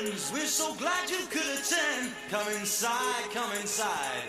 friends, we're so glad you could attend. Come inside, come inside.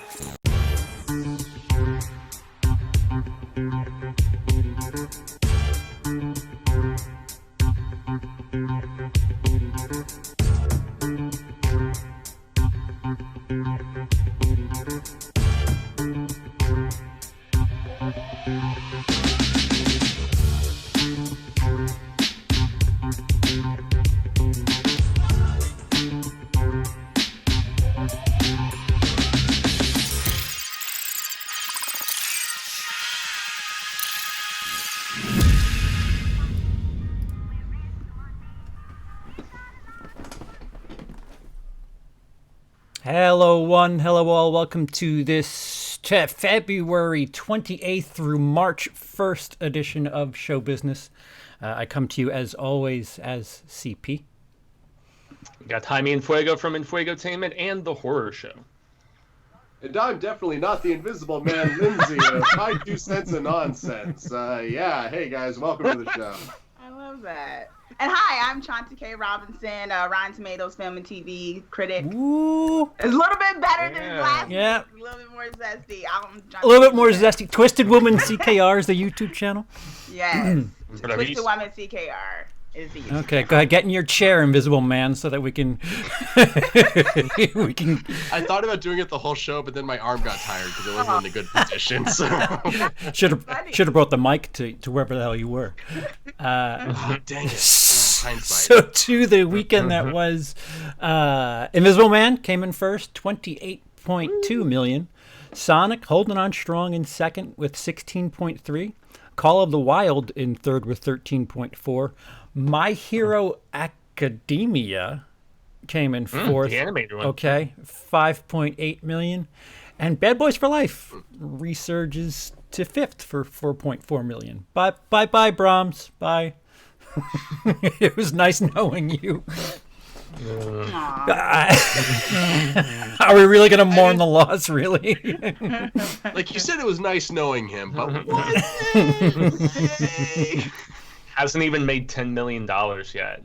Hello one, hello all, welcome to this February 28th through March 1st edition of Show Business. I come to you as always as CP. We got Jaime and Fuego from Infuegotainment and The Horror Show. And I'm definitely not the Invisible Man, Lindsey, of my 2 cents of nonsense. Hey guys, welcome to the show. I love that. And hi, I'm Chauncey K. Robinson, Rotten Tomatoes film and TV critic. Ooh. It's a little bit better than last week. Yeah. A little bit more zesty. A little bit more zesty. Twisted Woman CKR is the YouTube channel. Yes. Twisted Woman CKR is the YouTube Okay, go ahead. Get in your chair, Invisible Man, so that we can... I thought about doing it the whole show, but then my arm got tired because it wasn't in a good position. So should have brought the mic to wherever the hell you were. Dang it. Hindsight. So to the weekend that was, Invisible Man came in first, 28.2 million. Sonic holding on strong in second with 16.3. Call of the Wild in third with 13.4. My Hero Academia came in fourth. The animated one. Okay, 5.8 million. And Bad Boys for Life resurges to fifth for 4.4 million. Bye, Brahms. Bye. It was nice knowing you. Are we really going to mourn the loss, really? Like you said, it was nice knowing him, but what? Hasn't even made $10 million yet.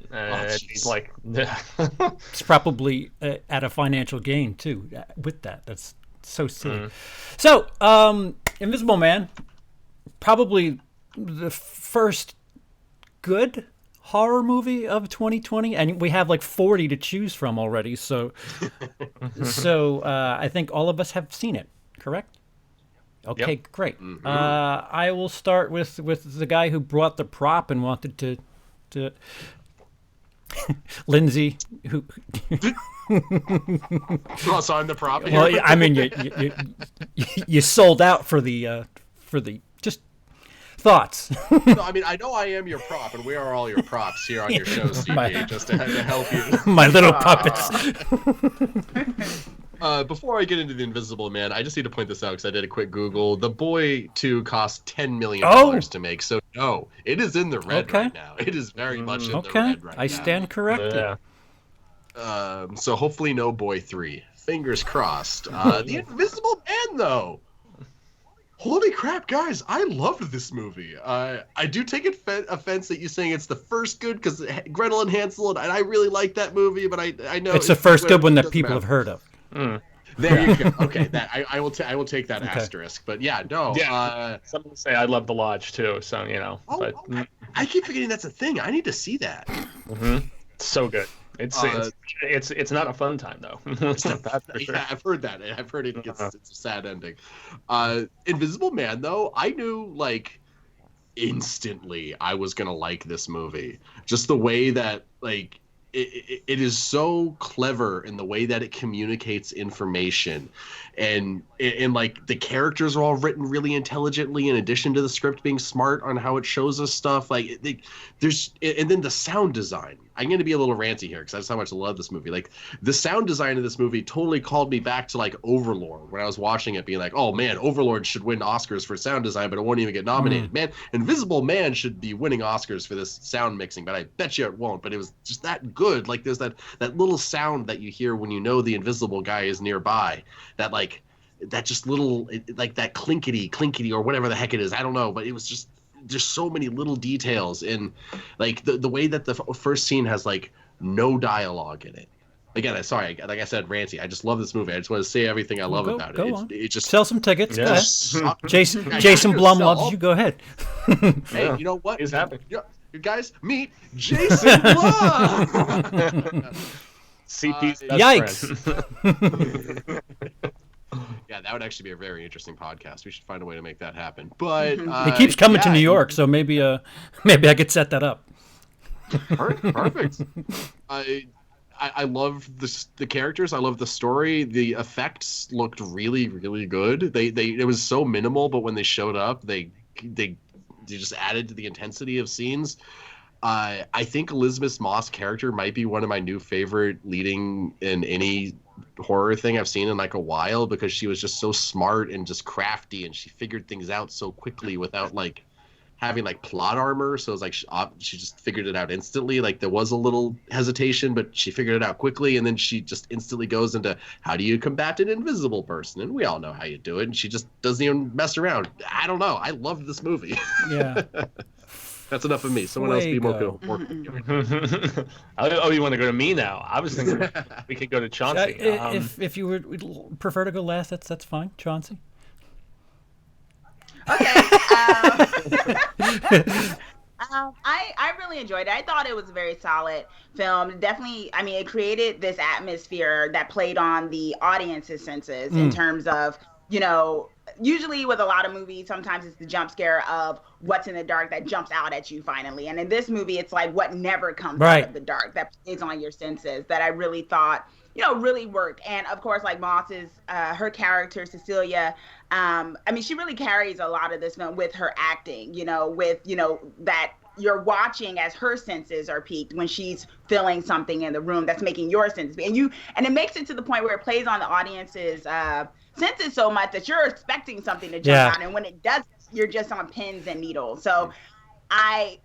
He's like... It's probably at a financial gain, too, with that. That's so silly. So, Invisible Man, probably the first good horror movie of 2020, and we have like 40 to choose from already, so I think all of us have seen it, correct? Okay, yep. Great. Mm-hmm. I will start with the guy who brought the prop and wanted to Lindsey, who well, so I'm the prop here. Well, I mean you sold out for the just thoughts. No, I mean, I know I am your prop, and we are all your props here on your show, CP, just to help you. My little puppets. Before I get into the Invisible Man, I just need to point this out because I did a quick Google. The Boy 2 cost $10 million to make, so no, it is in the red right now. It is very much in the red right now. I stand corrected. Yeah. So hopefully no Boy 3. Fingers crossed. The Invisible Man, though. Holy crap, guys! I loved this movie. I do take offense that you're saying it's the first good because Gretel and Hansel, and I really like that movie, but I know it's the first good one that people have heard of. There you go. Okay, that I will take that asterisk. But yeah, no. Yeah. Some people say I love The Lodge too, so you know. I keep forgetting that's a thing. I need to see that. So good. It's not a fun time though. It's not bad for sure. Yeah, I've heard that. I've heard it's a sad ending. Invisible Man though, I knew like instantly I was gonna like this movie. Just the way that like it is so clever in the way that it communicates information, and like the characters are all written really intelligently in addition to the script being smart on how it shows us stuff. Like and then the sound design. I'm going to be a little ranty here because that's how much I love this movie. Like the sound design of this movie totally called me back to like Overlord when I was watching it, being like, oh man, Overlord should win Oscars for sound design, but it won't even get nominated. Man, Invisible Man should be winning Oscars for this sound mixing, but I bet you it won't. But it was just that good. Like there's that little sound that you hear when you know the invisible guy is nearby. That like that just little like that clinkety or whatever the heck it is. I don't know, but it was just there's so many little details in like the way that the first scene has like no dialogue in it. again, sorry, like I said, ranty. I just love this movie. I just want to say everything I love about it. Go on. It just sell some tickets. Yeah. Go ahead. sucked. Jason Blum loves you. Go ahead. Hey, Yeah. you know what? He's happy. You guys meet Jason Blum. CP's Yikes. best friend. Yeah, that would actually be a very interesting podcast. We should find a way to make that happen. But He keeps coming to yeah, New York, so maybe I could set that up. Perfect. I love the characters. I love the story. The effects looked really, really good. It was so minimal, but when they showed up, they just added to the intensity of scenes. I think Elizabeth Moss' character might be one of my new favorite leading in any horror thing I've seen in like a while, because she was just so smart and just crafty, and she figured things out so quickly without like having like plot armor. So it's like she just figured it out instantly. Like there was a little hesitation, but she figured it out quickly, and then she just instantly goes into how do you combat an invisible person, and we all know how you do it, and she just doesn't even mess around. I don't know. I loved this movie. Yeah. That's enough of me. Someone else be more Fuego. Oh, you want to go to me now? I was thinking we could go to Chauncey. If you would prefer to go last, that's fine. Chauncey. Okay. I really enjoyed it. I thought it was a very solid film. Definitely, I mean, it created this atmosphere that played on the audience's senses in terms of, usually with a lot of movies, sometimes it's the jump scare of what's in the dark that jumps out at you finally. And in this movie, it's like what never comes out of the dark that plays on your senses that I really thought, really worked. And of course, like Moss's, her character, Cecilia, I mean, she really carries a lot of this film with her acting, that you're watching as her senses are piqued when she's feeling something in the room that's making your senses. And it makes it to the point where it plays on the audience's senses so much that you're expecting something to jump out. And when it doesn't, you're just on pins and needles. So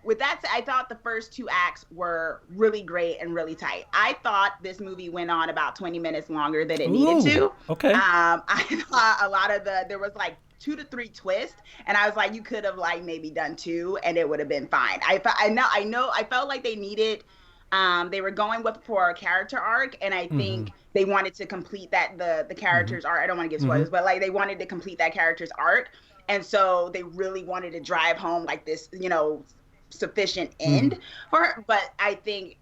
with that said, I thought the first two acts were really great and really tight. I thought this movie went on about 20 minutes longer than it needed to. Okay. I thought a lot of there was like 2 to 3 twists, and I was like, you could have like maybe done 2 and it would have been fine. I felt like they needed, they were going for a character arc, and I think they wanted to complete that, the character's arc. I don't want to give spoilers, but like they wanted to complete that character's arc. And so they really wanted to drive home like this, sufficient end for her. But I think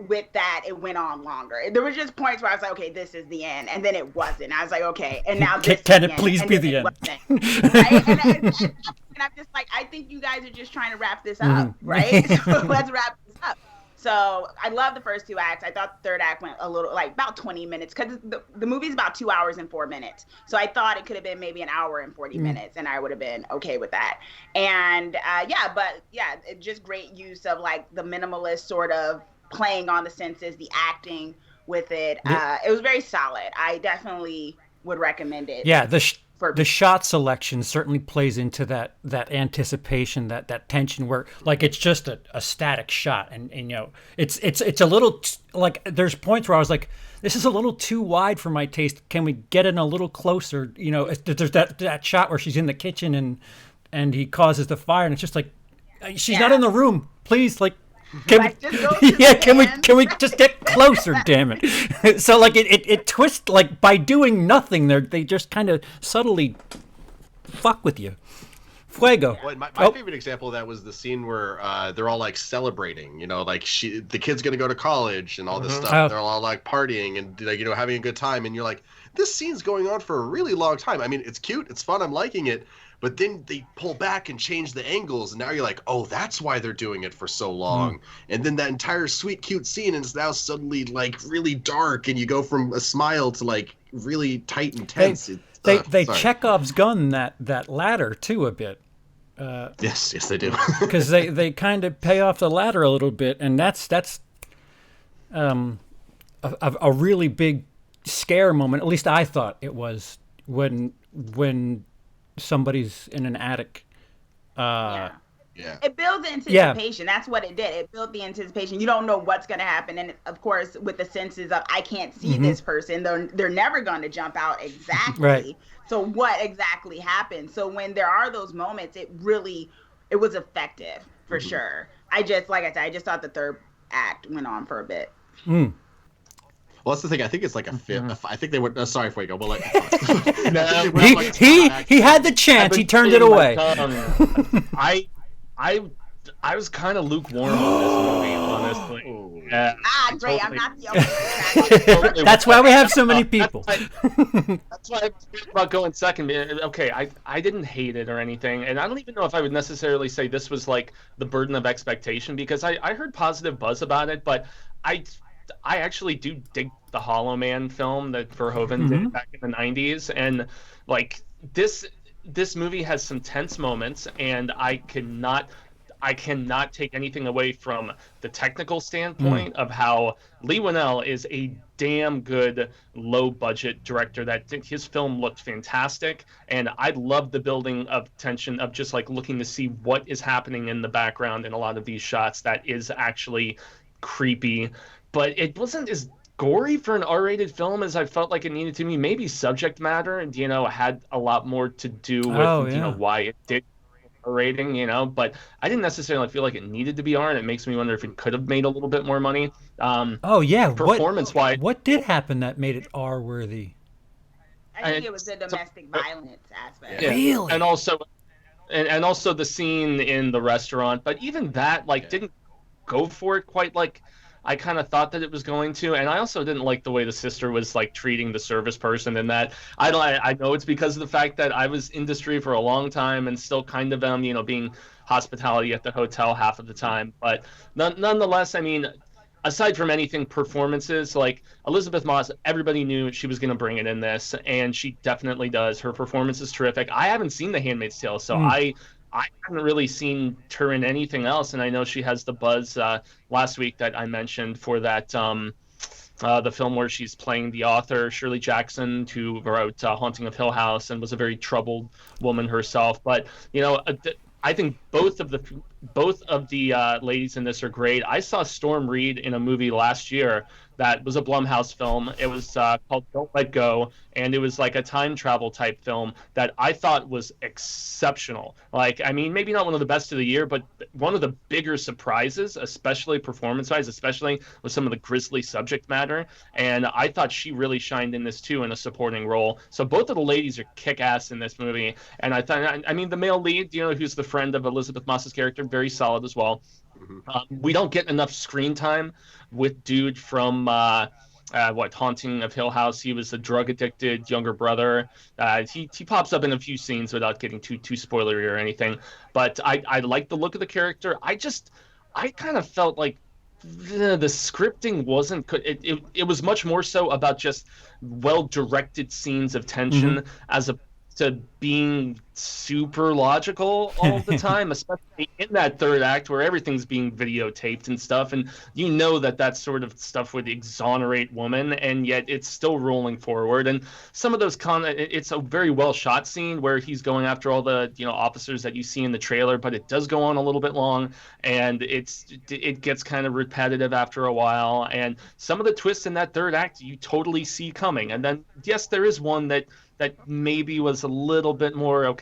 with that, it went on longer. There was just points where I was like, okay, this is the end. And then it wasn't. I was like, okay. And now this can is it the please end. be And the then end? it wasn't. Right? And I'm just like, I think you guys are just trying to wrap this up, right? So let's wrap this up. So I love the first 2 acts. I thought the third act went a little, like about 20 minutes, because the movie's about 2 hours and 4 minutes. So I thought it could have been maybe an hour and 40 minutes, and I would have been okay with that. And it just great use of like the minimalist sort of playing on the senses, the acting with it. It was very solid. I definitely would recommend it. Yeah, the shot selection certainly plays into that anticipation, that tension, where like it's just a static shot, and it's a little like there's points where I was like, this is a little too wide for my taste. Can we get in a little closer? There's that shot where she's in the kitchen and he causes the fire, and it's just like she's not in the room. Please, like. Can we just get closer? Damn it! So like it twists, like by doing nothing, they just kind of subtly fuck with you. Fuego. Well, my favorite example of that was the scene where they're all like celebrating, like the kid's gonna go to college and all this stuff. They're all like partying and like having a good time, and you're like, this scene's going on for a really long time. I mean, it's cute, it's fun, I'm liking it. But then they pull back and change the angles, and now you're like, oh, that's why they're doing it for so long. And then that entire sweet, cute scene is now suddenly like really dark, and you go from a smile to like really tight and tense. They Chekhov's gun that ladder too a bit. Yes, they do. Because they kind of pay off the ladder a little bit, and that's a really big scare moment. At least I thought it was when somebody's in an attic. It builds anticipation. That's what it did. It built the anticipation. You don't know what's going to happen, and of course, with the senses of I can't see this person, they're never going to jump out exactly. Right. So what exactly happened? So when there are those moments, it was effective for sure. I just thought the third act went on for a bit. Well, Well, that's the thing. I think it's like a fifth. I think they went. Sorry, Fuego. We'll let you No, he had the chance. He turned it away. I was kind of lukewarm on this movie, honestly. Yeah, great. I'm not the only one. That's why we have so many people. That's why I'm about going second. Okay, I didn't hate it or anything, and I don't even know if I would necessarily say this was like the burden of expectation, because I heard positive buzz about it, but I actually do dig the Hollow Man film that Verhoeven did back in the 90s, and like this movie has some tense moments, and I cannot take anything away from the technical standpoint of how Leigh Whannell is a damn good low-budget director. That his film looked fantastic, and I love the building of tension of just like looking to see what is happening in the background in a lot of these shots. That is actually creepy, but it wasn't as gory for an R-rated film as I felt like it needed to be. Maybe subject matter, had a lot more to do with why it did rating, but I didn't necessarily feel like it needed to be R, and it makes me wonder if it could have made a little bit more money. Performance-wise, what did happen that made it R worthy? I think it was the domestic violence aspect. Yeah. Really? And also the scene in the restaurant, but even that didn't go for it quite like I kind of thought that it was going to. And I also didn't like the way the sister was like treating the service person in that. I know it's because of the fact that I was industry for a long time and still kind of am, being hospitality at the hotel half of the time. But nonetheless, I mean, aside from anything performances, like Elizabeth Moss, everybody knew she was going to bring it in this, and she definitely does. Her performance is terrific. I haven't seen The Handmaid's Tale, so I haven't really seen her in anything else, and I know she has the buzz last week that I mentioned for that the film where she's playing the author Shirley Jackson, who wrote Haunting of Hill House and was a very troubled woman herself. But I think both of the ladies in this are great. I saw Storm Reed in a movie last year that was a Blumhouse film. It was called Don't Let Go, and it was like a time travel type film that I thought was exceptional. Like, I mean, maybe not one of the best of the year, but one of the bigger surprises, especially performance-wise, especially with some of the grisly subject matter. And I thought she really shined in this too in a supporting role. So both of the ladies are kick-ass in this movie. And I mean, the male lead, who's the friend of Elizabeth Moss's character, very solid as well. We don't get enough screen time with dude from Haunting of Hill House. He was a drug addicted younger brother. He pops up in a few scenes without getting too spoilery or anything. But I like the look of the character. I kind of felt like the scripting wasn't it was much more so about just well directed scenes of tension as opposed to being super logical all the time, especially in that third act where everything's being videotaped and stuff, and that sort of stuff would exonerate woman, and yet it's still rolling forward. And some of those it's a very well shot scene where he's going after all the officers that you see in the trailer, but it does go on a little bit long, and it gets kind of repetitive after a while. And some of the twists in that third act you totally see coming, and then yes, there is one that maybe was a little bit more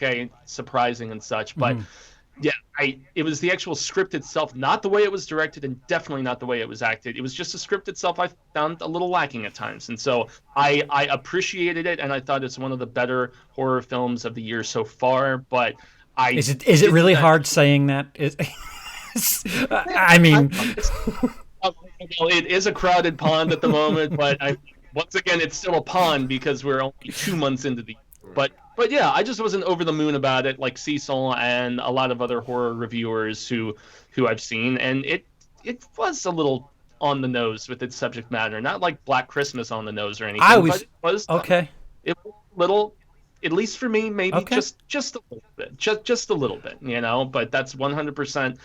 surprising and such, but yeah, it was the actual script itself, not the way it was directed, and definitely not the way it was acted. It was just the script itself I found a little lacking at times, and so I appreciated it, and I thought it's one of the better horror films of the year so far. But is it really hard saying that? I mean, it is a crowded pond at the moment, but once again, it's still a pond because we're only 2 months into the year. But yeah, I just wasn't over the moon about it, like Cecil and a lot of other horror reviewers who I've seen, and it was a little on the nose with its subject matter, not like Black Christmas on the nose or anything. But it was okay. It was a little, at least for me, maybe just a little bit, just a little bit, But that's 100%.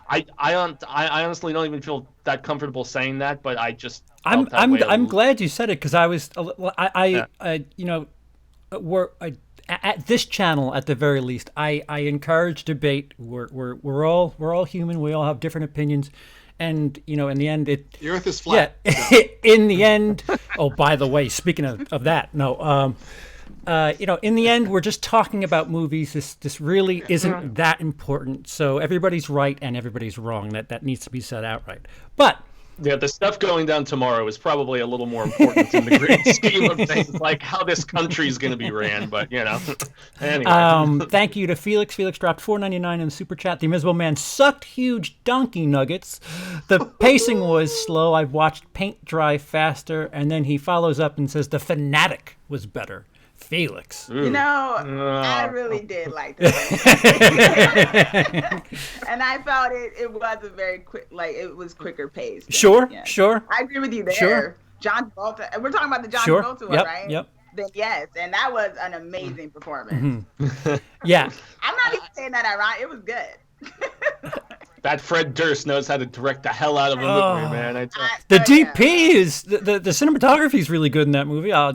I honestly don't even feel that comfortable saying that, but I'm glad you said it, because I was at this channel at the very least I encourage debate. We're all human. We all have different opinions, and in the end, the earth is flat. Yeah, in the end. Oh, by the way, speaking of that, no. In the end, we're just talking about movies. This really isn't that important. So everybody's right and everybody's wrong. That needs to be said outright. But the stuff going down tomorrow is probably a little more important in the grand scheme of things, like how this country is going to be ran. But anyway. Thank you to Felix. Felix dropped $4.99 in the super chat. The Invisible Man sucked huge donkey nuggets. The pacing was slow. I've watched paint dry faster, and then he follows up and says the Fanatic was better. Felix. I really did like this. And I felt it was a very quick, it was quicker paced. Sure. I agree with you there. Sure. John Travolta. We're talking about the John Travolta one, right? Yep. Then yes, and that was an amazing performance. Yeah. I'm not even saying that ironic. It was good. That Fred Durst knows how to direct the hell out of a movie, man. The DP is the cinematography is really good in that movie. I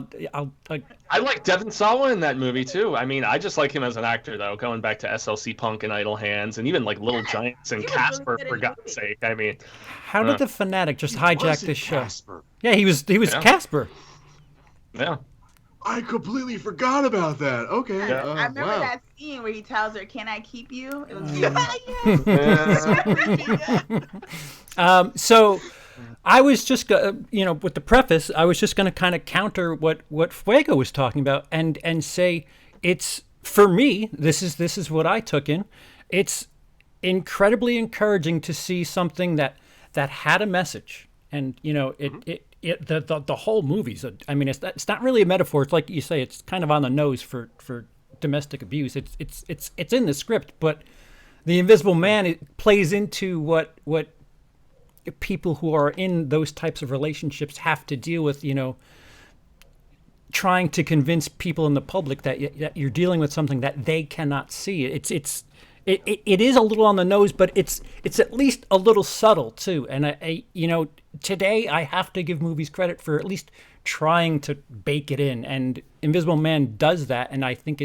like Devon Sawa in that movie too. I mean, I just like him as an actor though. Going back to SLC Punk and Idle Hands, and even like Little Giants and Casper, for God's sake. I mean, how did the Fanatic just hijack this show? Casper. Yeah, he was Casper. Yeah. I completely forgot about that. Okay. Yeah. I remember that scene where he tells her, "Can I keep you?" It was So I was just, with the preface, I was just going to kind of counter what Fuego was talking about and say it's, for me, this is what I took in. It's incredibly encouraging to see something that had a message, and the whole movie's it's not really a metaphor. It's like you say, it's kind of on the nose for domestic abuse. It's in the script, but the Invisible Man, it plays into what people who are in those types of relationships have to deal with, trying to convince people in the public that you're dealing with something that they cannot see. It is a little on the nose, but it's at least a little subtle too. And today I have to give movies credit for at least trying to bake it in, and Invisible Man does that, and I think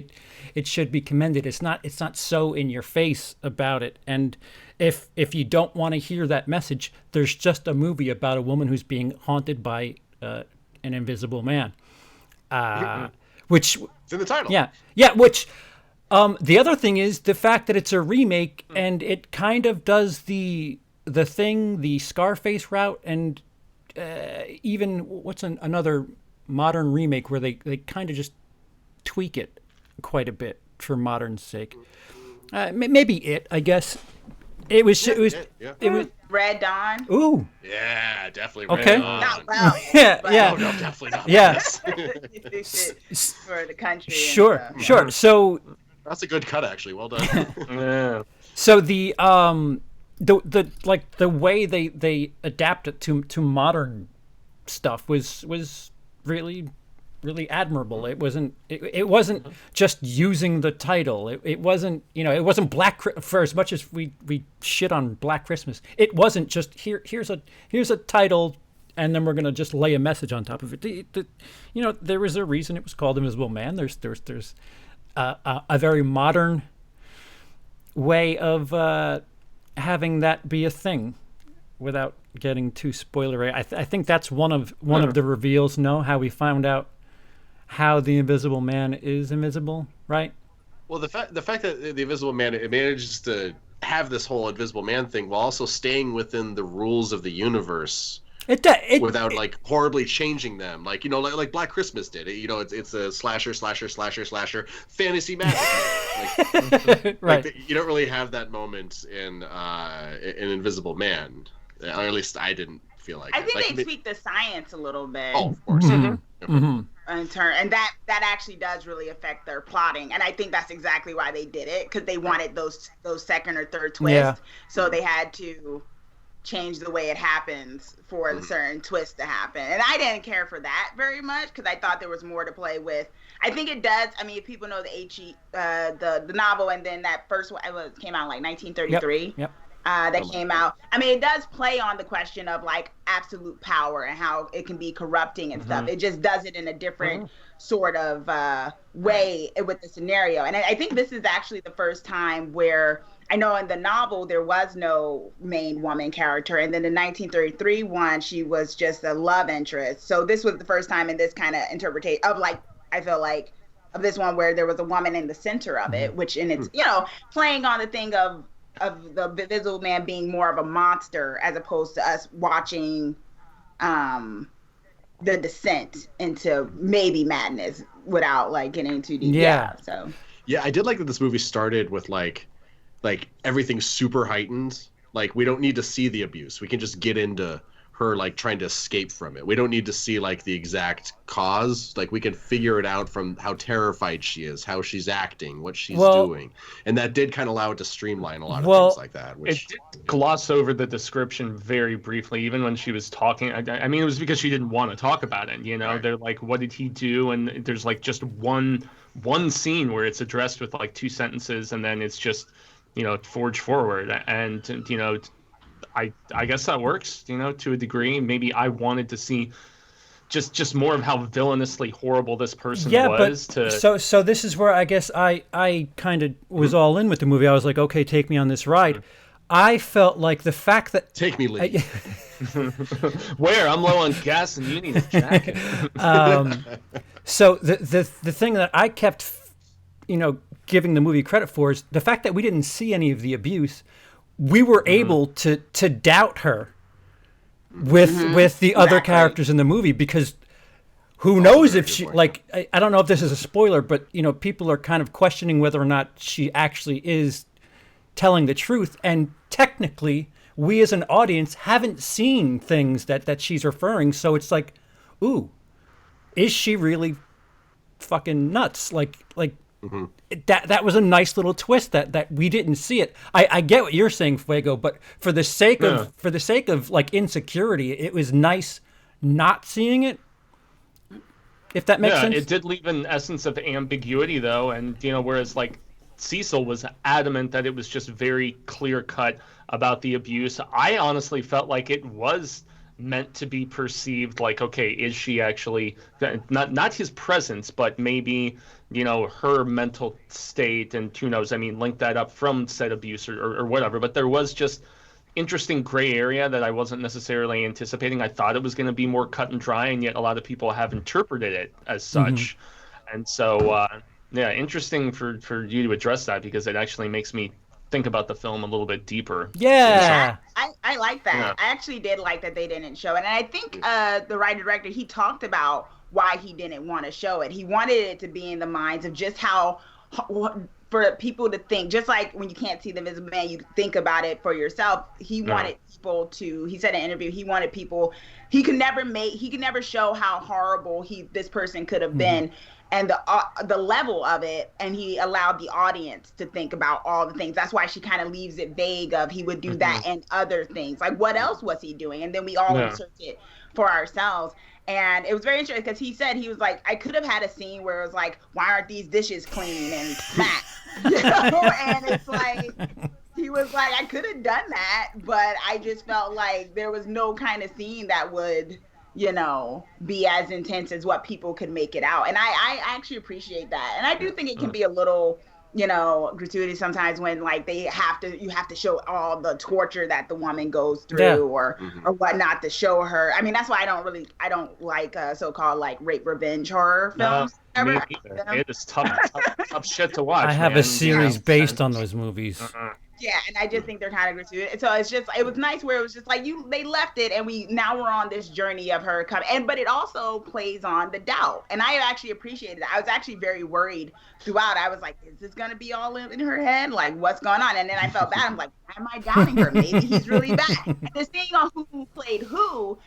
it should be commended. It's not so in your face about it, and if you don't want to hear that message, there's just a movie about a woman who's being haunted by an invisible man, which it's in the title. Yeah. Which the other thing is the fact that it's a remake, and it kind of does the Scarface route, and even what's another modern remake where they kind of just tweak it quite a bit for modern's sake. Maybe I guess. It was Red Dawn. Ooh. Yeah, definitely. Okay. Red Dawn. Not well. Yeah. No, definitely not. Yeah. For the country. Sure. So that's a good cut, actually. Well done. Yeah. So the way they adapt it to modern stuff was really admirable. It wasn't just using the title. It wasn't Black, for as much as we shit on Black Christmas. It wasn't just here's a title, and then we're gonna just lay a message on top of it. There was a reason it was called Invisible Man. There's a very modern way of having that be a thing, without getting too spoilery. I think that's one of the reveals. How we found out how the Invisible Man is invisible, right? Well, the fact that the Invisible Man, it manages to have this whole Invisible Man thing while also staying within the rules of the universe. Without horribly changing them, like Black Christmas did. It's a slasher fantasy magic. Right. You don't really have that moment in Invisible Man, or at least I didn't feel like. I think they tweaked the science a little bit. Oh, of course. Mm-hmm. And that actually does really affect their plotting, and I think that's exactly why they did it, because they wanted those second or third twists. Yeah. So they had to change the way it happens for a certain twist to happen, and I didn't care for that very much, because I thought there was more to play with. I think it does. I mean, if people know the novel, and then that first one came out in 1933. Yep. That came out. I mean, it does play on the question of absolute power and how it can be corrupting and stuff. It just does it in a different sort of way with the scenario. And I think this is actually the first time where, I know in the novel there was no main woman character, and then the 1933 one, she was just a love interest. So this was the first time in this kind of interpretation of I feel like, of this one where there was a woman in the center of it, which, and it's playing on the thing of the Invisible Man being more of a monster as opposed to us watching the descent into maybe madness without like getting too deep. Yeah. So Yeah, I did like that this movie started with like everything super heightened. Like we don't need to see the abuse. We can just get into her like trying to escape from it. We don't need to see like the exact cause. Like we can figure it out from how terrified she is, how she's acting, what she's doing. And that did kind of allow it to streamline a lot of things like that. Which... It did gloss over the description very briefly, even when she was talking. I mean, it was because she didn't want to talk about it. You know, right. They're like, what did he do? And there's like just one scene where it's addressed with like 2 sentences, and then it's just, you know, forge forward. And, you know, I guess that works, you know, to a degree. Maybe I wanted to see just more of how villainously horrible this person was. So this is where I guess I kind of was all in with the movie. I was like, okay, take me on this ride. I felt like the fact that... Take me, Lee. Where? I'm low on gas and you need a jacket. So the thing that I kept, you know, giving the movie credit for is the fact that we didn't see any of the abuse. We were able to doubt her with the other characters in the movie, because who knows if she, like, I don't know if this is a spoiler, but, you know, people are kind of questioning whether or not she actually is telling the truth. And technically, we as an audience haven't seen things that she's referring. So it's like, ooh, is she really fucking nuts? Like, that was a nice little twist that we didn't see it. I get what you're saying, Fuego, but for the sake of like insecurity, it was nice not seeing it. If that makes sense. It did leave an essence of ambiguity though, and you know, whereas like Cecil was adamant that it was just very clear cut about the abuse, I honestly felt like it was meant to be perceived like, okay, is she actually not his presence, but maybe, you know, her mental state, and who knows, I mean, link that up from said abuse or whatever. But there was just interesting gray area that I wasn't necessarily anticipating. I thought it was going to be more cut and dry, and yet a lot of people have interpreted it as such. And so interesting for you to address that, because it actually makes me think about the film a little bit deeper. I like that. I actually did like that they didn't show it. And I think the writer-director, he talked about why he didn't want to show it. He wanted it to be in the minds of just how, for people to think, just like when you can't see the Invisible Man, you think about it for yourself. He wanted people to, he said in an interview, he wanted people, he could never show how horrible this person could have been, and the level of it, and he allowed the audience to think about all the things. That's why she kind of leaves it vague of he would do that and other things. Like, what else was he doing? And then we all insert it for ourselves. And it was very interesting because he said, he was like, I could have had a scene where it was like, why aren't these dishes clean and smack? You know? And it's like, he was like, I could have done that, but I just felt like there was no kind of scene that would, you know, be as intense as what people could make it out. And I actually appreciate that. And I do think it can be a little, you know, gratuitous sometimes when like you have to show all the torture that the woman goes through or whatnot to show her. I mean, that's why I don't like so-called like rape revenge horror films. It is tough shit to watch. I have a series based on those movies. Yeah, and I just think they're kind of gratuitous. So it was nice where it was just like they left it, and now we're on this journey of her coming. But it also plays on the doubt, and I actually appreciated it. I was actually very worried throughout. I was like, is this gonna be all in her head? Like, what's going on? And then I felt bad. I'm like, why am I doubting her? Maybe he's really bad. And then seeing on who played who,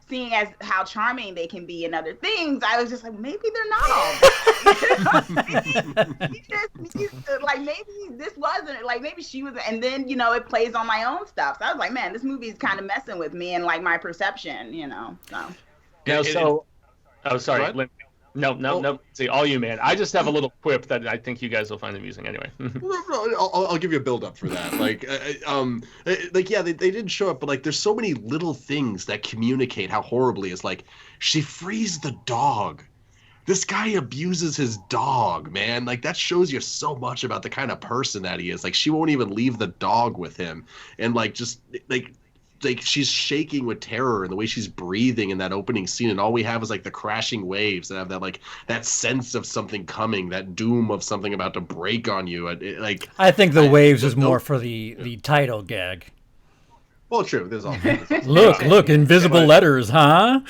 seeing as how charming they can be in other things, I was just like, maybe they're not all bad. Maybe just needs to, like, maybe this wasn't, like, maybe she was, and then, you know, it plays on my own stuff. So I was like, man, this movie is kind of messing with me and, like, my perception, you know, so. Yeah, sorry. No. See, all you, man. I just have a little quip that I think you guys will find amusing anyway. I'll give you a build up for that. They didn't show up, but like, there's so many little things that communicate how horribly it's like, she frees the dog. This guy abuses his dog, man. Like, that shows you so much about the kind of person that he is. Like, she won't even leave the dog with him. And like, just like, like she's shaking with terror, and the way she's breathing in that opening scene, and all we have is like the crashing waves that have that like that sense of something coming, that doom of something about to break on you. Like I think the waves is more for the title gag. Well, true. There's all. Look, invisible letters, huh?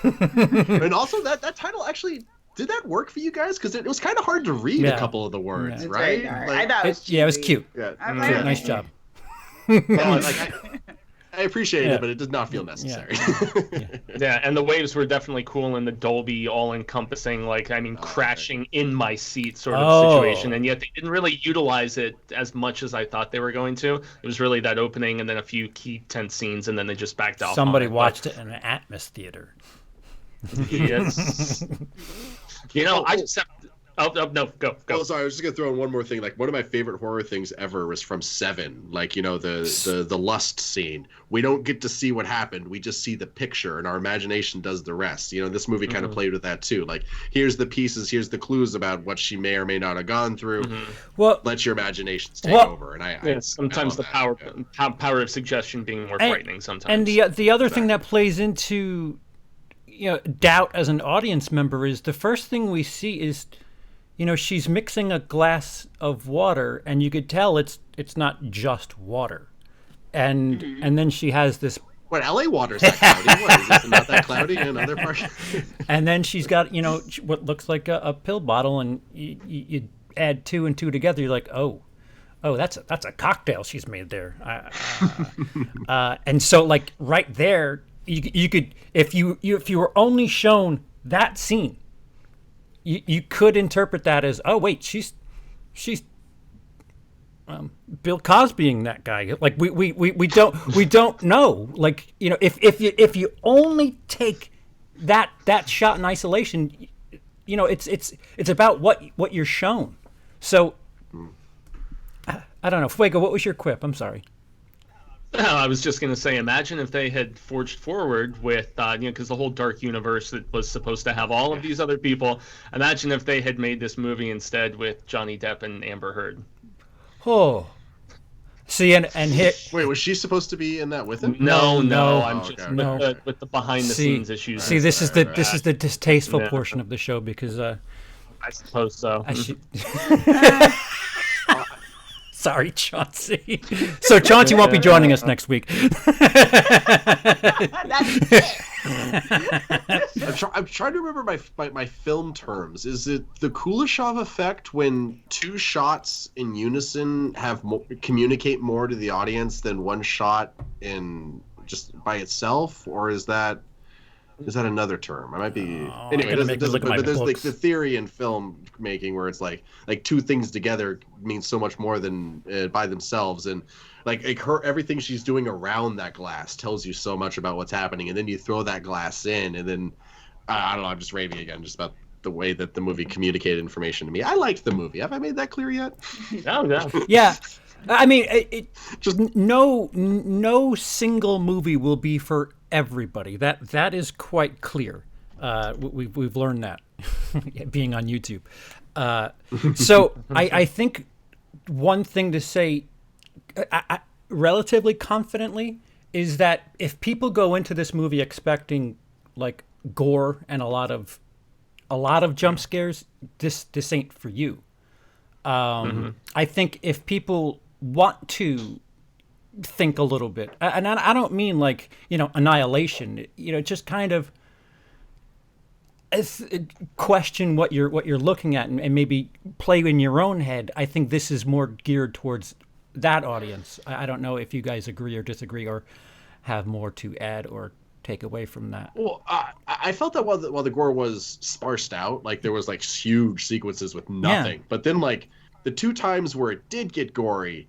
And also that title actually. Did that work for you guys? Because it was kind of hard to read a couple of the words, right? I thought it was cute. Yeah, nice job. Well, I appreciate it, but it did not feel necessary. Yeah, and the waves were definitely cool in the Dolby, all-encompassing, crashing in my seat sort of situation, and yet they didn't really utilize it as much as I thought they were going to. It was really that opening and then a few key tense scenes, and then they just backed off. Somebody watched it in an Atmos theater. Yes. I just have... no, go. Oh, sorry. I was just gonna throw in one more thing. Like, one of my favorite horror things ever was from Seven. Like, the lust scene. We don't get to see what happened. We just see the picture, and our imagination does the rest. This movie kind of played with that too. Like, here's the pieces, here's the clues about what she may or may not have gone through. Well, let your imaginations take over. And sometimes the power of suggestion being more frightening. Sometimes. And the other thing that plays into doubt as an audience member is the first thing we see is. She's mixing a glass of water, and you could tell it's not just water, and then she has this. What, LA water's that cloudy? What, is it not that cloudy in other parts? And then she's got what looks like a pill bottle, and you add 2 and 2 together. You're like, oh, that's a cocktail she's made there. And so like right there, you could if you were only shown that scene. You could interpret that as, oh wait, she's Bill Cosbying that guy. Like we don't know. Like if you only take that shot in isolation, it's about what you're shown. So I don't know, Fuego. What was your quip? I'm sorry. I was just going to say, imagine if they had forged forward with, because the whole dark universe that was supposed to have all of these other people. Imagine if they had made this movie instead with Johnny Depp and Amber Heard. Oh, see, and hit. Wait, was she supposed to be in that with him? No. I'm just with the behind the scenes issues. See, this is the distasteful portion of the show because I suppose so. Sorry, Chauncey. So Chauncey won't be joining us next week. I'm trying to remember my film terms. Is it the Kuleshov effect when 2 shots in unison communicate more to the audience than one shot in just by itself, or is that another term? I might be. Anyway, but there's like the theory in film making where it's like 2 things together means so much more than by themselves, and like everything she's doing around that glass tells you so much about what's happening, and then you throw that glass in, and then I don't know. I'm just raving again, just about the way that the movie communicated information to me. I liked the movie. Have I made that clear yet? No. Yeah. I mean, no single movie will be for everybody. That is quite clear. We've learned that being on YouTube. So I think one thing to say relatively confidently is that if people go into this movie expecting like gore and a lot of jump scares, this ain't for you. I think if people want to think a little bit, and I don't mean like annihilation, just kind of question what you're looking at and maybe play in your own head. I think this is more geared towards that audience. I don't know if you guys agree or disagree or have more to add or take away from that. Well, I felt that while the gore was sparsed out, like there was like huge sequences with nothing, but then like the 2 times where it did get gory,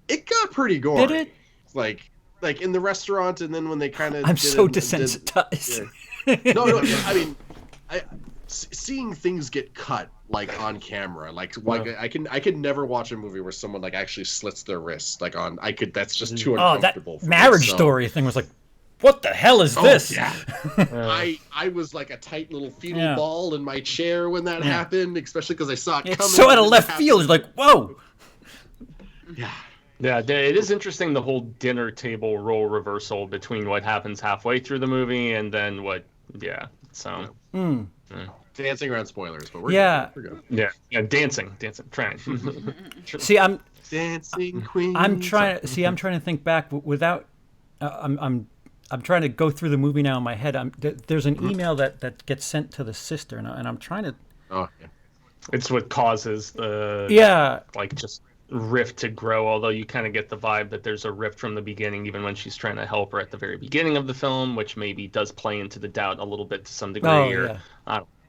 it got pretty gory. Did it? Like in the restaurant, and then when they kind of. I'm so desensitized. No. I mean, seeing things get cut like on camera, like I could never watch a movie where someone like actually slits their wrist like on. That's just too uncomfortable. That Marriage Story thing was like, what the hell is this? Yeah. I was like a tight little fetal ball in my chair when that happened, especially because I saw it coming. So out of left field, it's like, whoa. Yeah. Yeah, it is interesting, the whole dinner table role reversal between what happens halfway through the movie and then what. Yeah. So. Mm. Yeah. Dancing around spoilers, but we're Yeah. good. We're good. Yeah, dancing, trying. See, I'm Dancing Queen. I'm trying to think back without. I'm trying to go through the movie now in my head. There's an email that gets sent to the sister, and I'm trying to. Oh yeah. It's what causes the like just rift to grow. Although you kind of get the vibe that there's a rift from the beginning, even when she's trying to help her at the very beginning of the film, which maybe does play into the doubt a little bit to some degree.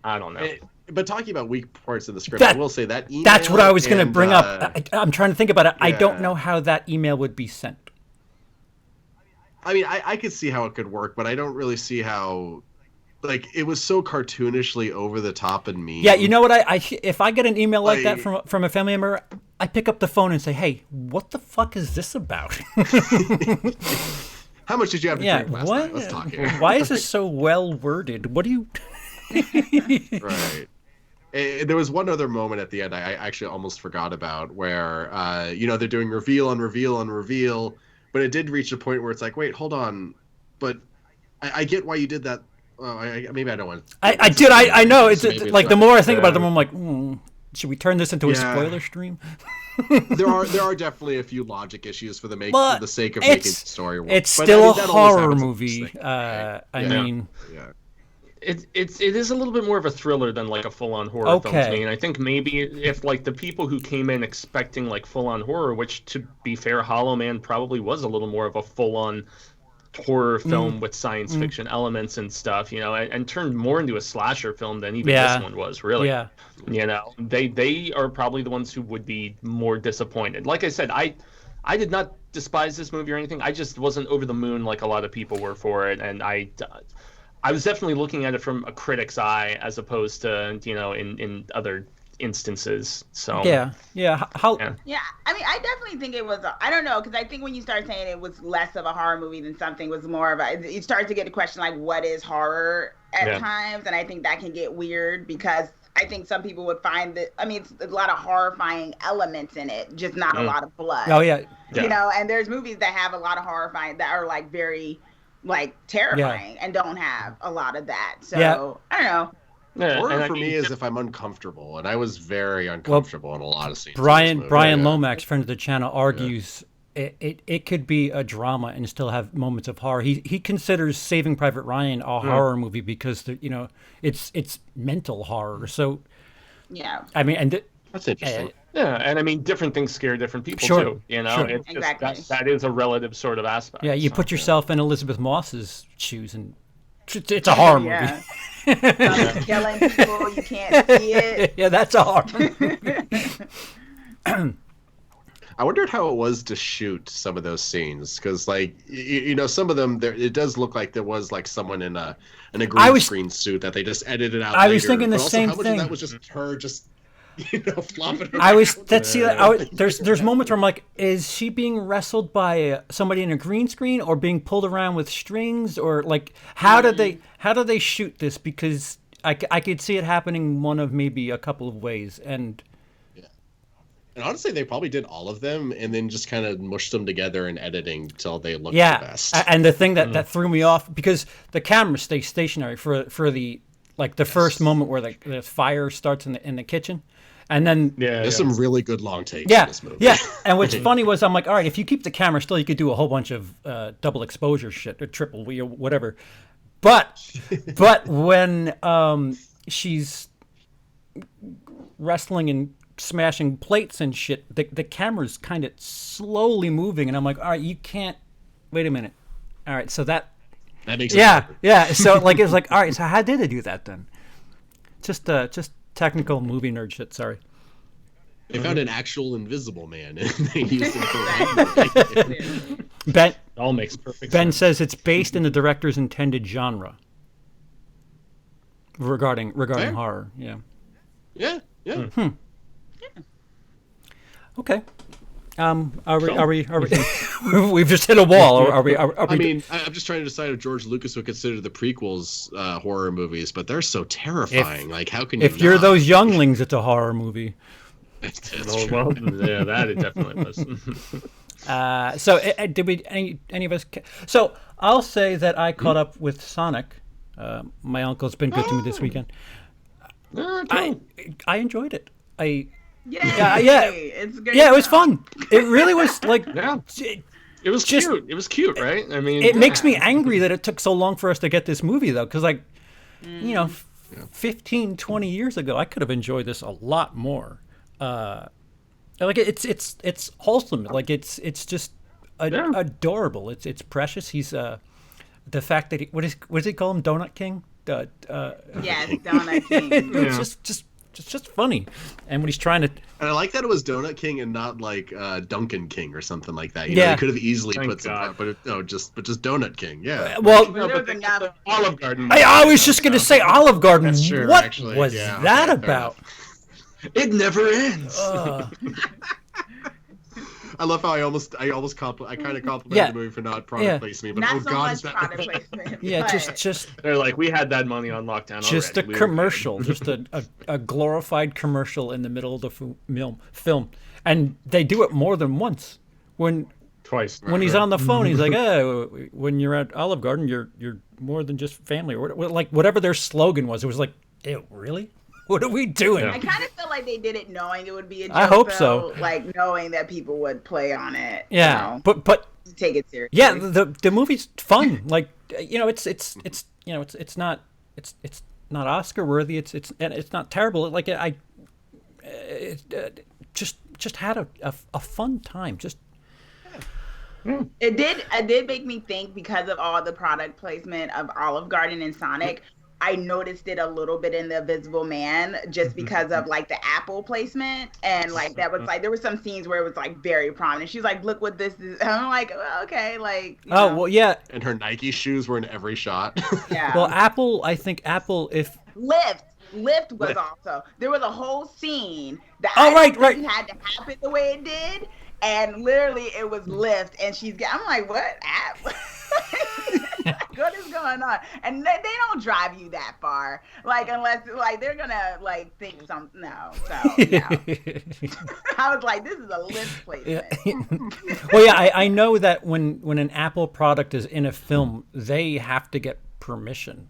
I don't know. But talking about weak parts of the script, I will say that email. That's what I was going to bring up. I'm trying to think about it. Yeah. I don't know how that email would be sent. I mean, I could see how it could work, but I don't really see how. Like, it was so cartoonishly over the top and mean. Yeah, you know what? If I get an email like that from a family member, I pick up the phone and say, "Hey, what the fuck is this about?" How much did you have to drink last night? Let's talk here. Why is this so well worded? What do you? Right. There was one other moment at the end I actually almost forgot about where they're doing reveal on reveal on reveal, but it did reach a point where it's like, wait, hold on, but I get why you did that. Maybe I don't want to. I know. It's like the more I think about it, the more I'm like, should we turn this into a spoiler stream? There are definitely a few logic issues for the sake of making the story work. It's still a horror movie. I mean. Yeah. It is a little bit more of a thriller than like a full-on horror film to me, and I think maybe if like the people who came in expecting like full-on horror, which to be fair, Hollow Man probably was a little more of a full-on horror film with science fiction elements and stuff, and turned more into a slasher film than even this one was, really. Yeah. They are probably the ones who would be more disappointed. Like I said, I did not despise this movie or anything. I just wasn't over the moon like a lot of people were for it, and I was definitely looking at it from a critic's eye as opposed to, in other instances. So yeah. Yeah, I mean, I definitely think it was. I don't know, because I think when you start saying it was less of a horror movie than something, was more of a. You start to get a question like, what is horror at times, and I think that can get weird because I think some people would find that. I mean, it's a lot of horrifying elements in it, just not a lot of blood. Oh yeah. And there's movies that have a lot of horrifying that are like very. Like terrifying and don't have a lot of that. So I don't know. Yeah, horror for me is if I'm uncomfortable, and I was very uncomfortable in a lot of scenes. Brian Lomax, friend of the channel, argues it could be a drama and still have moments of horror. He considers Saving Private Ryan a horror movie because it's mental horror. So I mean, and that's interesting. Yeah, and I mean, different things scare different people too. It's exactly. just, that is a relative sort of aspect. Yeah, you put yourself in Elizabeth Moss's shoes, and it's a horror movie. Someone's killing people, you can't see it. Yeah, that's a horror movie. I wondered how it was to shoot some of those scenes, because like some of them it does look like there was like someone in a green screen suit that they just edited out. I was thinking the same thing. How much of that was just her just flopping around? There's moments where I'm like, is she being wrestled by somebody in a green screen or being pulled around with strings, or like how do they shoot this? Because I could see it happening one of maybe a couple of ways, and honestly, they probably did all of them and then just kind of mushed them together in editing till they looked the best. And the thing that threw me off, because the camera stays stationary for the first moment where the fire starts in the kitchen. And then there's some really good long takes in this movie. Yeah, and what's funny was I'm like, all right, if you keep the camera still, you could do a whole bunch of double exposure shit or triple wheel, whatever. But when she's wrestling and smashing plates and shit, the camera's kind of slowly moving, and I'm like, all right, you can't. Wait a minute. All right, so that makes sense. Yeah. So like it was like, all right, so how did they do that then? Just technical movie nerd shit. Sorry. They found an actual Invisible Man and they used him for Ben all makes perfect Ben sense. says it's based in the director's intended genre regarding horror. Yeah. Yeah. Okay. Are we we've just hit a wall. Are we? I mean, I'm just trying to decide if George Lucas would consider the prequels horror movies, but they're so terrifying. Like, how can you? If you're those younglings, it's a horror movie. That's true. Well, yeah, that it definitely was. Did we any of us? So I'll say that I caught up with Sonic. My uncle's been good to me this weekend. I enjoyed it. It's great. Yeah, it was fun. It really was like. Yeah. It was cute. It was cute, right? I mean, it makes me angry that it took so long for us to get this movie, though, because 15, 20 years ago, I could have enjoyed this a lot more. Like it's wholesome. Like it's just adorable. It's precious. He's the fact that what does he call him? Donut King. Yes, Donut King. It's just funny. And when he's trying to, and I like that it was Donut King and not like Duncan King or something like that. You know, they could have easily put some, but just Donut King. Yeah. Well, Olive Garden. I was just gonna say Olive Garden. That's true, what actually. was Yeah, that okay, about? It never ends. I love how I kind of complimented the movie for not product placement, but not so God, much is that product placement. Yeah, but... just they're like, we had that money on lockdown. just already. a commercial, just a glorified commercial in the middle of the film, and they do it more than once. Twice. When he's on the phone, he's like, "Oh, when you're at Olive Garden, you're more than just family," or like whatever their slogan was. It was like, "Ew, really? What are we doing?" I kind of feel like they did it knowing it would be a joke. I hope so. Like knowing that people would play on it. Yeah, you know, but take it seriously. yeah, the movie's fun. Like it's not Oscar worthy. It's not terrible. Like just had a fun time. Just. It did make me think, because of all the product placement of Olive Garden and Sonic. I noticed it a little bit in The Invisible Man, just because of like the Apple placement, and like that was like there were some scenes where it was like very prominent. She's like, "Look what this is." And I'm like, well, "Okay, like." Well, yeah. And her Nike shoes were in every shot. Yeah. Well, I think Apple, if Lyft was also, there was a whole scene that right. had to happen the way it did, and literally it was Lyft, and I'm like, what app? What is going on? And they don't drive you that far, like, unless like they're gonna like think something. No. I was like, this is a Lyft placement. Yeah. Well, yeah, I know that when an Apple product is in a film, they have to get permission.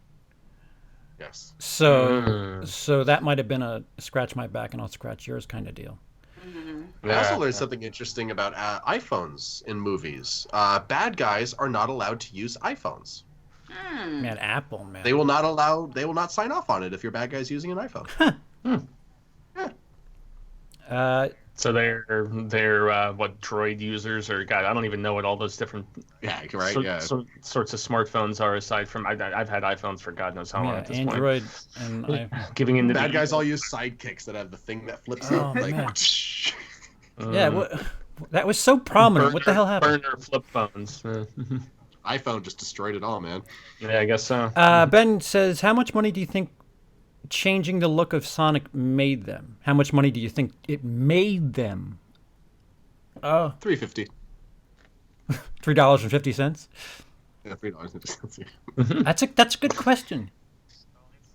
Yes. So that might have been a scratch my back and I'll scratch yours kind of deal. Mm-hmm. I also learned something interesting about iPhones in movies. Bad guys are not allowed to use iPhones. Man, Apple, man. They will not sign off on it if your bad guy's using an iPhone. Yeah. So they're what, Droid users, or God, I don't even know what all those different sorts of smartphones are, aside from I've had iPhones for God knows how long at this Android point. And giving in the bad guys all use sidekicks that have the thing that flips up. Like, that was so prominent. What the hell happened? Burner flip phones. iPhone just destroyed it all, man. Yeah, I guess so. Ben says, how much money do you think changing the look of Sonic made them? How much money do you think it made them? $3.50. $3.50. Yeah, $3.50. That's a good question.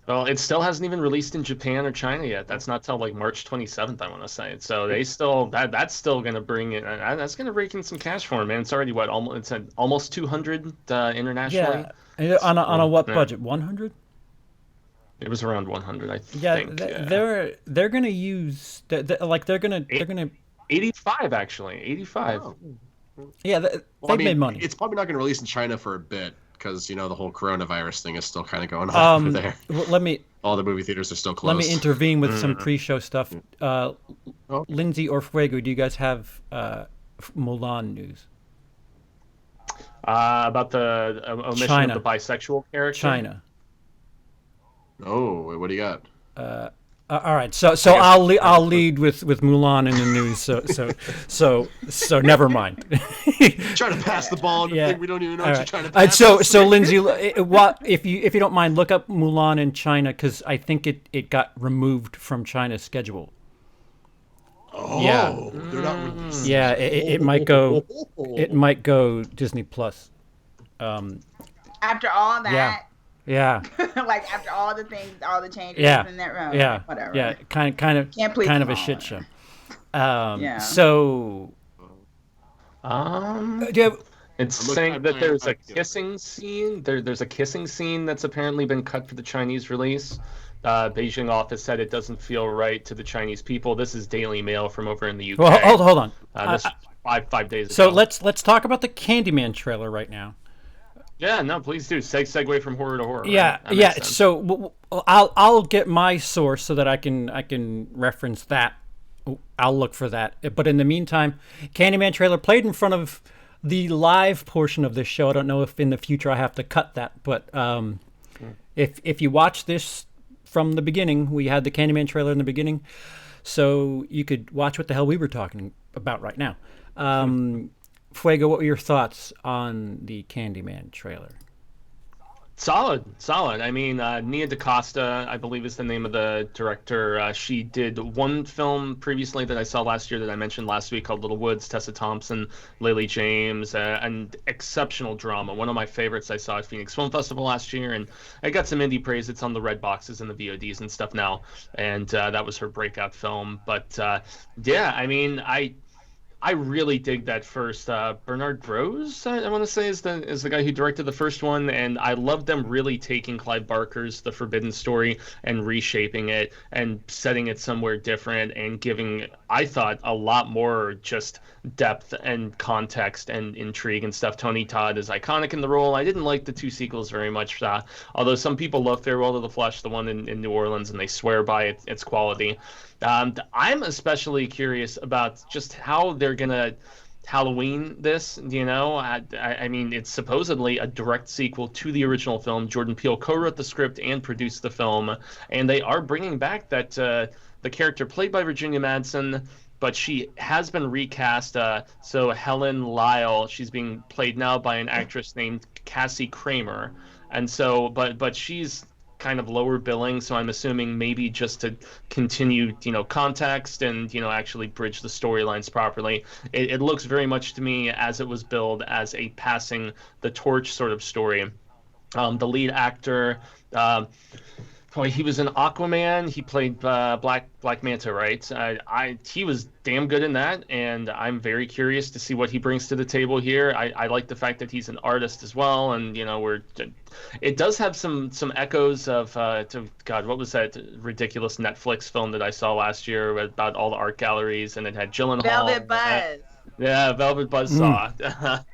Well, it still hasn't even released in Japan or China yet. That's not till like March 27th, I want to say. So they still that's still going to bring it. That's going to rake in some cash for them, man. It's already almost 200 internationally. Yeah. On a what budget? 100. It was around 100, I think. They're going to use they're going to 85 actually. 85. Oh. Yeah, they've made money. It's probably not going to release in China for a bit, because the whole coronavirus thing is still kind of going on over there. All the movie theaters are still closed. Let me intervene with some pre-show stuff. Lindsey or Fuego, do you guys have Mulan news? About the omission China. of the bisexual character? China. Oh, what do you got? All right, so I'll lead with Mulan in the news. So never mind. Trying to pass the ball on the thing we don't even know what you're trying to pass. So Lindsey, if you don't mind, look up Mulan in China, because I think it got removed from China's schedule. Oh, yeah. They're not releasing. Yeah, it might go. It might go Disney Plus. After all that. Yeah. Like after all the things, all the changes in that room. Yeah. Like, whatever. Yeah. Kind of a shit show. Yeah. So Do you have, It's I'm looking saying at that there's a Gift. kissing scene. There's a kissing scene that's apparently been cut for the Chinese release. Beijing office said it doesn't feel right to the Chinese people. This is Daily Mail from over in the UK. well, hold on. This was five days So ago. let's talk about the Candyman trailer right now. Yeah, no, please do. Segue from horror to horror. Yeah, right? That yeah. makes sense. So I'll get my source so that I can reference that. I'll look for that. But in the meantime, Candyman trailer played in front of the live portion of this show. I don't know if in the future I have to cut that, but if you watch this from the beginning, we had the Candyman trailer in the beginning, so you could watch what the hell we were talking about right now. Fuego, what were your thoughts on the Candyman trailer? Solid. I mean, Nia DaCosta, I believe is the name of the director. She did one film previously that I saw last year that I mentioned last week called Little Woods, Tessa Thompson, Lily James, and exceptional drama. One of my favorites I saw at Phoenix Film Festival last year, and I got some indie praise. It's on the red boxes and the VODs and stuff now, and that was her breakout film. But yeah, I mean, I really dig that first. Bernard Rose, I want to say, is the guy who directed the first one, and I love them really taking Clive Barker's The Forbidden Story and reshaping it and setting it somewhere different and giving, I thought, a lot more just depth and context and intrigue and stuff. Tony Todd is iconic in the role. I didn't like the two sequels very much, although some people love Farewell to the Flesh, the one in New Orleans, and they swear by its quality. I'm especially curious about just how they're gonna Halloween this. I mean, it's supposedly a direct sequel to the original film. Jordan Peele co-wrote the script and produced the film, and they are bringing back that the character played by Virginia Madsen, but she has been recast. So Helen Lyle, she's being played now by an actress named Cassie Kramer, and so but she's kind of lower billing, so I'm assuming maybe just to continue, context and, actually bridge the storylines properly. It looks very much to me as it was billed as a passing the torch sort of story. The lead actor, he was in Aquaman. He played Black Manta, right? He was damn good in that, and I'm very curious to see what he brings to the table here. I like the fact that he's an artist as well, and it does have some echoes of what was that ridiculous Netflix film that I saw last year about all the art galleries, and it had Gyllenhaal. Velvet Buzz. Yeah, Velvet Buzzsaw.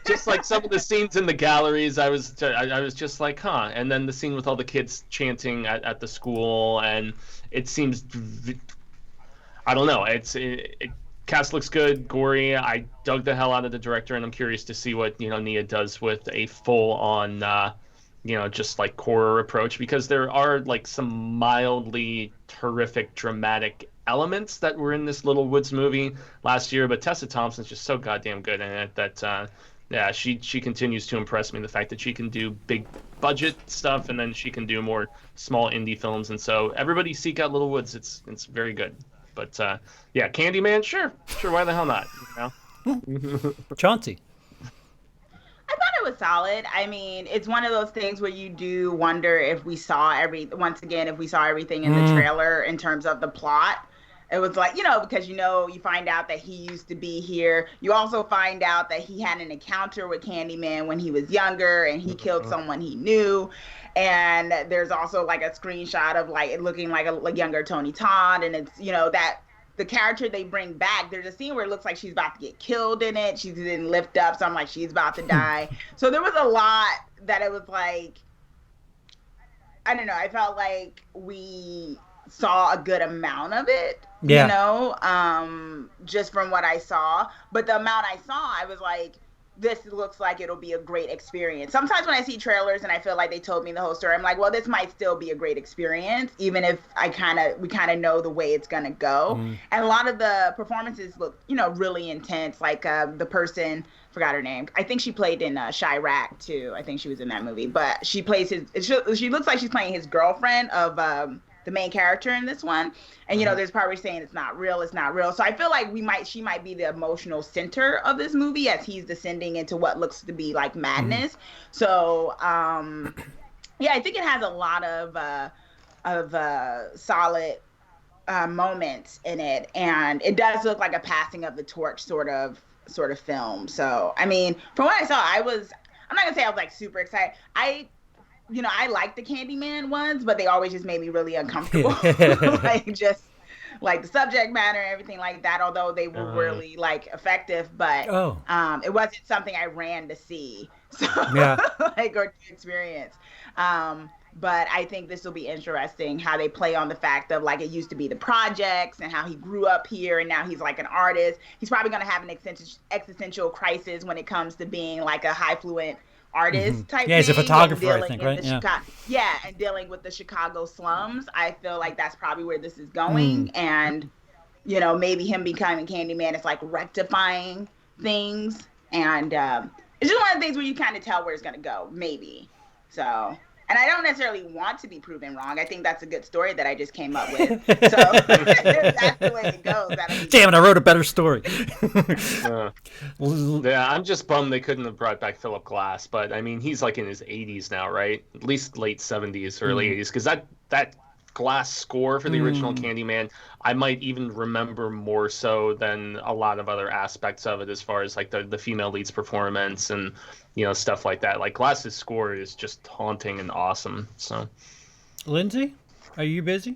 Just like some of the scenes in the galleries, I was just like, huh. And then the scene with all the kids chanting at the school, and it seems, I don't know. Cast looks good, gory. I dug the hell out of the director, and I'm curious to see what Nia does with a full-on, just like horror approach, because there are like some mildly horrific, dramatic elements that were in this Little Woods movie last year, but Tessa Thompson's just so goddamn good in it that she continues to impress me. The fact that she can do big budget stuff and then she can do more small indie films, and so everybody seek out Little Woods. It's very good. But yeah, Candyman, sure, why the hell not? Chauncey. I thought it was solid. I mean, it's one of those things where you do wonder if we saw everything in the trailer in terms of the plot. It was like, because you find out that he used to be here. You also find out that he had an encounter with Candyman when he was younger and he killed someone he knew. And there's also like a screenshot of like it looking like a younger Tony Todd, and it's that the character they bring back, there's a scene where it looks like she's about to get killed in it. She didn't lift up, so I'm like, she's about to die. So there was a lot that it was like, I don't know, I felt like we saw a good amount of it, just from what I saw. But the amount I saw, I was like, this looks like it'll be a great experience. Sometimes when I see trailers and I feel like they told me the whole story, I'm like, well, this might still be a great experience, even if we kind of know the way it's gonna go. And a lot of the performances look, really intense. Like the person, forgot her name. I think she played in Chirac too. I think she was in that movie. But she plays she looks like she's playing his girlfriend of the main character in this one. And, there's probably saying it's not real. So I feel like she might be the emotional center of this movie as he's descending into what looks to be like madness. So, yeah, I think it has a lot of solid moments in it. And it does look like a passing of the torch sort of sort of film. So, I mean, from what I saw, I'm not gonna say I was like super excited. I like the Candyman ones, but they always just made me really uncomfortable. Like just like the subject matter and everything like that, although they were really like effective, but it wasn't something I ran to see. So like or to experience. But I think this will be interesting how they play on the fact of like it used to be the projects and how he grew up here and now he's like an artist. He's probably going to have an existential crisis when it comes to being like a high fluent artist type. Yeah, he's a photographer, I think, right? And dealing with the Chicago slums. I feel like that's probably where this is going. And, maybe him becoming Candyman is like rectifying things. And it's just one of the things where you kind of tell where it's going to go, maybe. So... And I don't necessarily want to be proven wrong. I think that's a good story that I just came up with. So if that's the way it goes. Damn it, I wrote a better story. Yeah, I'm just bummed they couldn't have brought back Philip Glass. But, I mean, he's like in his 80s now, right? At least late 70s, early 80s. Because that Glass score for the original Candyman, I might even remember more so than a lot of other aspects of it as far as like the female lead's performance and stuff like that. Like Glass's score is just haunting and awesome. So, Lindsey, are you busy?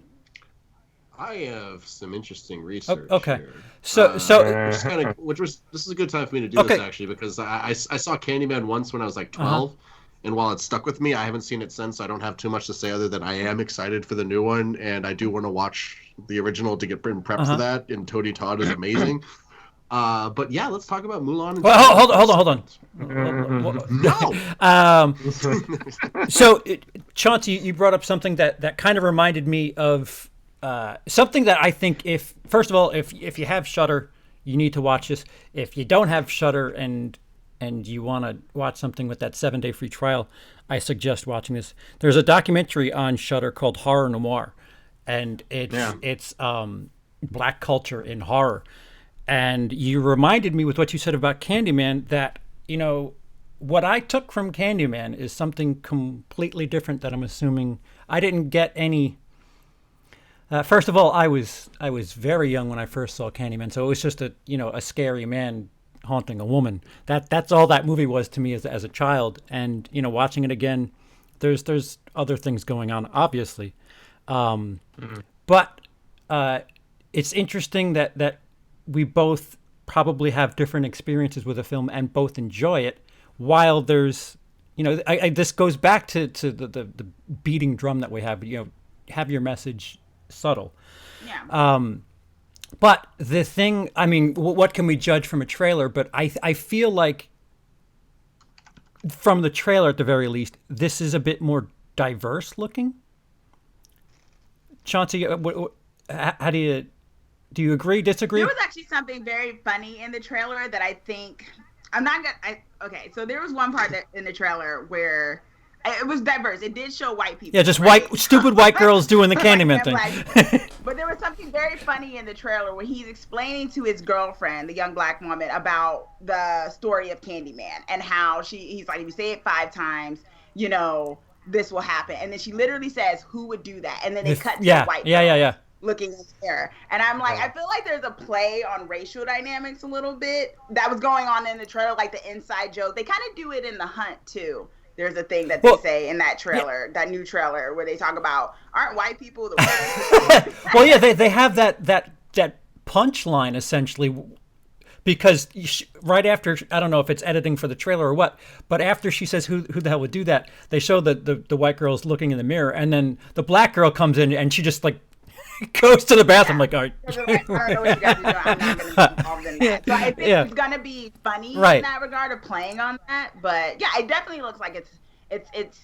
I have some interesting research. Okay, here. so this is a good time for me to do this actually because I saw Candyman once when I was like 12. And while it stuck with me, I haven't seen it since. So I don't have too much to say other than I am excited for the new one, and I do want to watch the original to get prepped for that. And Tony Todd is amazing. But yeah, let's talk about Mulan. And hold on. No. So, Chauncey, you brought up something that kind of reminded me of something that I think first of all, if you have Shudder, you need to watch this. If you don't have Shudder and you want to watch something with that 7-day free trial, I suggest watching this. There's a documentary on Shudder called Horror Noir, and it's black culture in horror. And you reminded me with what you said about Candyman that, what I took from Candyman is something completely different that I'm assuming I didn't get any. First of all, I was very young when I first saw Candyman, so it was just a scary man haunting a woman. That's all that movie was to me as a child. And watching it again, there's other things going on, obviously, but it's interesting that we both probably have different experiences with a film and both enjoy it. While there's this goes back to the beating drum that we have. Have your message subtle. But the thing, I mean, what can we judge from a trailer? But I feel like from the trailer, at the very least, this is a bit more diverse looking. Chauncey, how do you agree, disagree? There was actually something very funny in the trailer that I think okay, so there was one part in the trailer where it was diverse. It did show white people. Yeah, just stupid white girls doing the Candyman thing. But there was something very funny in the trailer where he's explaining to his girlfriend, the young black woman, about the story of Candyman and how he's like, if you say it 5 times, this will happen. And then she literally says, who would do that? And then they cut to the white girl looking in the mirror. And I'm like, I feel like there's a play on racial dynamics a little bit that was going on in the trailer, like the inside joke. They kind of do it in The Hunt, too. There's a thing that they say in that trailer, that new trailer, where they talk about, aren't white people the worst? Well, yeah, they have that punchline, essentially, because right after, I don't know if it's editing for the trailer or what, but after she says, who the hell would do that, they show the white girl's looking in the mirror, and then the black girl comes in, and she just, like, goes to the bathroom, like, all right. I don't know what you guys are doing. I'm not going to be involved in that. So I think it's going to be funny in that regard of playing on that. But yeah, it definitely looks like it's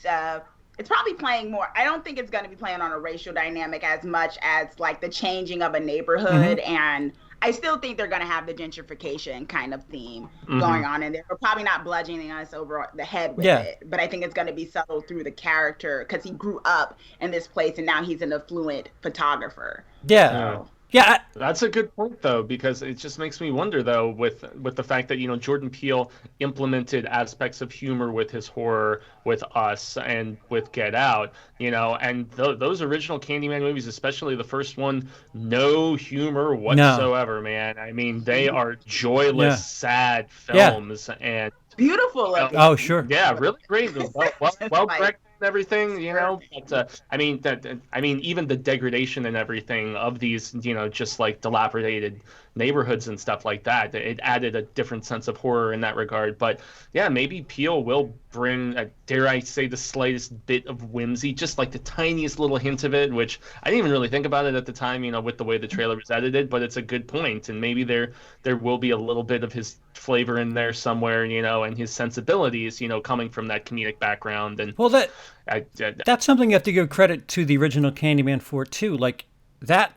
probably playing more. I don't think it's going to be playing on a racial dynamic as much as like the changing of a neighborhood. And I still think they're going to have the gentrification kind of theme going on in there. We're probably not bludgeoning us over the head with it, but I think it's going to be subtle through the character because he grew up in this place and now he's an affluent photographer. Yeah. Yeah, That's a good point though, because it just makes me wonder though, with the fact that Jordan Peele implemented aspects of humor with his horror, with Us, and with Get Out, and those original Candyman movies, especially the first one, no humor no, whatsoever, man. I mean, they are joyless, yeah, sad yeah. films, and Beautiful know, Oh, looking. sure. yeah, really great, Just well like directed and everything, perfect. But I mean, even the degradation and everything of these, just like dilapidated neighborhoods and stuff like that, it added a different sense of horror in that regard. But yeah, maybe Peele will bring, dare I say, the slightest bit of whimsy, just like the tiniest little hint of it, which I didn't even really think about it at the time, with the way the trailer was edited. But it's a good point, and maybe there will be a little bit of his flavor in there somewhere, and his sensibilities, coming from that comedic background. And Well, that's something you have to give credit to the original Candyman for too. Like that,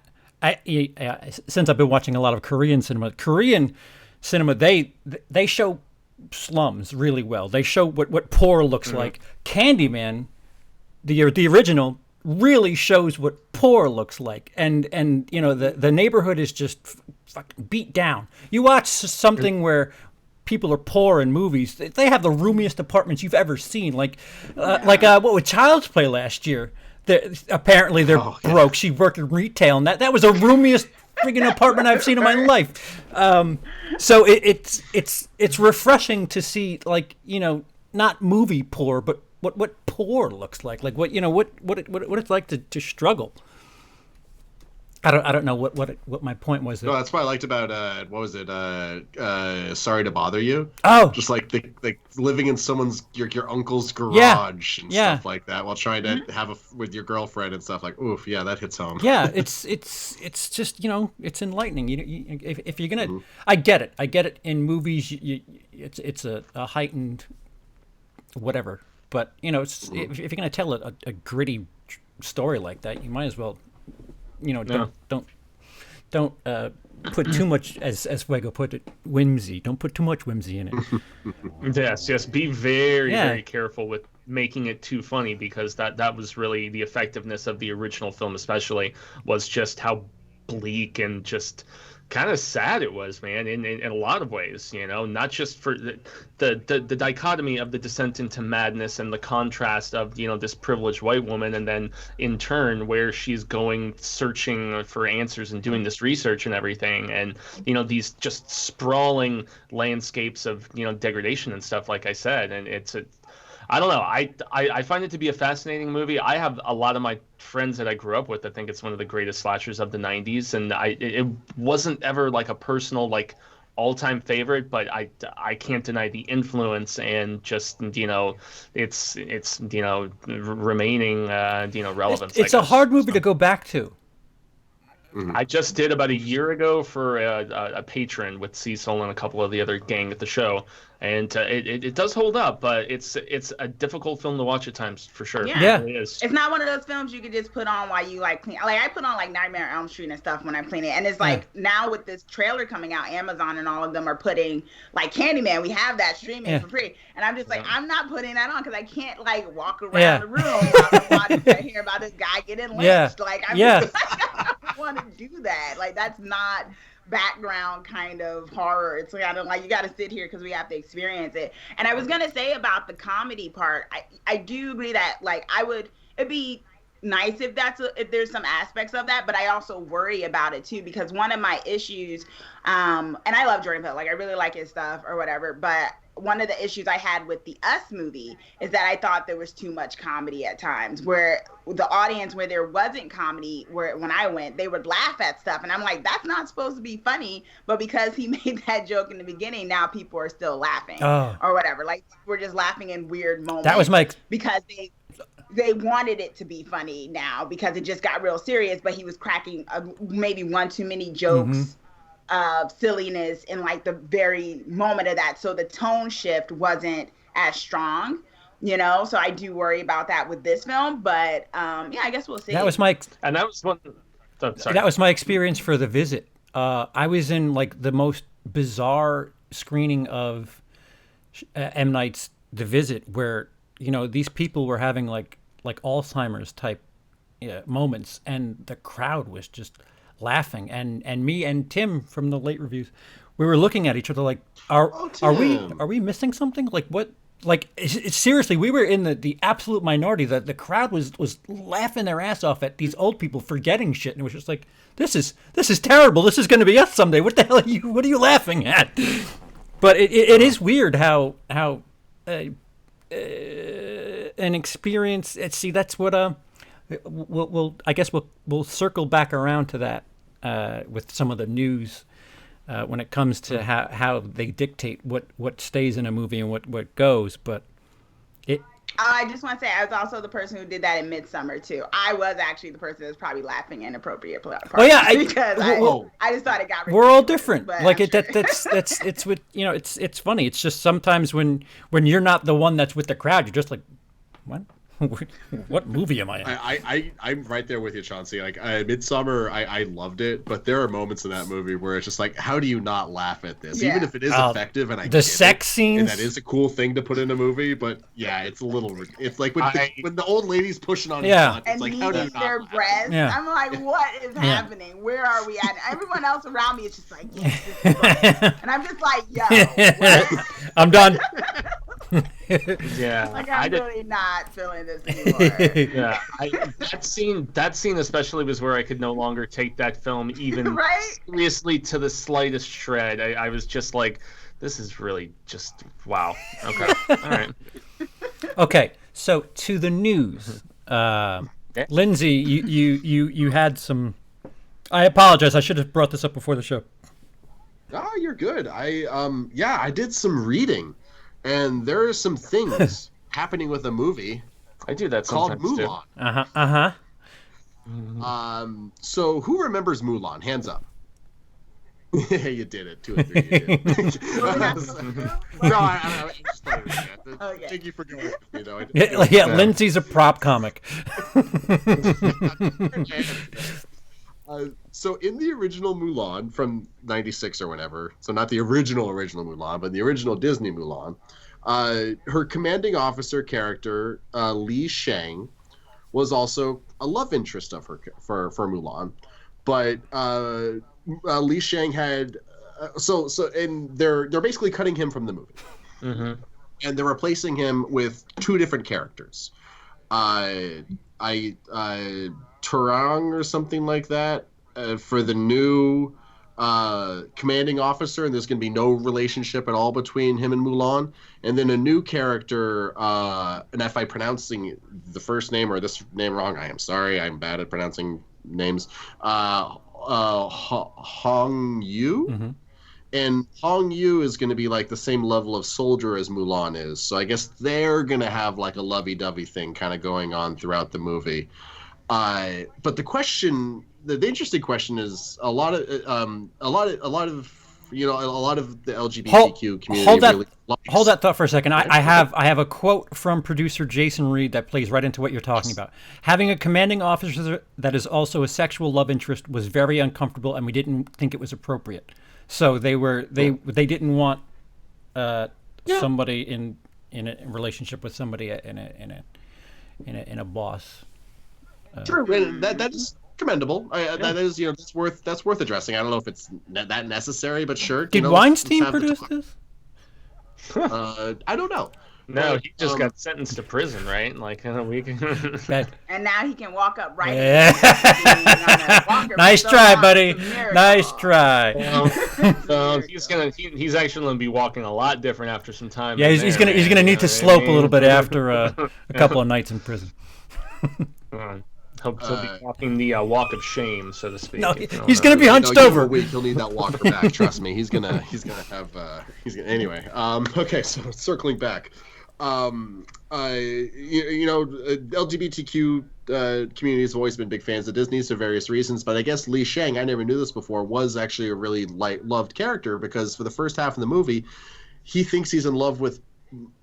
since I've been watching a lot of Korean cinema, they show slums really well. They show what poor looks like. Candyman, the original, really shows what poor looks like, and the neighborhood is just fucking beat down. You watch something where people are poor in movies, they have the roomiest apartments you've ever seen. Like what with Child's Play last year. Apparently they're broke. She worked in retail, and that was the roomiest friggin' apartment I've seen in my life. So it's refreshing to see, like, not movie poor, but what poor looks like what it's like to struggle. I don't know what my point was. No, that's what I liked about what was it? Sorry to Bother You. Oh, just like the living in someone's your uncle's garage and stuff like that while trying to have with your girlfriend and stuff. Like, oof, yeah, that hits home. Yeah, it's just it's enlightening. If you're gonna, I get it. In movies, it's a heightened whatever. But if you're gonna tell a gritty story like that, you might as well. Don't put too much, as Fuego put it, whimsy. Don't put too much whimsy in it. Yes. Be very, very careful with making it too funny, because that was really the effectiveness of the original film, especially, was just how bleak and just kind of sad it was, man, in a lot of ways, not just for the dichotomy of the descent into madness and the contrast of, this privileged white woman, and then in turn where she's going searching for answers and doing this research and everything, and, these just sprawling landscapes of, degradation and stuff, like I said. And I don't know. I find it to be a fascinating movie. I have a lot of my friends that I grew up with that think it's one of the greatest slashers of the 90s, and it wasn't ever like a personal, like, all-time favorite, but I can't deny the influence and just it's remaining relevance. It's a hard movie to go back to. I just did about a year ago for a patron with Cecil and a couple of the other gang at the show, and it does hold up, but it's a difficult film to watch at times, for sure. Yeah. It really is. It's not one of those films you could just put on while you clean. Like, I put on like Nightmare on Elm Street and stuff when I'm cleaning, and it's like now with this trailer coming out, Amazon and all of them are putting like Candyman. We have that streaming for free, and I'm just like, I'm not putting that on because I can't like walk around the room while I'm hearing about this guy getting lynched. Like, I don't want to do that. Like, that's not background kind of horror. It's kind of like you got to sit here because we have to experience it. And I was gonna say about the comedy part, I do agree that like it'd be nice if if there's some aspects of that, but I also worry about it too, because one of my issues, and I love Jordan Peele, like I really like his stuff or whatever, but one of the issues I had with the Us movie is that I thought there was too much comedy at times, where the audience, where there wasn't comedy, where when I went, they would laugh at stuff. And I'm like, that's not supposed to be funny. But because he made that joke in the beginning, now people are still laughing or whatever. Like, we're just laughing in weird moments. That was because they wanted it to be funny now because it just got real serious, but he was cracking maybe one too many jokes of silliness in like the very moment of that. So the tone shift wasn't as strong, so I do worry about that with this film, but I guess we'll see. That was my experience for The Visit. I was in like the most bizarre screening of M. Night's The Visit, where these people were having like Alzheimer's type moments, and the crowd was just laughing, and me and Tim from the late reviews, we were looking at each other like, are we missing something? Like what? Like seriously, we were in the absolute minority. The crowd was laughing their ass off at these old people forgetting shit, and it was just like, this is terrible. This is going to be us someday. What the hell are you? What are you laughing at? But it is weird how an experience. See, that's what we'll I guess we'll circle back around to that with some of the news. When it comes to how they dictate what stays in a movie and what goes, but it. I just want to say I was also the person who did that in Midsummer too. I was actually the person that was probably laughing inappropriate parts. Oh yeah, because I just thought it got ridiculous. We're all different. Like sure. that's it's with it's funny. It's just sometimes when you're not the one that's with the crowd, you're just like, what? What movie am I in? I'm right there with you, Chauncey. Like Midsummer, I loved it, but there are moments in that movie where it's just like, how do you not laugh at this? Even if it is effective, and the sex scenes, and that is a cool thing to put in a movie, but yeah, it's a little. It's like when the old lady's pushing on his butt, it's like, how do you not their laugh? breasts. Yeah. I'm like, what is happening? Where are we at? Everyone else around me is just like, yes, this is great. And I'm just like, yo, what? I'm done. Yeah, like I'm really not feeling this anymore. Yeah, that scene especially was where I could no longer take that film even seriously to the slightest shred. I was just like, this is really just wow. Okay, all right. Okay, so to the news, Lindsey, you had some. I apologize. I should have brought this up before the show. Oh, you're good. I did some reading. And there are some things happening with a movie. I do that called sometimes Mulan. Too. So who remembers Mulan? Hands up. You did it. 2 and 3. You did. No, I'm just playing with you. Okay. Thank you for going with me, though. Yeah, Lindsey's a prop comic. So in the original Mulan from '96 or whenever, so not the original Mulan, but the original Disney Mulan, her commanding officer character, Li Shang, was also a love interest of her for Mulan, but Li Shang had and they're basically cutting him from the movie, and they're replacing him with 2 different characters, Turang or something like that for the new commanding officer, and there's going to be no relationship at all between him and Mulan. And then a new character, and if I'm pronouncing the first name or this name wrong, I am sorry. I'm bad at pronouncing names. Hong Yu. And Hong Yu is going to be like the same level of soldier as Mulan is. So I guess they're going to have like a lovey-dovey thing kind of going on throughout the movie. But the question, the interesting question is a lot of the LGBTQ community. Hold that thought for a second. I have a quote from producer Jason Reed that plays right into what you're talking about. Having a commanding officer that is also a sexual love interest was very uncomfortable, and we didn't think it was appropriate. So they didn't want somebody in a relationship with somebody in a boss. True, and that is commendable. That is, that's worth addressing. I don't know if it's that necessary, but sure. Did Weinstein produce this? I don't know. No, he just got sentenced to prison, right? Like in a week. And now he can walk up right. Nice try, buddy. Nice try. He's actually gonna be walking a lot different after some time. Yeah, he's gonna need to slope a little bit after a couple of nights in prison. He'll be walking the walk of shame, so to speak. No, he's going to be hunched over. He'll need that walker back. Trust me. He's gonna have. Anyway. Okay. So circling back, LGBTQ community has always been big fans of Disney for various reasons, but I guess Li Shang, I never knew this before, was actually a really loved character because for the first half of the movie, he thinks he's in love with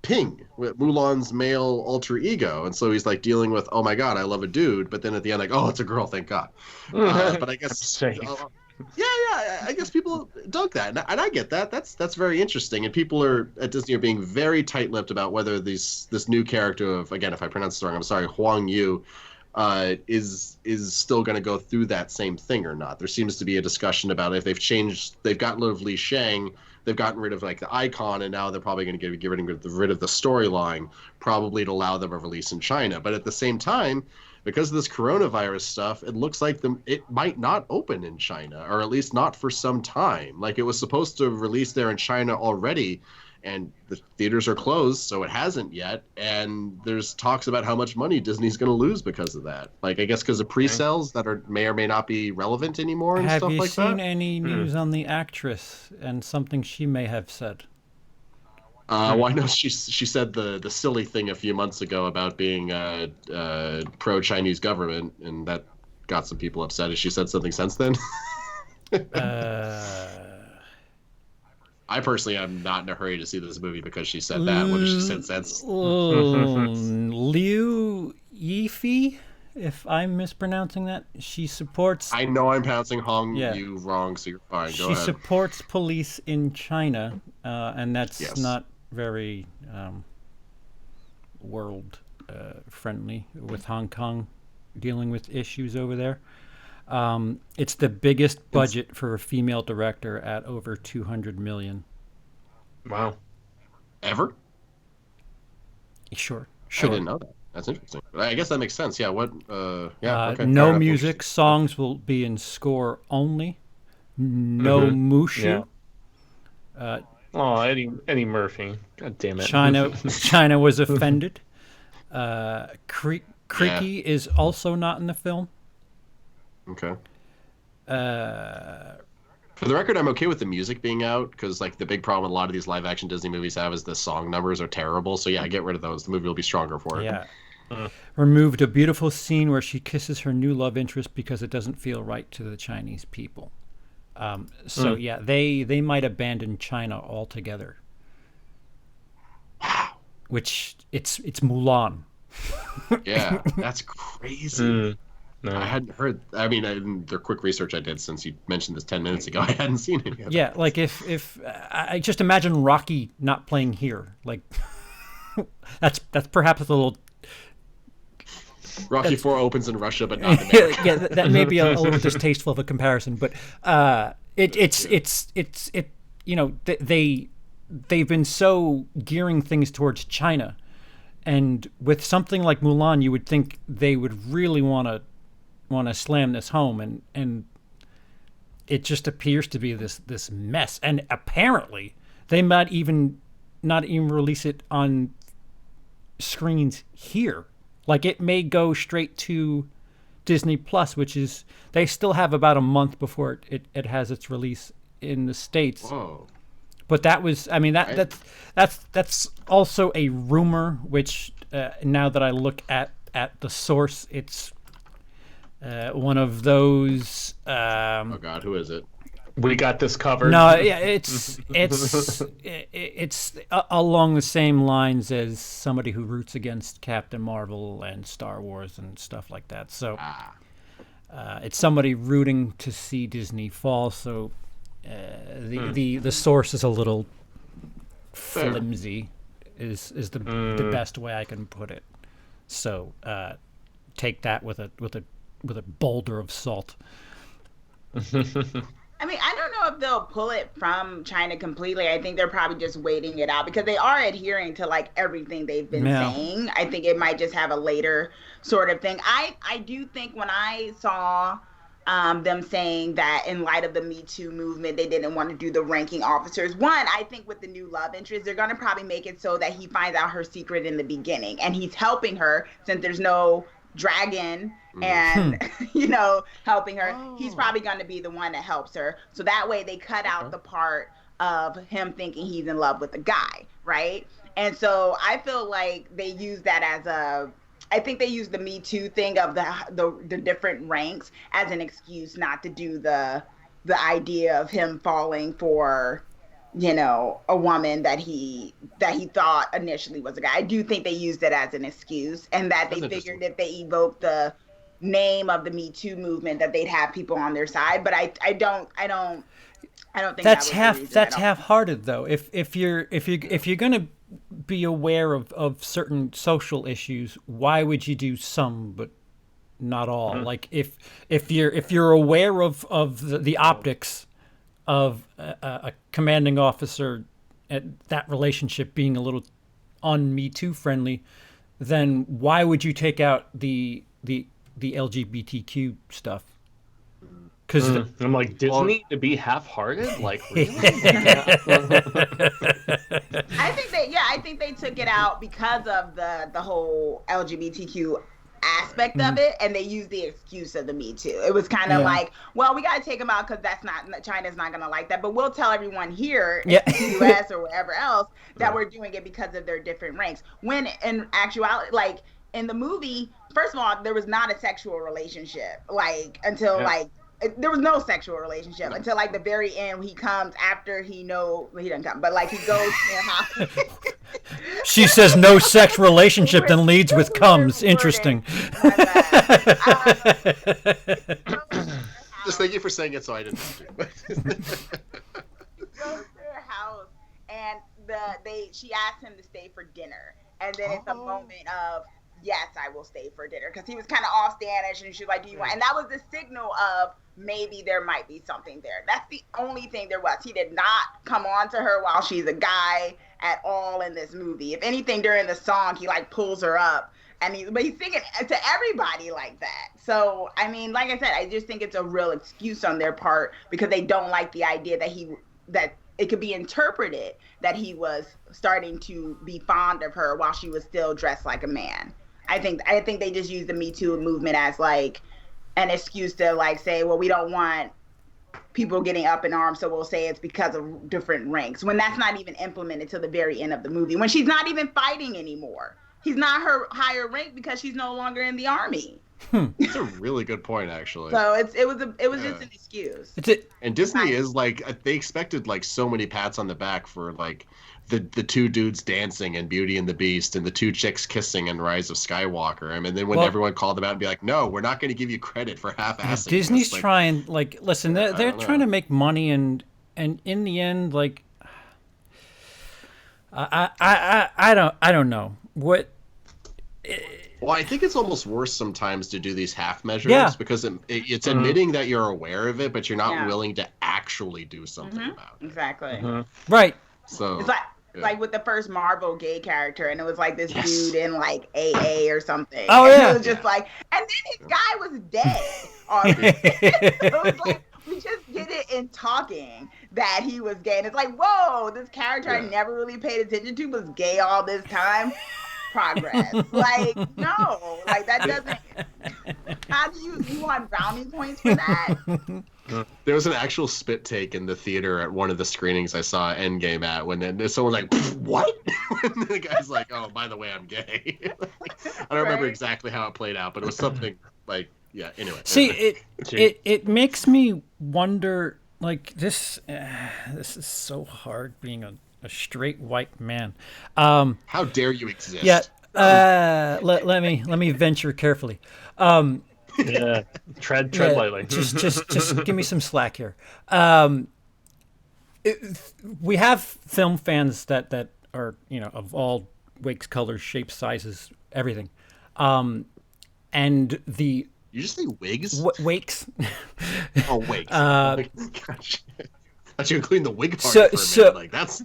Ping, with Mulan's male alter ego, and so he's like dealing with, oh my god, I love a dude, but then at the end like, oh, it's a girl, thank god. But I guess I guess people dug that, and I get that. That's very interesting, and people at Disney are being very tight-lipped about whether this new character of, again, if I pronounce it wrong, I'm sorry, Huang Yu is still going to go through that same thing or not. There seems to be a discussion about if they've gotten rid of Li Shang, they've gotten rid of like the icon, and now they're probably going to get rid of the storyline, probably to allow them a release in China. But at the same time, because of this coronavirus stuff, it looks like it might not open in China, or at least not for some time. Like, it was supposed to release there in China already, and the theaters are closed, so it hasn't yet. And there's talks about how much money Disney's going to lose because of that. Like, I guess because of pre-sales that may or may not be relevant anymore and stuff like that. Have you seen any news on the actress and something she may have said? Well, I know she said the silly thing a few months ago about being pro-Chinese government, and that got some people upset. Has she said something since then? I personally am not in a hurry to see this movie because she said that. What has she said since? Liu Yifei, if I'm mispronouncing that, she supports... I know I'm pronouncing you wrong, so you're fine. Go ahead. She supports police in China, and that's not very world-friendly with Hong Kong dealing with issues over there. It's the biggest budget for a female director at over $200 million. Wow. Ever? Sure. I didn't know that. That's interesting. But I guess that makes sense. Yeah. What? Okay. No music. Songs will be in score only. No Mushu. Yeah. Eddie Murphy. God damn it. China was offended. Creaky is also not in the film. Okay. For the record, I'm okay with the music being out, because like the big problem with a lot of these live action Disney movies have is the song numbers are terrible. So yeah, get rid of those. The movie will be stronger for it. Yeah. Removed a beautiful scene where she kisses her new love interest because it doesn't feel right to the Chinese people. Yeah, they might abandon China altogether. Wow. Which it's Mulan. Yeah, that's crazy. No. I hadn't heard. I mean, the quick research I did since you mentioned this 10 minutes ago, I hadn't seen it yet. Yeah, like if I just imagine Rocky not playing here, like that's perhaps a little. Rocky 4 opens in Russia, but not in America. Yeah, that may be a little distasteful of a comparison, but it's they've been so gearing things towards China, and with something like Mulan, you would think they would really want to slam this home, and it just appears to be this mess. And apparently, they might even not even release it on screens here. Like, it may go straight to Disney Plus, which is, they still have about a month before it has its release in the States. Whoa. But that was, I mean, that's also a rumor, which now that I look at the source, it's one of those. Oh God, who is it? We got this covered. No, yeah, it's along the same lines as somebody who roots against Captain Marvel and Star Wars and stuff like that. So it's somebody rooting to see Disney fall. So the source is a little flimsy, is the best way I can put it. So take that with a boulder of salt. I mean, I don't know if they'll pull it from China completely. I think they're probably just waiting it out because they are adhering to like everything they've been saying. I think it might just have a later sort of thing. I do think when I saw them saying that in light of the Me Too movement, they didn't want to do the ranking officers. One, I think with the new love interest, they're going to probably make it so that he finds out her secret in the beginning and he's helping her since there's no dragon and helping her. He's probably going to be the one that helps her, so that way they cut out the part of him thinking he's in love with the guy, right? And so I feel like they use that as I think they use the Me Too thing of the different ranks as an excuse not to do the idea of him falling for a woman that he thought initially was a guy. I do think they used it as an excuse, and that they figured if they evoked the name of the Me Too movement that they'd have people on their side. But I don't think that's that's half-hearted though. If you're gonna be aware of certain social issues, why would you do some but not all. Like if you're aware of the optics of a commanding officer, and that relationship being a little Me Too friendly, then why would you take out the LGBTQ stuff? Because I'm like, Disney to be half-hearted? Like, really? I think they took it out because of the whole LGBTQ aspect of it, and they used the excuse of the Me Too. It was kind of like, well, we got to take them out because China's not going to like that, but we'll tell everyone here in the US or wherever else that we're doing it because of their different ranks. When in actuality, like in the movie, first of all, there was not a sexual relationship until there was no sexual relationship until like the very end. He comes after he doesn't come, but like he goes to their house. She says no sex relationship, then leads with comes. Interesting. Just thank you for saying it so I didn't have to. He goes to their house and she asked him to stay for dinner, and then it's a moment of, yes, I will stay for dinner, because he was kind of off Spanish, and she was like, do you want? And that was the signal of maybe there might be something there. That's the only thing there was. He did not come on to her while she's a guy at all in this movie. If anything, during the song, he like pulls her up, but he's singing to everybody like that. So, I mean, like I said, I just think it's a real excuse on their part because they don't like the idea that it could be interpreted that he was starting to be fond of her while she was still dressed like a man. I think they just use the Me Too movement as like an excuse to like say, well, we don't want people getting up in arms, so we'll say it's because of different ranks, when that's not even implemented till the very end of the movie, when she's not even fighting anymore. He's not her higher rank because she's no longer in the army. That's a really good point, actually. So it was just an excuse. And Disney is like, they expected like so many pats on the back for like the two dudes dancing in Beauty and the Beast and the two chicks kissing in Rise of Skywalker. I mean, then when everyone called them out and be like, no, we're not going to give you credit for half-assing. Disney's trying, like, listen, they're trying to make money, and in the end, like, I don't know what. Well, I think it's almost worse sometimes to do these half measures because it's admitting that you're aware of it, but you're not willing to actually do something about it. Exactly. Right. So it's like with the first Marvel gay character, and it was like this dude in like AA or something. Oh, and yeah. It was just like, and then his guy was dead already. It was like, we just did it in talking that he was gay. And it's like, whoa, this character I never really paid attention to was gay all this time. Progress. Like, no. Like, that doesn't... How do you want brownie points for that? There was an actual spit take in the theater at one of the screenings I saw Endgame at when someone's like, what? And the guy's like, oh, by the way, I'm gay. I don't remember exactly how it played out, but it was something like, yeah, anyway. See, it makes me wonder, like, this is so hard being a straight white man. How dare you exist? Yeah. Let me venture carefully. Yeah, tread lightly. Just give me some slack here. We have film fans that are, you know, of all wakes, colors, shapes, sizes, everything. And the you just say wigs? Wakes. Oh, wakes. Gosh. I thought you were including the wig part for a minute. Like that's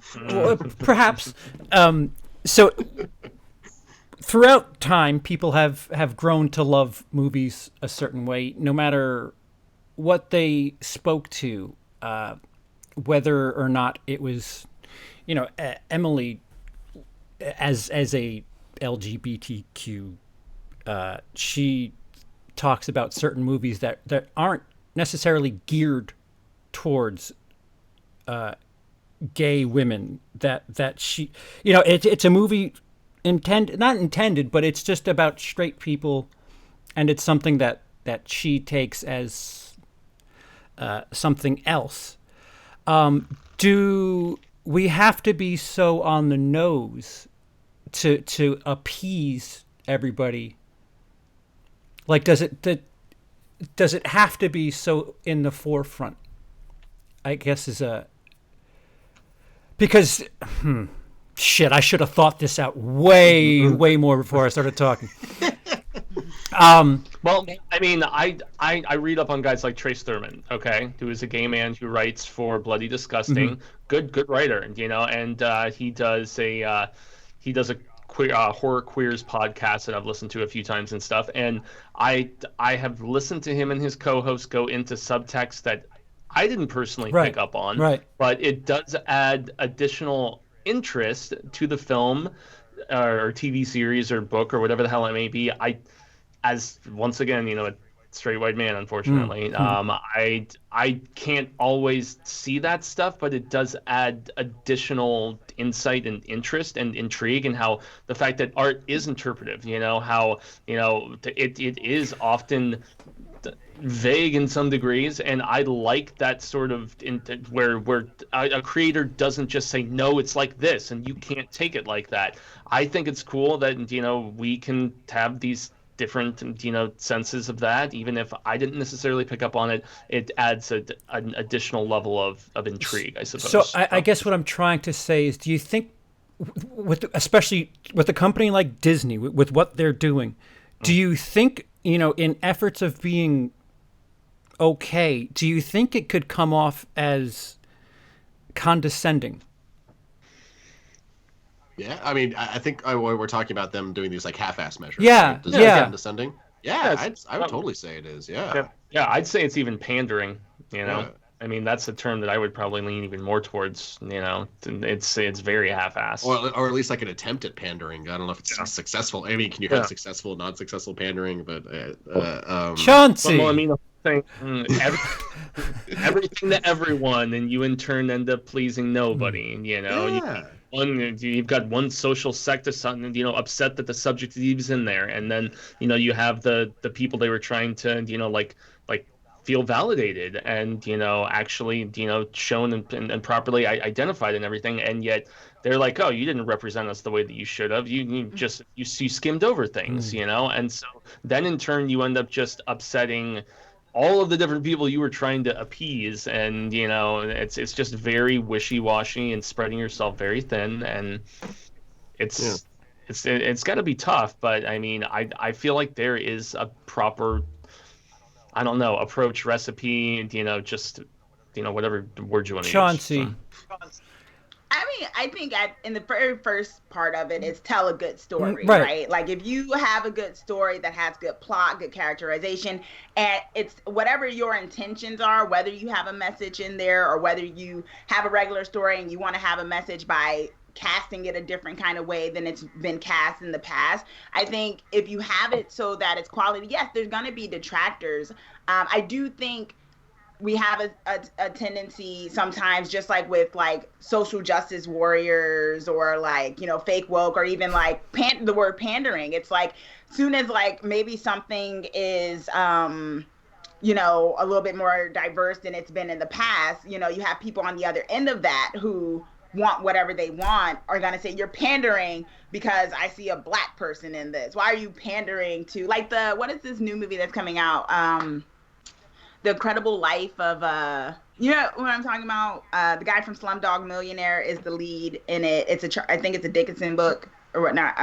perhaps. So throughout time, people have grown to love movies a certain way, no matter what they spoke to, whether or not it was, you know, Emily as a LGBTQ. She talks about certain movies that aren't necessarily geared towards gay women, that she, you know, it's a movie not intended, but it's just about straight people, and it's something that she takes as something else. Do we have to be so on the nose to appease everybody? Like, does it have to be so in the forefront? I guess because shit, I should have thought this out way more before I started talking. Well, I mean, I read up on guys like Trace Thurman, okay, who is a gay man who writes for Bloody Disgusting, good writer, and he does a queer horror queers podcast that I've listened to a few times and stuff, and I have listened to him and his co-host go into subtext that I didn't personally pick up on, but it does add additional interest to the film or TV series or book or whatever the hell it may be. As once again, a straight white man, unfortunately, I can't always see that stuff, but it does add additional insight and interest and intrigue, and how the fact that art is interpretive, how it is often vague in some degrees, and I like that sort of where a creator doesn't just say no, it's like this and you can't take it like that. I think it's cool that we can have these different senses of that. Even if I didn't necessarily pick up on it, it adds an additional level of intrigue, I suppose. So I guess what I'm trying to say is, do you think especially with a company like Disney, with what they're doing, do you think in efforts of being okay, do you think it could come off as condescending? Yeah, I mean, I think we're talking about them doing these like half-ass measures. Yeah, right? Does that condescending? Yeah, I would totally say it is. Yeah, I'd say it's even pandering. Yeah. I mean, that's a term that I would probably lean even more towards. It's very half-assed, or at least like an attempt at pandering. I don't know if it's successful. I mean, can you have successful, non-successful pandering? But Chauncey. Well, I mean, everything to everyone, and you in turn end up pleasing nobody. You've got one social sect or something, upset that the subject is in there, and then you have the people they were trying to like feel validated and actually shown and properly identified and everything, and yet they're like, oh, you didn't represent us the way that you should have. You skimmed over things, and so then in turn you end up just upsetting all of the different people you were trying to appease, and it's just very wishy-washy and spreading yourself very thin, and it's got to be tough. But I mean, I feel like there is a proper, I don't know, approach, recipe, just whatever word you want to use. Chauncey. I mean, I think in the very first part of it is tell a good story, right? Like if you have a good story that has good plot, good characterization, and it's whatever your intentions are, whether you have a message in there or whether you have a regular story and you want to have a message by casting it a different kind of way than it's been cast in the past. I think if you have it so that it's quality, yes, there's going to be detractors. I do think we have a tendency sometimes, just like with like social justice warriors or like, fake woke, or even like the word pandering. It's like soon as like maybe something is, a little bit more diverse than it's been in the past, you have people on the other end of that who want whatever they want are going to say, you're pandering because I see a black person in this. Why are you pandering to like what is this new movie that's coming out? The Incredible Life of, you know what I'm talking about? The guy from Slumdog Millionaire is the lead in it. I think it's a Dickinson book or whatnot.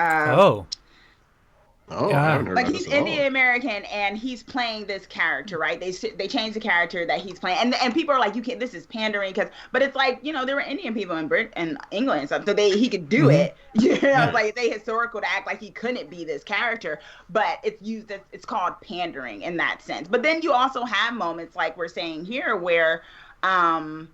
I haven't heard like about he's this at all. Indian American and he's playing this character, right? They changed the character that he's playing, and people are like, you can't. This is pandering but it's like there were Indian people in Britain and England and stuff, so he could do it. Like they historical to act like he couldn't be this character, but it's called pandering in that sense. But then you also have moments like we're saying here where people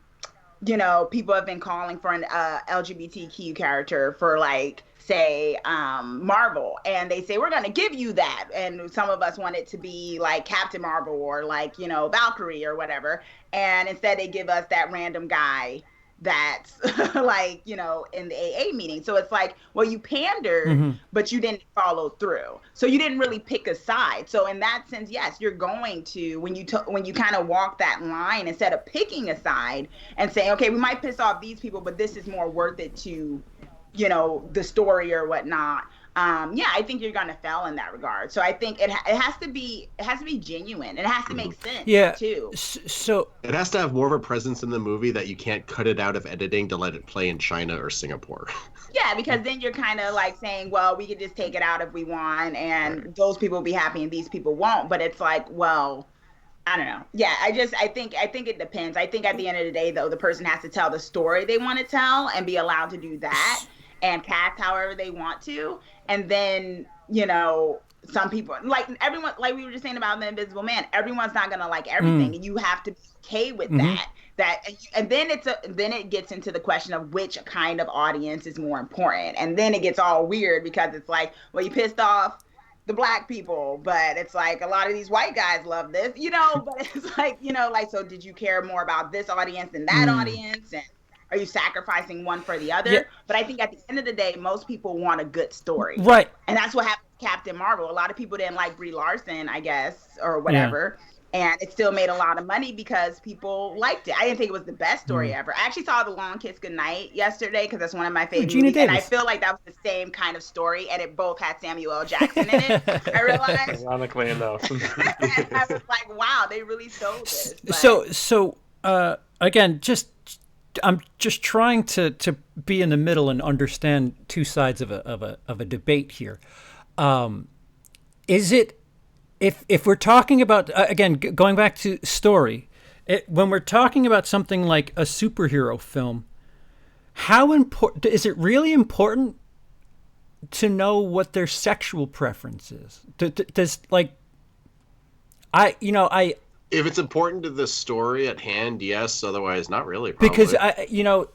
have been calling for an LGBTQ character for like, say, Marvel, and they say, we're going to give you that. And some of us want it to be like Captain Marvel or like, Valkyrie or whatever. And instead they give us that random guy that's like, in the AA meeting. So it's like, well, you pandered, but you didn't follow through. So you didn't really pick a side. So in that sense, yes, you're going to, when you kind of walk that line, instead of picking a side and saying, okay, we might piss off these people, but this is more worth it to, the story or whatnot. yeah, I think you're gonna fail in that regard. So I think it has to be genuine. It has to make sense too. So it has to have more of a presence in the movie that you can't cut it out of editing to let it play in China or Singapore. Yeah, because then you're kind of like saying, well, we could just take it out if we want, and those people will be happy and these people won't. But it's like, well, I don't know. Yeah, I think it depends. I think at the end of the day, though, the person has to tell the story they want to tell and be allowed to do that and cast however they want to. And then, some people, like everyone, like we were just saying about The Invisible Man, everyone's not going to like everything. And you have to be okay with that. And then then it gets into the question of which kind of audience is more important. And then it gets all weird because it's like, well, you pissed off the Black people, but it's like a lot of these white guys love this, but it's like, so did you care more about this audience than that audience? And are you sacrificing one for the other? Yeah. But I think at the end of the day, most people want a good story. Right. And that's what happened with Captain Marvel. A lot of people didn't like Brie Larson, I guess, or whatever. Yeah. And it still made a lot of money because people liked it. I didn't think it was the best story ever. I actually saw The Long Kiss Goodnight yesterday because that's one of my favorite movies. Davis. And I feel like that was the same kind of story, and it both had Samuel L. Jackson in it. I realized. Ironically enough. And I was like, wow, they really sold this. But... So again, I'm just trying to be in the middle and understand two sides of a debate here. Is it? If we're talking about, again, going back to story, when we're talking about something like a superhero film, how important is it really important to know what their sexual preference is? Does if it's important to the story at hand, yes. Otherwise, not really. Probably. Because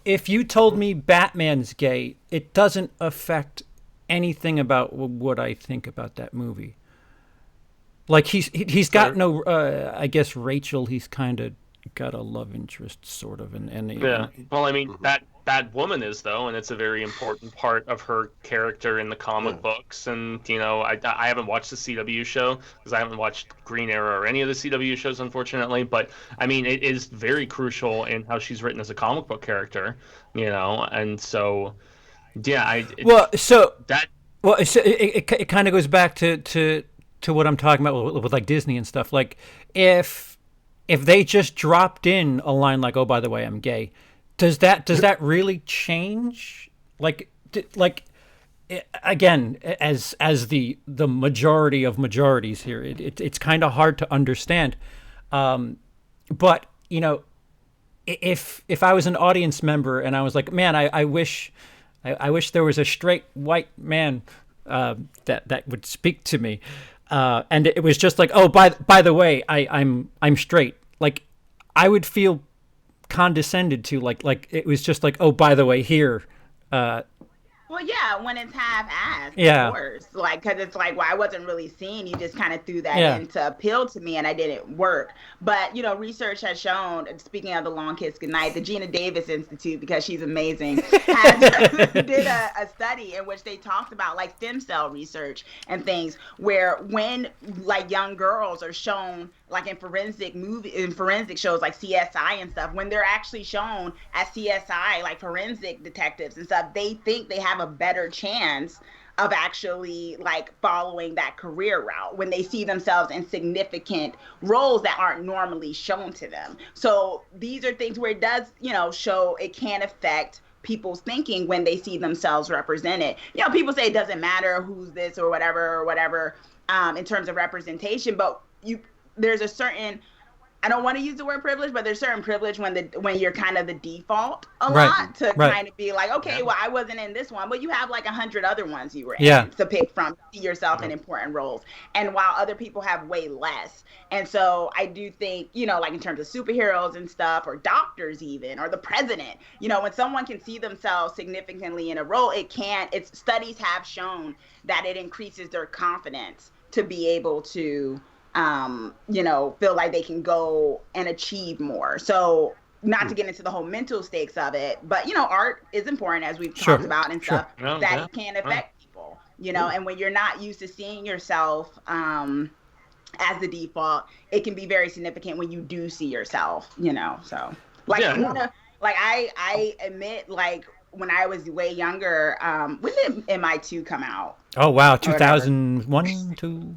if you told me Batman's gay, it doesn't affect anything about what I think about that movie. Like he's got no, I guess Rachel. He's kind of got a love interest, sort of, and yeah. Well, I mean that woman is though, and it's a very important part of her character in the comic books. And I haven't watched the CW show because I haven't watched Green Arrow or any of the CW shows, unfortunately. But I mean, it is very crucial in how she's written as a comic book character, and so yeah, it kind of goes back to what I'm talking about with like Disney and stuff. Like if they just dropped in a line like, "Oh, by the way, I'm gay," does that really change? Again, as the majority of majorities here, it's kind of hard to understand. But if I was an audience member and I was like, man, I wish there was a straight white man that would speak to me. And it was just like, oh, by the way, I'm straight. Like, I would feel condescended to, like it was just like, oh, by the way, here. Well, yeah, when it's half-assed, of course. Like, because it's like, well, I wasn't really seeing. You just kind of threw that in to appeal to me, and I didn't work. But, research has shown, speaking of The Long Kiss Goodnight, the Gina Davis Institute, because she's amazing, did a study in which they talked about, like, stem cell research and things, where when, like, young girls are shown, like in forensic shows like CSI and stuff, when they're actually shown as CSI, like forensic detectives and stuff, they think they have a better chance of actually like following that career route when they see themselves in significant roles that aren't normally shown to them. So these are things where it does, show it can affect people's thinking when they see themselves represented. People say it doesn't matter who's this or whatever, in terms of representation, but there's a certain, I don't want to use the word privilege, but there's certain privilege when you're kind of the default lot to kind of be like, okay, well, I wasn't in this one, but you have like 100 other ones you were in to pick from, see yourself in important roles. And while other people have way less. And so I do think, like in terms of superheroes and stuff, or doctors even, or the president, when someone can see themselves significantly in a role, studies have shown that it increases their confidence to be able to feel like they can go and achieve more. So not to get into the whole mental stakes of it, but art is important, as we've talked about and stuff, that can affect people, and when you're not used to seeing yourself as the default, it can be very significant when you do see yourself, so like, I admit, like when I was way younger, when did MI2 come out? Oh wow, or whatever. 2001 to.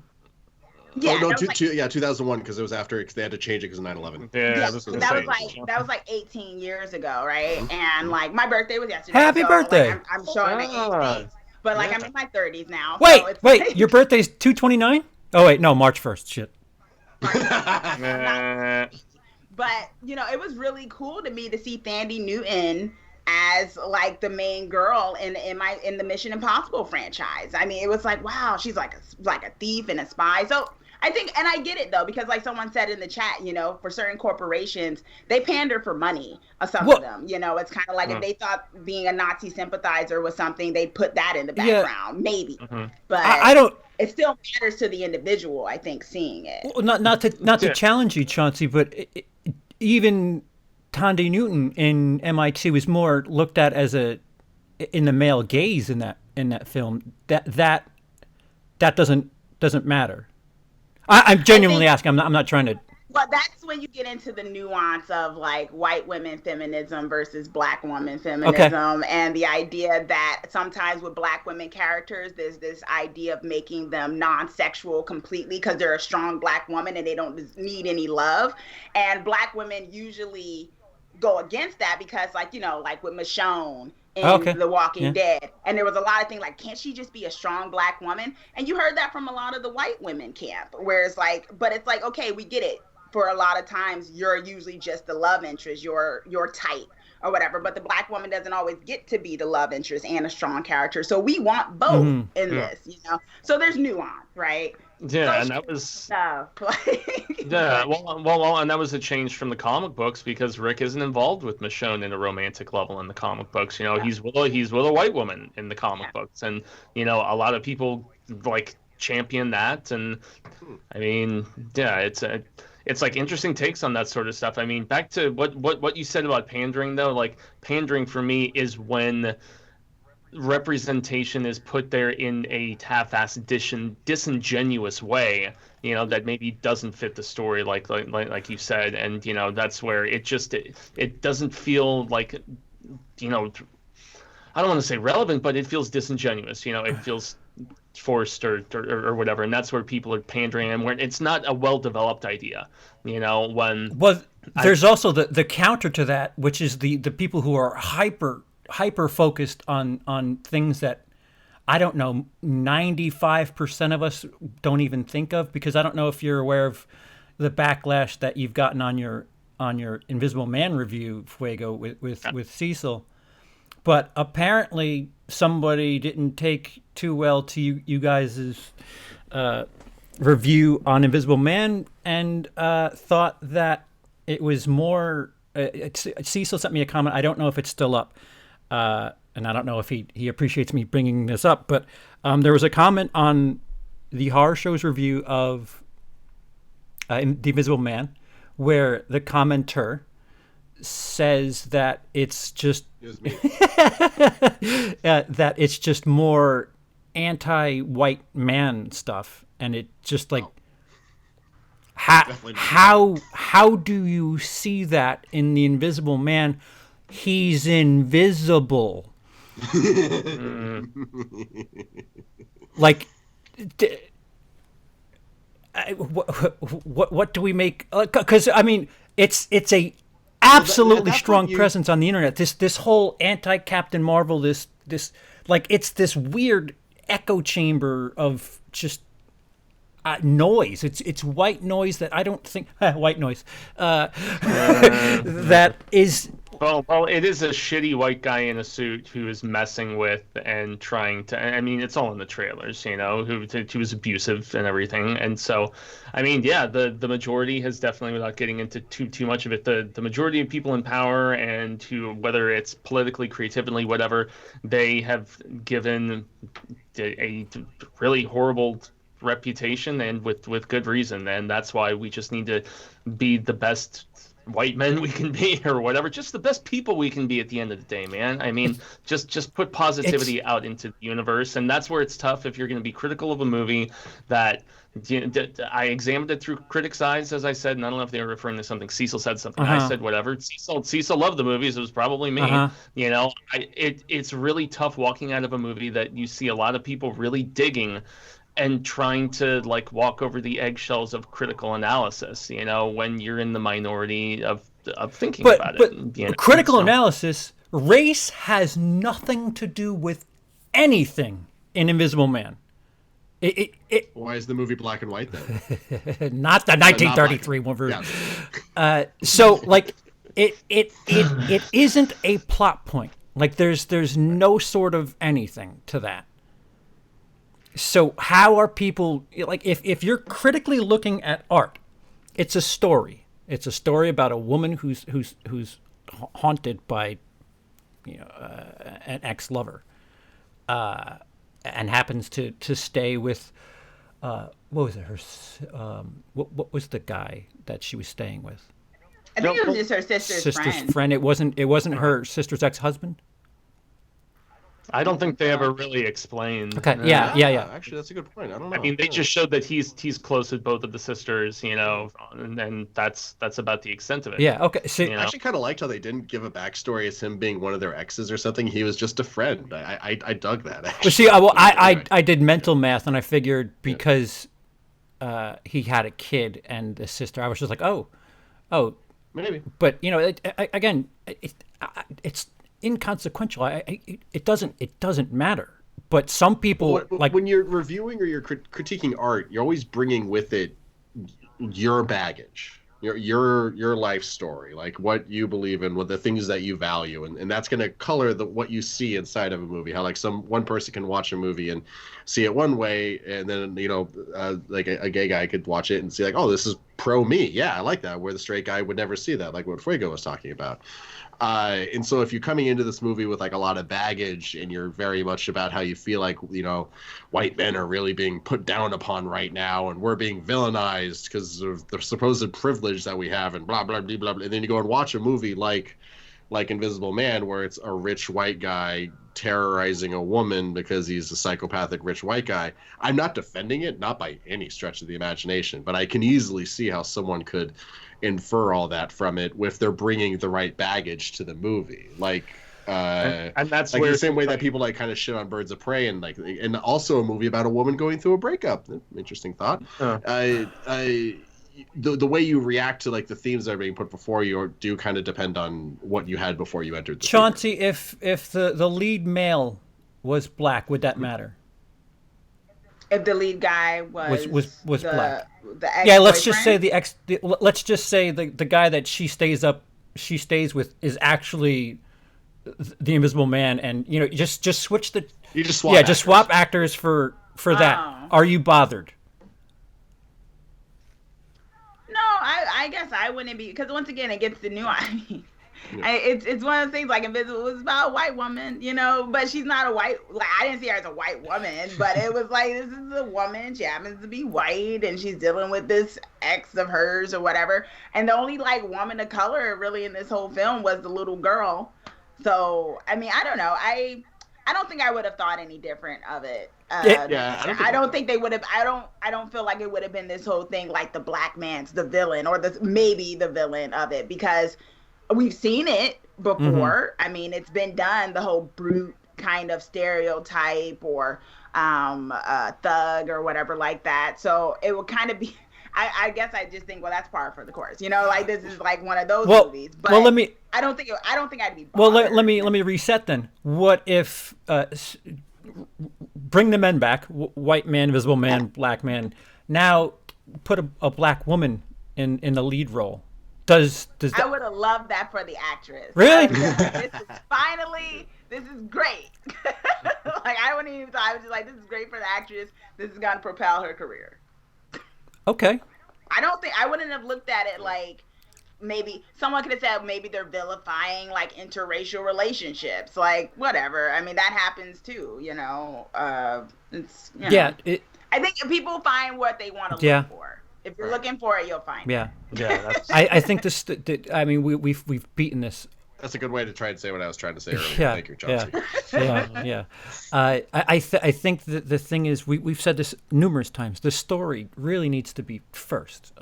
Yeah, Oh no, that was like 2001 because it was after they had to change it because of 9/11. Yeah, yeah, I was so gonna that was say. like 18 years ago, right? And like my birthday was yesterday, Happy so like birthday! I'm showing my age. Ah, Thanks. But like yeah. I'm in my 30s now, so Wait, it's wait, your like birthday's 2/29? Oh wait, no, March 1st. Shit. I'm not. Nah. But it was really cool to me to see Thandie Newton as like the main girl in the Mission Impossible franchise. I mean, it was like, wow, she's like a thief and a spy. So I think, and I get it though, because like someone said in the chat, for certain corporations, they pander for money. Some of Well, them, it's kind of like if they thought being a Nazi sympathizer was something, they'd put that in the yeah, background, maybe. Mhm. But I don't. it still matters to the individual, I think, seeing it. Well, not to Yeah. challenge you, Chauncey, but even Thandie Newton in MI2 was more looked at as in the male gaze in that film. That doesn't matter. I'm genuinely asking. I'm not trying to. Well, that's when you get into the nuance of like white women feminism versus black woman feminism, and the idea that sometimes with black women characters, there's this idea of making them non-sexual completely because they're a strong black woman and they don't need any love. And black women usually go against that because, like, like with Michonne in The Walking Dead. And there was a lot of things like, can't she just be a strong black woman? And you heard that from a lot of the white women camp, where it's like, but it's like, okay, we get it. For a lot of times, you're usually just the love interest, your type or whatever. But the black woman doesn't always get to be the love interest and a strong character. So we want both in this, So there's nuance, right? Yeah, So and that was yeah. Well, and that was a change from the comic books because Rick isn't involved with Michonne in a romantic level in the comic books. He's with a white woman in the comic books, and a lot of people like champion that. And I mean, yeah, it's like interesting takes on that sort of stuff. I mean, back to what you said about pandering though. Like pandering for me is when representation is put there in a half-assed disingenuous way, that maybe doesn't fit the story, like you said, and that's where it doesn't feel like, I don't want to say relevant, but it feels disingenuous. It feels forced or whatever, and that's where people are pandering, and where it's not a well-developed idea. There's also the counter to that, which is the people who are hyper focused on things that I don't know 95% of us don't even think of, because I don't know if you're aware of the backlash that you've gotten on your Invisible Man review, Fuego, with Cecil. But apparently somebody didn't take too well to you guys' review on Invisible Man and thought that it was more. Cecil sent me a comment. I don't know if it's still up, and I don't know if he appreciates me bringing this up. But there was a comment on the Horror Show's review of The Invisible Man, where the commenter says that it's just that it's just more anti-white man stuff, and it just like how do you see that in The Invisible Man? He's invisible. Like, what do we make? Because I mean, it's a absolutely strong presence on the internet. This whole anti-Captain Marvel, this like, it's this weird echo chamber of just noise. It's white noise that I don't think white noise that is. Well, it is a shitty white guy in a suit who is messing with and trying to. I mean, it's all in the trailers, who was abusive and everything. And so, I mean, yeah, the majority has definitely, without getting into too much of it, the majority of people in power, and whether it's politically, creatively, whatever, they have given a really horrible reputation, and with good reason. And that's why we just need to be the best white men we can be, or whatever, just the best people we can be at the end of the day, man. I mean, just put positivity out into the universe. And that's where it's tough if you're going to be critical of a movie that I examined it through critics' eyes, as I said, and I don't know if they were referring to something. Cecil said something. I said whatever. Cecil loved the movies. It was probably me. You know, it's really tough walking out of a movie that you see a lot of people really digging and trying to like walk over the eggshells of critical analysis. You know, when you're in the minority of thinking about it. But critical analysis, race has nothing to do with anything in Invisible Man. Why is the movie black and white then? Not the 1933 one version. Yeah. So like it isn't a plot point. Like there's no sort of anything to that. So how are people like if you're critically looking at art, it's a story. It's a story about a woman who's haunted by an ex-lover. And happens to stay with what was it? What was the guy that she was staying with? I think it was just her sister's friend. It wasn't her sister's ex-husband. I don't think they ever really explained. Okay, yeah. Actually, that's a good point. I don't know. I mean, they just showed that he's close with both of the sisters, you know, and that's about the extent of it. Yeah, okay. So, I actually kind of liked how they didn't give a backstory as him being one of their exes or something. He was just a friend. I dug that. Actually. But see, I did mental math, and I figured because he had a kid and a sister, I was just like, oh, maybe. But it's inconsequential. It doesn't matter. But some people when you're reviewing or you're critiquing art, you're always bringing with it your baggage, your life story, like what you believe in, what the things that you value, and that's going to color what you see inside of a movie. How like one person can watch a movie and see it one way, and then like a gay guy could watch it and see like, oh, this is pro me. Yeah, I like that. Where the straight guy would never see that, like what Fuego was talking about. And so if you're coming into this movie with like a lot of baggage and you're very much about how you feel like, white men are really being put down upon right now and we're being villainized because of the supposed privilege that we have and blah, blah, blah, blah, blah. And then you go and watch a movie like Invisible Man where it's a rich white guy terrorizing a woman because he's a psychopathic rich white guy. I'm not defending it, not by any stretch of the imagination, but I can easily see how someone could infer all that from it if they're bringing the right baggage to the movie, and that's like the same way that people like kind of shit on Birds of Prey and also a movie about a woman going through a breakup. Interesting thought. The way you react to like the themes that are being put before you do kind of depend on what you had before you entered the Chauncey, if the lead male was black, would that matter? If the lead guy was black. The ex-boyfriend? Yeah, let's just say let's just say the guy that she stays with is actually the Invisible Man, and just switch the swap actors for that. Are you bothered? No, I guess I wouldn't be, because once again it gets the new. It's one of the things like Invisible was about a white woman, but she's not a white. Like I didn't see her as a white woman, but it was like this is a woman. She happens to be white, and she's dealing with this ex of hers or whatever. And the only like woman of color really in this whole film was the little girl. So I mean, I don't know. I don't think I would have thought any different of it. I don't think they would have. I don't feel like it would have been this whole thing like the black man's the villain or maybe the villain of it, because we've seen it before. Mm-hmm. I mean, it's been done, the whole brute kind of stereotype or thug or whatever like that. So it would kind of be, I guess I just think, well, that's par for the course. Like this is like one of those movies. But I don't think I'd be bothered. Well, let me reset then. What if bring the men back, white man, Invisible Man, black man. Now put a black woman in the lead role. Does that... I would have loved that for the actress. Really? This is great. Like I wouldn't even. I was just like, this is great for the actress. This is gonna propel her career. Okay. I wouldn't have looked at it like maybe someone could have said maybe they're vilifying like interracial relationships, like whatever. I mean that happens too. It's I think people find what they want to look for. If you're looking for it, you'll find it. Yeah. I think this. I mean, we've beaten this That's a good way to try and say what I was trying to say earlier. Yeah, Thank you, Chauncey. yeah. I think that the thing is, we've said this numerous times. The story really needs to be first.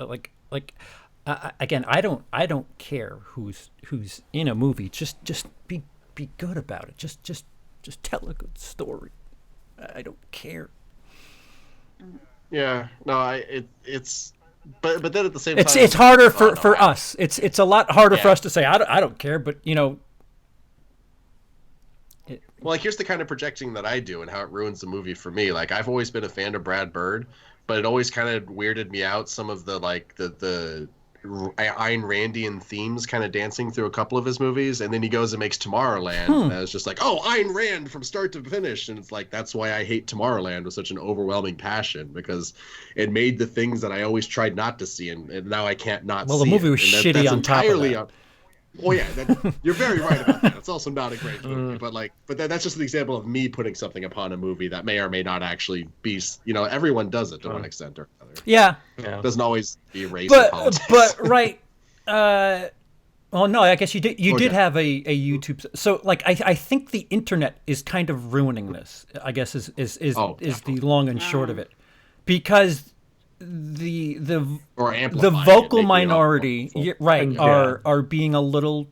Again, I don't care who's in a movie. Just be good about it. Just tell a good story. I don't care. Yeah, no, it's. But then at the same time, it's harder for us. It's a lot harder for us to say I don't care, but well, like here's the kind of projecting that I do and how it ruins the movie for me. Like I've always been a fan of Brad Bird, but it always kind of weirded me out some of the Ayn Randian themes kind of dancing through a couple of his movies, and then he goes and makes Tomorrowland, and I was just like, oh, Ayn Rand from start to finish, and it's like that's why I hate Tomorrowland with such an overwhelming passion, because it made the things that I always tried not to see, and now I can't not see. Well, the movie was shitty on top of that. Oh yeah, you're very right about that. It's also not a great movie, but that's just an example of me putting something upon a movie that may or may not actually be. Everyone does it to one extent or another. Yeah. It doesn't always be race or politics. But right. Well, no, I guess you did have a YouTube. So like, I think the internet is kind of ruining this. I guess is the long and short of it, because the vocal minority, are being a little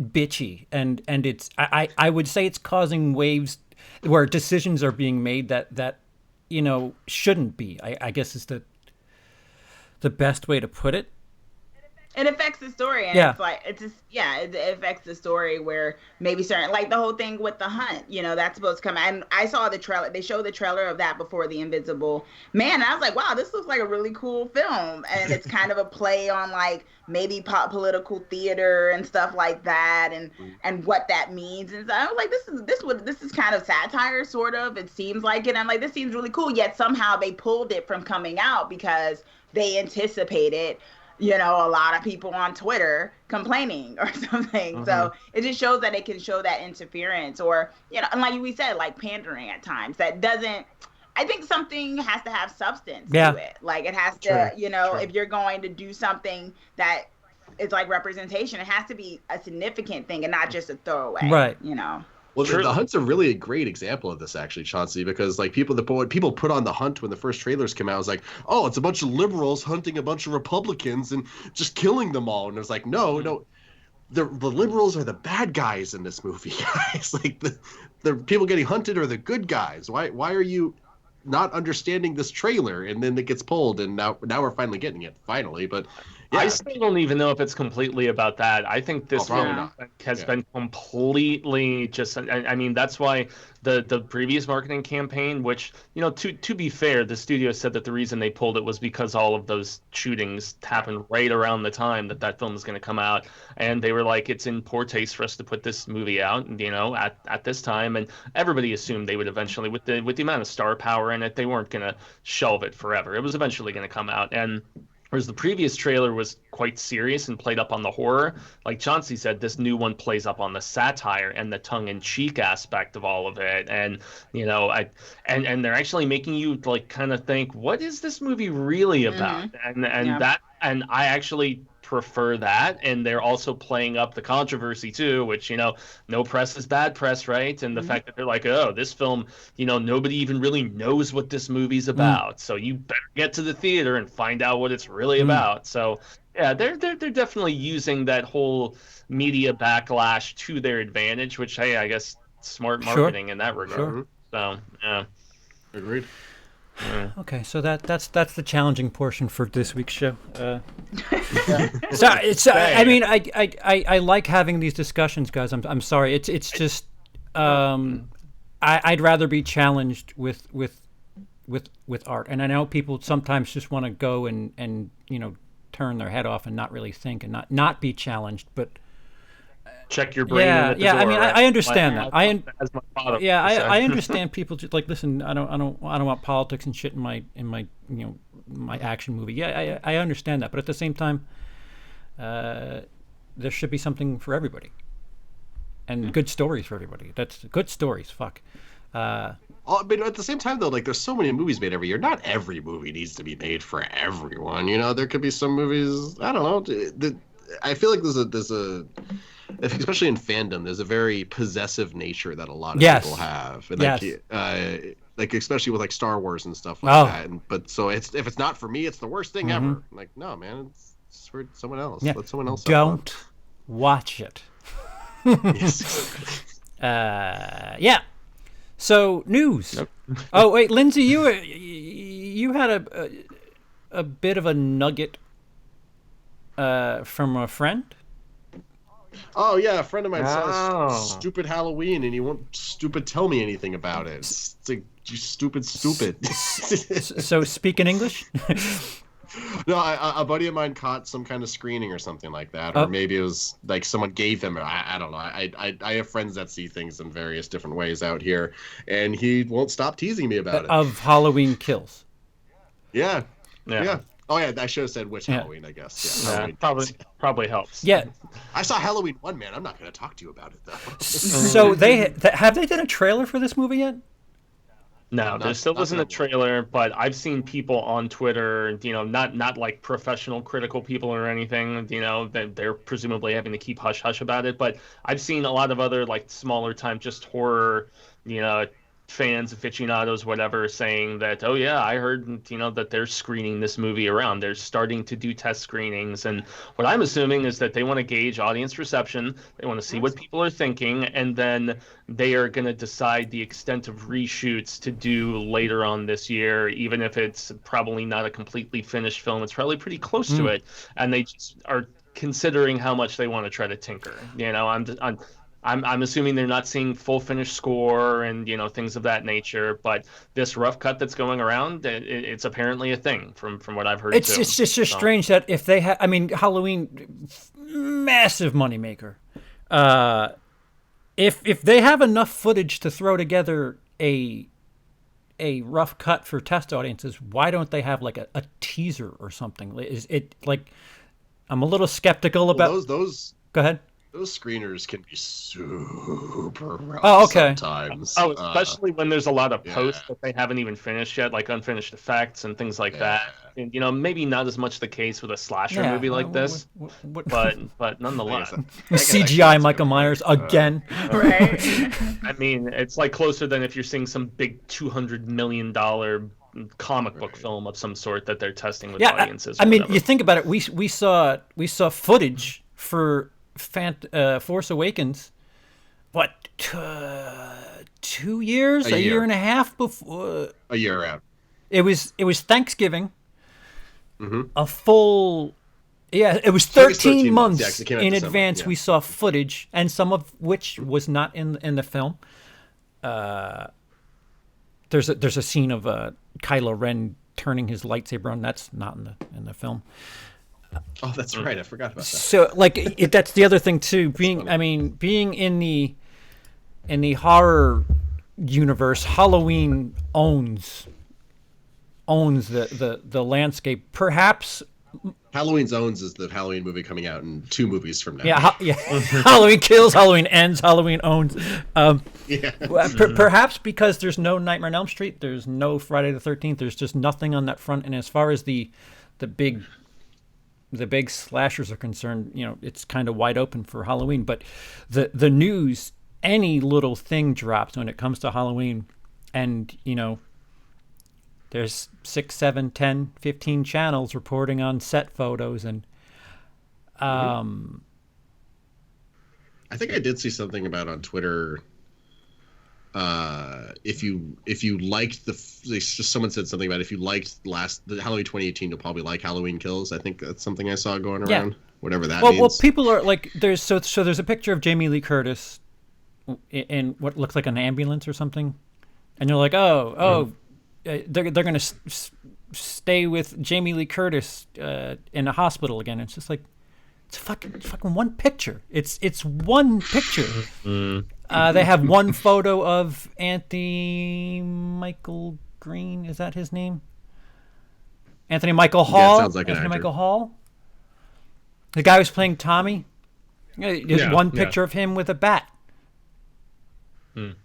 bitchy, and it's I would say it's causing waves where decisions are being made that shouldn't be. I guess is the best way to put it. It affects the story, and it affects the story where maybe certain, like the whole thing with the hunt, that's supposed to come out. And I saw the trailer. They showed the trailer of that before The Invisible Man, and I was like, wow, this looks like a really cool film, and it's kind of a play on like maybe political theater and stuff like that, and what that means. And so I was like, this is kind of satire, sort of. It seems like it. I'm like, this seems really cool. Yet somehow they pulled it from coming out because they anticipated a lot of people on Twitter complaining or something. So it just shows that it can show that interference, or, and like we said, like pandering at times that doesn't, I think something has to have substance to it. Like it has to, if you're going to do something that is like representation, it has to be a significant thing and not just a throwaway, right. Well, the Hunt's a really great example of this, actually, Chauncey, because like people put on The Hunt when the first trailers came out, it was like, oh, it's a bunch of liberals hunting a bunch of Republicans and just killing them all. And it was like, no, the liberals are the bad guys in this movie, guys. Like the people getting hunted are the good guys. Why are you not understanding this trailer? And then it gets pulled, and now we're finally getting it, but. Yeah. I still don't even know if it's completely about that. I think this film has been completely just. I mean, that's why the previous marketing campaign, which to be fair, the studio said that the reason they pulled it was because all of those shootings happened right around the time that film is going to come out, and they were like, it's in poor taste for us to put this movie out, at this time, and everybody assumed they would eventually, with the amount of star power in it, they weren't going to shelve it forever. It was eventually going to come out, and. Whereas the previous trailer was quite serious and played up on the horror, like Chauncey said, this new one plays up on the satire and the tongue-in-cheek aspect of all of it. And and they're actually making you like kind of think, what is this movie really about? And I actually prefer that, and they're also playing up the controversy too, which no press is bad press, right? And the fact that they're like, oh, this film, nobody even really knows what this movie's about, so you better get to the theater and find out what it's really about. So yeah, they're definitely using that whole media backlash to their advantage, which, hey, I guess smart marketing in that regard. So yeah, agreed. Yeah. Okay, so that's the challenging portion for this week's show. So it's I mean, I like having these discussions, guys. I'm sorry. It's just I'd rather be challenged with art, and I know people sometimes just want to go and turn their head off and not really think and not be challenged, but. Check your brain. Yeah. Door, I mean, I understand that. As my father I understand people just like, listen. I don't want politics and shit in my my action movie. Yeah, I understand that, but at the same time, there should be something for everybody, and good stories for everybody. That's good stories. Fuck. But at the same time, though, like there's so many movies made every year. Not every movie needs to be made for everyone. There could be some movies. I don't know. I feel like there's a especially in fandom, there's a very possessive nature that a lot of Yes. people have, and Yes. like especially with like Star Wars and stuff like Oh. that. But so if it's not for me, it's the worst thing ever. I'm like, no, man, it's for someone else. Yeah. Let someone else. have fun. Don't watch it. Yes. Yeah. So news. Nope. Oh wait, Lindsey, you had a bit of a nugget from a friend. Oh yeah, a friend of mine Oh. saw stupid Halloween, and he won't stupid tell me anything about it. It's like you stupid. So speak in English. No, a buddy of mine caught some kind of screening or something like that, or maybe it was like someone gave him. I don't know. I have friends that see things in various different ways out here, and he won't stop teasing me about it. Of Halloween Kills. Yeah. Yeah. Oh yeah, I should have said which Halloween. I guess. Yeah. Yeah, probably helps. Yeah. I saw Halloween 1, man. I'm not going to talk to you about it though. So have they done a trailer for this movie yet? No, there still isn't a trailer, but I've seen people on Twitter, not like professional critical people or anything, that they're presumably having to keep hush hush about it. But I've seen a lot of other like smaller time just horror, fans, aficionados, whatever, saying that, oh yeah, I heard, that they're screening this movie around. They're starting to do test screenings. And what I'm assuming is that they want to gauge audience reception. They want to see what people are thinking. And then they are going to decide the extent of reshoots to do later on this year, even if it's probably not a completely finished film. It's probably pretty close to it. And they just are considering how much they want to try to tinker. I'm assuming they're not seeing full finished score and things of that nature, but this rough cut that's going around, it's apparently a thing from what I've heard. It's just strange that if they Halloween, massive moneymaker. If they have enough footage to throw together a rough cut for test audiences, why don't they have like a teaser or something? Is it like, I'm a little skeptical about those. Go ahead. Those screeners can be super rough sometimes. Oh, especially when there's a lot of posts that they haven't even finished yet, like unfinished effects and things like that. And maybe not as much the case with a slasher movie like this, but nonetheless. CGI Michael Myers again. Right. I mean, it's like closer than if you're seeing some big $200 million comic book film of some sort that they're testing with audiences. I mean, you think about it. We saw footage for Force Awakens, what, 2 years, a year and a half before? A year out. It was Thanksgiving. Mm-hmm. A full, it was 13 months in advance. Yeah. We saw footage, and some of which was not in the film. There's a scene of Kylo Ren turning his lightsaber on. That's not in the film. Oh, that's right. I forgot about that. So, that's the other thing too. Being in the horror universe, Halloween owns the landscape. Perhaps Halloween's Owns is the Halloween movie coming out in 2 movies from now. Yeah. Halloween Kills, Halloween Ends, Halloween Owns. Perhaps because there's no Nightmare on Elm Street, there's no Friday the 13th. There's just nothing on that front. And as far as the big slashers are concerned, it's kind of wide open for Halloween. But the news, any little thing drops when it comes to Halloween, and there's 6, 7, 10, 15 channels reporting on set photos, and I think I did see something about on Twitter. If you liked someone said something about if you liked the Halloween 2018, you'll probably like Halloween Kills. I think that's something I saw going around. Whatever that means. Well, people are like, there's a picture of Jamie Lee Curtis in what looks like an ambulance or something, and you're like, they're gonna stay with Jamie Lee Curtis in a hospital again. It's just like, it's fucking one picture. It's one picture. They have one photo of Anthony Michael Green. Is that his name? Anthony Michael Hall. Yeah, sounds like Anthony an actor. Michael Hall. The guy who's playing Tommy. There's one picture of him with a bat.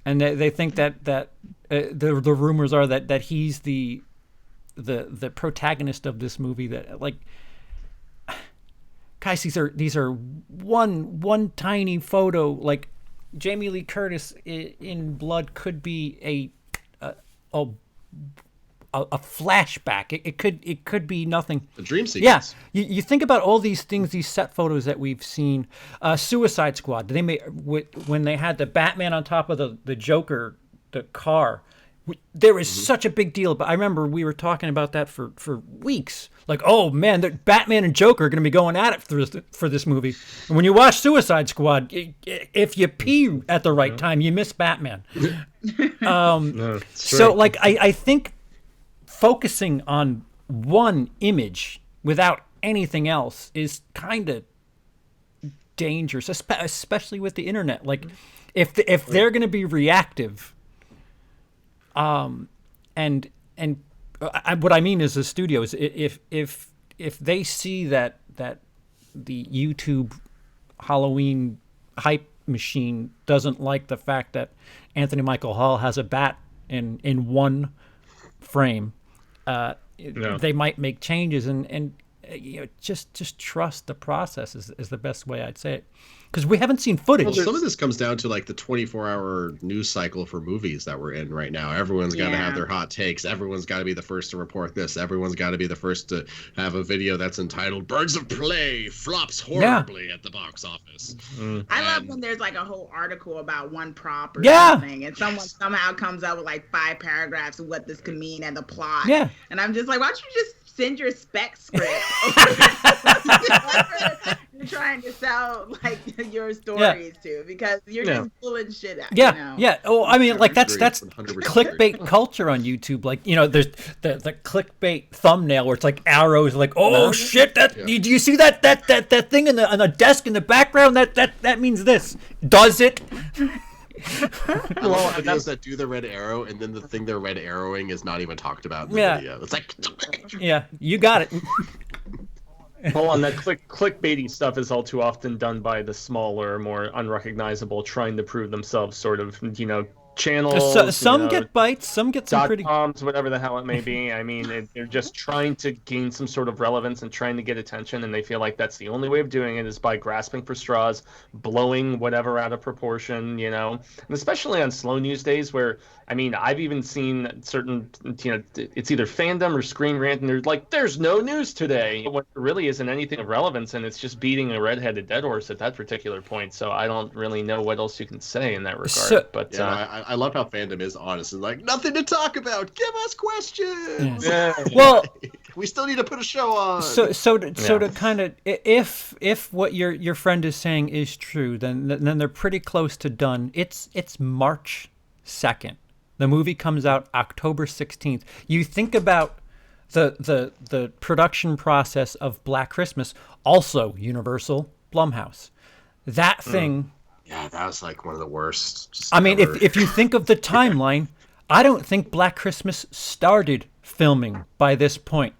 And they think that the rumors are that he's the protagonist of this movie. That, like, guys, these are one tiny photo. Like Jamie Lee Curtis in Blood could be a flashback. It could be nothing. A dream sequence. Yeah, you think about all these things, these set photos that we've seen. Suicide Squad. They made when they had the Batman on top of the Joker, the car. There was such a big deal. But I remember we were talking about that for weeks. Like, oh man, Batman and Joker are going to be going at it for this movie. And when you watch Suicide Squad, if you pee at the right time, you miss Batman. So, like, I think focusing on one image without anything else is kind of dangerous, especially with the internet. Like, if they're going to be reactive, what I mean is the studios, if they see that the YouTube Halloween hype machine doesn't like the fact that Anthony Michael Hall has a bat in one frame, they might make changes and just trust the process is the best way I'd say it, because we haven't seen footage. Well, some of this comes down to like the 24-hour news cycle for movies that we're in right now. Everyone's got to have their hot takes. Everyone's got to be the first to report this. Everyone's got to be the first to have a video that's entitled "Birds of Prey flops horribly at the box office." I love when there's like a whole article about one prop or something, and someone somehow comes up with like 5 paragraphs of what this could mean and the plot. Yeah, and I'm just like, why don't you just send your spec script? You're trying to sell like your stories to, because you're just pulling shit out. Yeah. Oh, I mean, like that's clickbait culture on YouTube. Like, there's the clickbait thumbnail where it's like arrows, like, oh shit, do you see that thing on the desk in the background? That means this. Does it? Well, videos that do the red arrow, and then the thing they're red arrowing is not even talked about in the video. It's like, yeah, you got it. Well, and that clickbaity stuff is all too often done by the smaller, more unrecognizable, trying to prove themselves sort of, channels. Some get bites, some get some pretty... .coms, whatever the hell it may be. I mean, they're just trying to gain some sort of relevance and trying to get attention, and they feel like that's the only way of doing it is by grasping for straws, blowing whatever out of proportion, And especially on slow news days where, I mean, I've even seen certain, it's either fandom or Screen Rant, and they're like, there's no news today. What really isn't anything of relevance, and it's just beating a red-headed dead horse at that particular point. So I don't really know what else you can say in that regard. I love how fandom is honest and like, nothing to talk about. Give us questions. Yeah. Well, we still need to put a show on. So to kind of, if what your friend is saying is true, then they're pretty close to done. It's March 2nd. The movie comes out October 16th. You think about the production process of Black Christmas, also Universal, Blumhouse. That thing. Yeah, that was like one of the worst. I mean, if you think of the timeline, I don't think Black Christmas started filming by this point.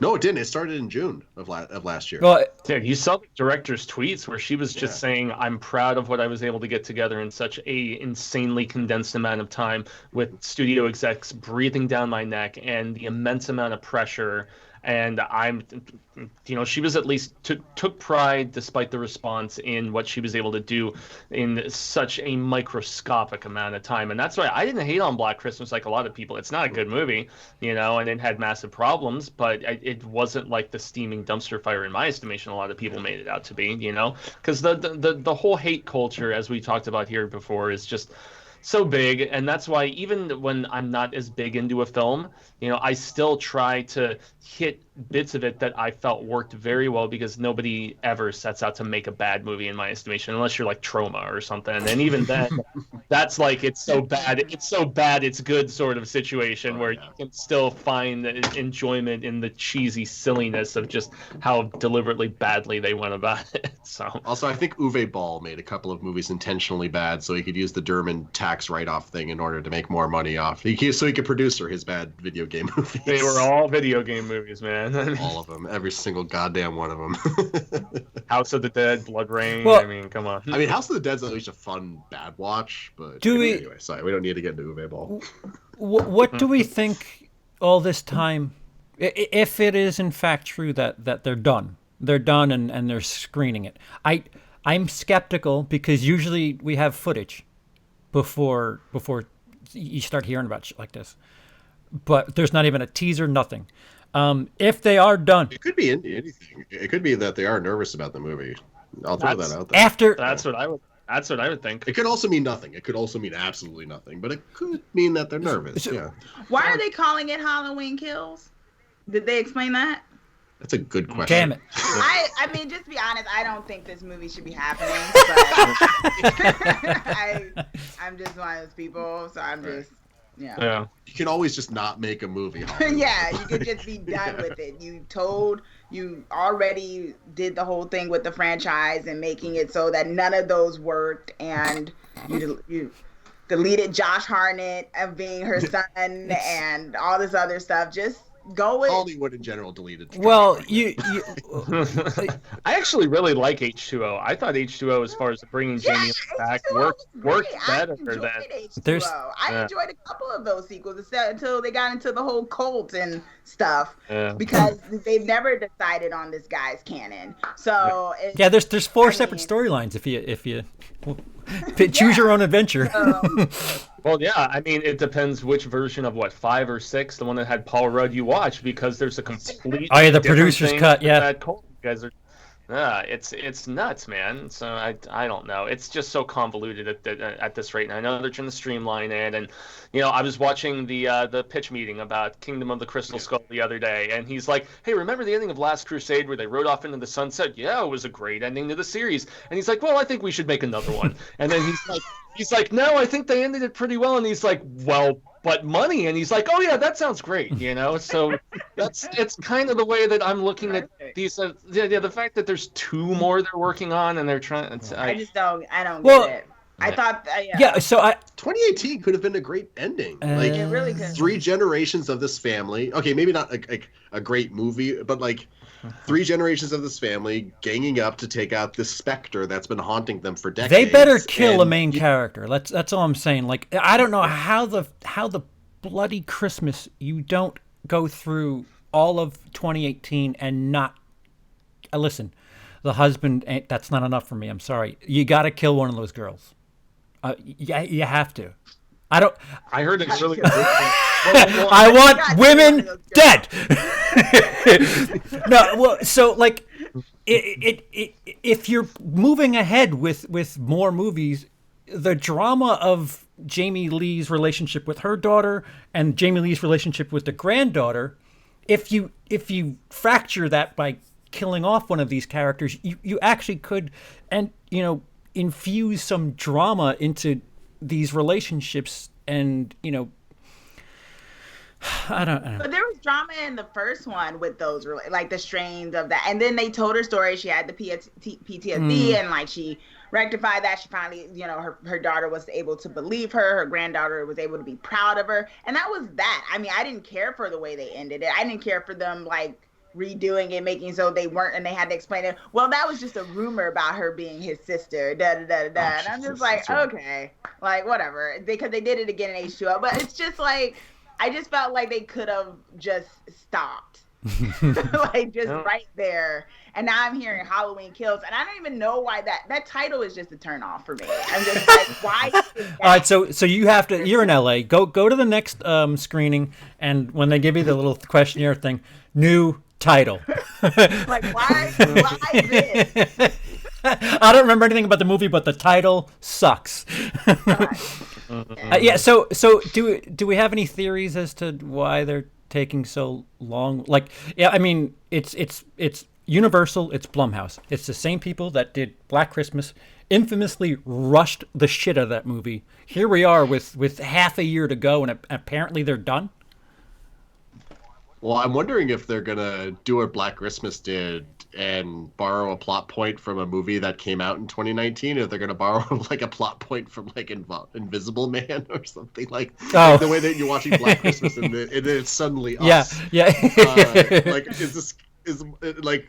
No, it didn't. It started in June of last year. Well, dude, you saw the director's tweets where she was just saying, "I'm proud of what I was able to get together in such a insanely condensed amount of time, with studio execs breathing down my neck and the immense amount of pressure." And she was at least took pride, despite the response, in what she was able to do in such a microscopic amount of time. And that's why I didn't hate on Black Christmas like a lot of people. It's not a good movie, and it had massive problems, but it wasn't like the steaming dumpster fire in my estimation a lot of people made it out to be, because the whole hate culture, as we talked about here before, is just so big. And that's why even when I'm not as big into a film, I still try to hit bits of it that I felt worked very well, because nobody ever sets out to make a bad movie in my estimation, unless you're like Troma or something. And even then, that's like, it's so bad it's good sort of situation where you can still find enjoyment in the cheesy silliness of just how deliberately badly they went about it. So also, I think Uwe Ball made a couple of movies intentionally bad so he could use the German tax write-off thing in order to make more money off. So he could produce his bad video game movies. They were all video game movies, man. All of them, every single goddamn one of them. House of the Dead, Blood Rain. Well, I mean, come on. I mean, House of the Dead's at least a fun bad watch, but anyway, sorry, we don't need to get into Uwe Ball. What do we think all this time, if it is in fact true that they're done, they're done and they're screening it. I'm skeptical because usually we have footage before you start hearing about shit like this. But there's not even a teaser, nothing. If they are done, It could be anything. It could be that they are nervous about the movie. I'll throw that out there. That's what I would think. It could also mean nothing. It could also mean absolutely nothing. But it could mean that they're nervous. Yeah. Why are they calling it Halloween Kills? Did they explain that? That's a good question. Damn it. I mean, just to be honest, I don't think this movie should be happening. But I'm just one of those people, so I'm just, Yeah. You can always just not make a movie. Yeah, you could just be done with it. You already did the whole thing with the franchise and making it so that none of those worked, and you deleted Josh Hartnett of being her son and all this other stuff. Just go with Hollywood in general deleted. Well, I actually really like H2O. I thought H2O, as far as bringing Jamie back, worked better than there's. I enjoyed a couple of those sequels until they got into the whole cult and stuff, because they've never decided on this guy's canon. So there's four separate storylines if you choose your own adventure. Well, yeah, I mean, it depends which version of 5 or 6, the one that had Paul Rudd, you watch, because there's a complete. Oh yeah, the producer's cut. Yeah, that you guys are. It's nuts, man. So I don't know. It's just so convoluted at this rate. And I know they're trying to streamline it. And I was watching the pitch meeting about Kingdom of the Crystal Skull the other day, and he's like, "Hey, remember the ending of Last Crusade where they rode off into the sunset? Yeah, it was a great ending to the series." And he's like, "Well, I think we should make another one." And then he's like, "No, I think they ended it pretty well." And he's like, "Well, but money." And he's like, "Oh yeah, that sounds great." So it's kind of the way that I'm looking at these. The fact that there's 2 more they're working on and they're trying. I don't get it. I thought, So 2018 could have been a great ending. it really could. 3 generations of this family. Okay, maybe not a great movie, but 3 generations of this family ganging up to take out this specter that's been haunting them for decades. They better kill a main character. That's all I'm saying. I don't know how the bloody Christmas you don't go through all of 2018 and not listen. The husband that's not enough for me. I'm sorry. You got to kill one of those girls. You have to. I heard it's really good. I want women dead. No, well, so if you're moving ahead with more movies, the drama of Jamie Lee's relationship with her daughter and Jamie Lee's relationship with the granddaughter, if you fracture that by killing off one of these characters, you actually could, and infuse some drama into these relationships, and I don't know. But there was drama in the first one with those, the strains of that, and then they told her story. She had the PTSD, and she rectified that. She finally, her daughter was able to believe her. Her granddaughter was able to be proud of her, and that was that. I mean, I didn't care for the way they ended it. I didn't care for them redoing it, making so they weren't, and they had to explain it. Well, that was just a rumor about her being his sister. And I'm just okay, whatever, because they did it again in H2O. But it's just I just felt like they could have just stopped, right there. And now I'm hearing Halloween Kills, and I don't even know why that title is just a turn off for me. I'm just why? All right, so you have to. You're in LA. Go to the next screening, and when they give you the little questionnaire thing, new title. Why this? I don't remember anything about the movie, but the title sucks. Yeah. So do we have any theories as to why they're taking so long? I mean, it's Universal, it's Blumhouse. It's the same people that did Black Christmas, infamously rushed the shit out of that movie. Here we are with half a year to go, and apparently they're done. Well, I'm wondering if they're gonna do what Black Christmas did and borrow a plot point from a movie that came out in 2019. If they're gonna borrow a plot point from Invisible Man or something like the way that you're watching Black Christmas and then it's suddenly us. Yeah. Is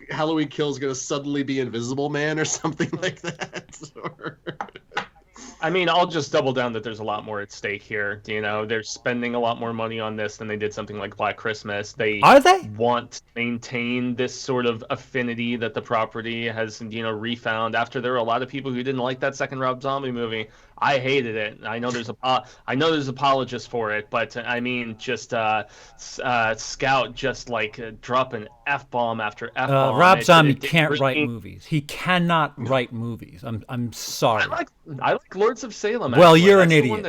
Halloween Kills gonna suddenly be Invisible Man or something like that? I mean, I'll just double down that there's a lot more at stake here. You know, they're spending a lot more money on this than they did something like Black Christmas. Are they? Want to maintain this sort of affinity that the property has, refound after there were a lot of people who didn't like that second Rob Zombie movie. I hated it. I know there's apologists for it, but I mean, just Scout just like dropping F-bomb after F-bomb. Rob Zombie can't write movies. He cannot write movies. I'm sorry. I like Lords of Salem. Well, actually. you're That's an the one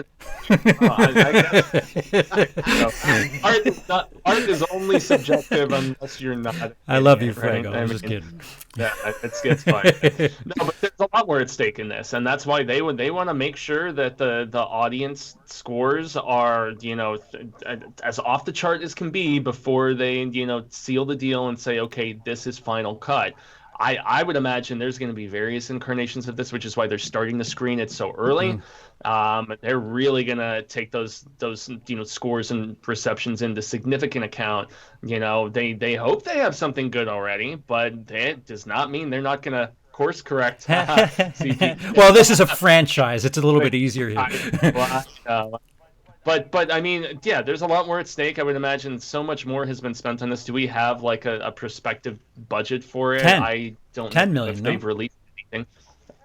idiot. Art is only subjective unless you're not. I love you, right? Fuego. I'm just kidding. Yeah, it's fine. No, but there's a lot more at stake in this, and that's why they want to make sure that the audience scores are as off the chart as can be before they seal the deal and say, okay, this is final cut. I would imagine there's going to be various incarnations of this, which is why they're starting to screen it so early. They're really going to take those scores and receptions into significant account. They hope they have something good already, but that does not mean they're not going to course correct. Well, this is a franchise. It's a little bit easier here. But I mean, yeah, there's a lot more at stake. I would imagine so much more has been spent on this. Do we have like a prospective budget for it? 10. I don't 10 know million, if they've released anything.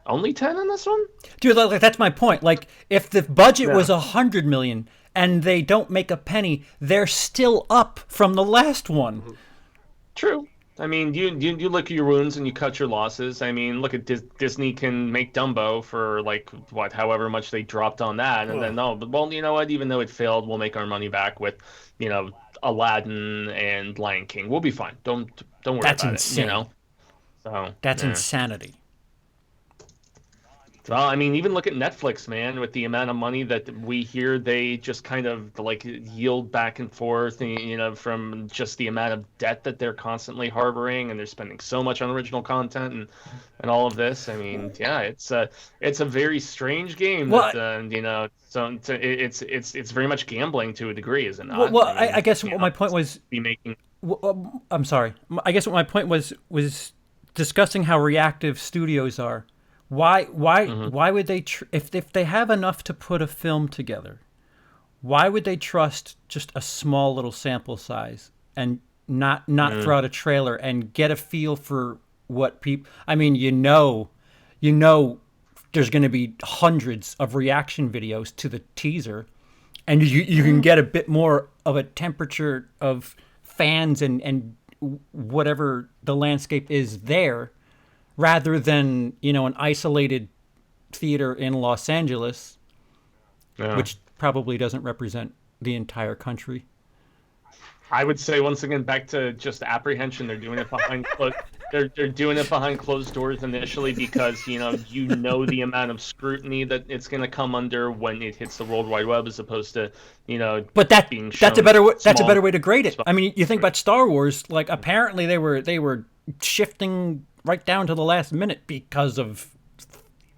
Only 10 on this one? Dude, like that's my point. Like if the budget was 100 million and they don't make a penny, they're still up from the last one. True. I mean, you lick your wounds and you cut your losses. I mean, look at Disney can make Dumbo for however much they dropped on that, and then well, you know what? Even though it failed, we'll make our money back with, Aladdin and Lion King. We'll be fine. Don't worry That's about insane. it. So that's insanity. Well, I mean, even look at Netflix, man, with the amount of money that we hear they just kind of yield back and forth, from just the amount of debt that they're constantly harboring, and they're spending so much on original content and all of this. I mean, yeah, it's a very strange game. Well, so it's very much gambling to a degree, is it not? Well, I guess what my point was. I'm sorry. I guess what my point was discussing how reactive studios are. Why would they if they have enough to put a film together? Why would they trust just a small little sample size and not throw out a trailer and get a feel for what people? I mean, there's going to be hundreds of reaction videos to the teaser, and you can get a bit more of a temperature of fans and whatever the landscape is there. Rather than, an isolated theater in Los Angeles, which probably doesn't represent the entire country. I would say once again back to just apprehension. They're doing it behind they're doing it behind closed doors initially because the amount of scrutiny that it's going to come under when it hits the World Wide Web, as opposed to But being that's a better way to grade it. small. I mean, you think about Star Wars. Like apparently they were shifting right down to the last minute because of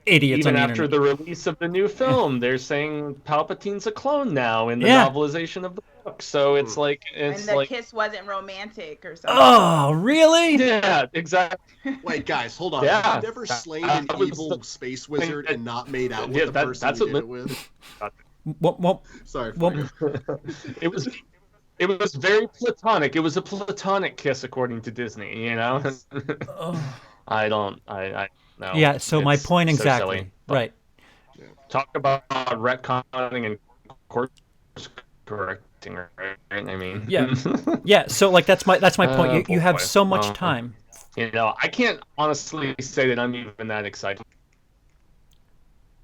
idiots. Even on the after internet. the release of the new film, they're saying Palpatine's a clone now in the novelization of the book. So it's and the kiss wasn't romantic or something. Oh, really? Yeah, exactly. Wait, guys, hold on. Yeah. Have you never slain an evil space wizard and not made out with the person that's you what did it with? Well, Sorry. It was very platonic. It was a platonic kiss, according to Disney. I don't. I no. yeah. So my It's point so exactly. silly. Right. Talk about retconning and course correcting, right? I mean, Yeah. Yeah. So that's my point. You have boy. so much time. I can't honestly say that I'm even that excited.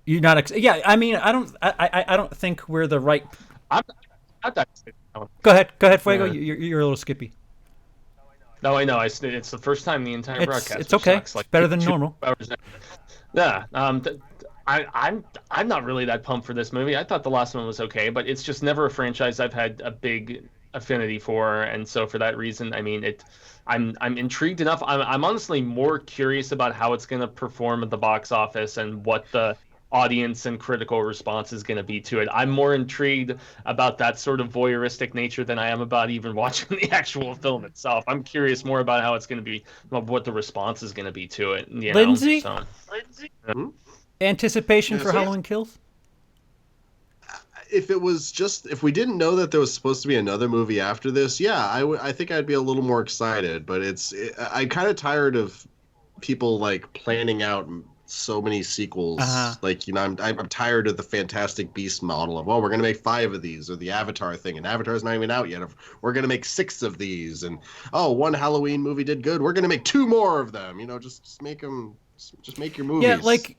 You're not. Yeah. I mean, I don't think we're the right. I'm not that excited. Go ahead, Fuego. Yeah. You're a little skippy. No, I know. It's the first time the entire broadcast. It's okay. Sucks. It's better than 2 normal. hours in. Yeah. I'm not really that pumped for this movie. I thought the last one was okay, but it's just never a franchise I've had a big affinity for, and so for that reason, I mean, I'm intrigued enough. I'm honestly more curious about how it's going to perform at the box office and what the audience and critical response is going to be to it. I'm more intrigued about that sort of voyeuristic nature than I am about even watching the actual film itself. I'm curious more about how it's going to be, what the response is going to be to it. Lindsey? So. Anticipation for so- Halloween Kills? If we didn't know that there was supposed to be another movie after this, yeah, I think I'd be a little more excited. But I'm kind of tired of people like planning out so many sequels. Like, I'm tired of the Fantastic Beasts model of, we're gonna make 5 of these, or the Avatar thing, and Avatar's not even out yet. We're gonna make 6 of these, and one Halloween movie did good, we're gonna make 2 more of them. Just make them. Just make your movies. Yeah, like,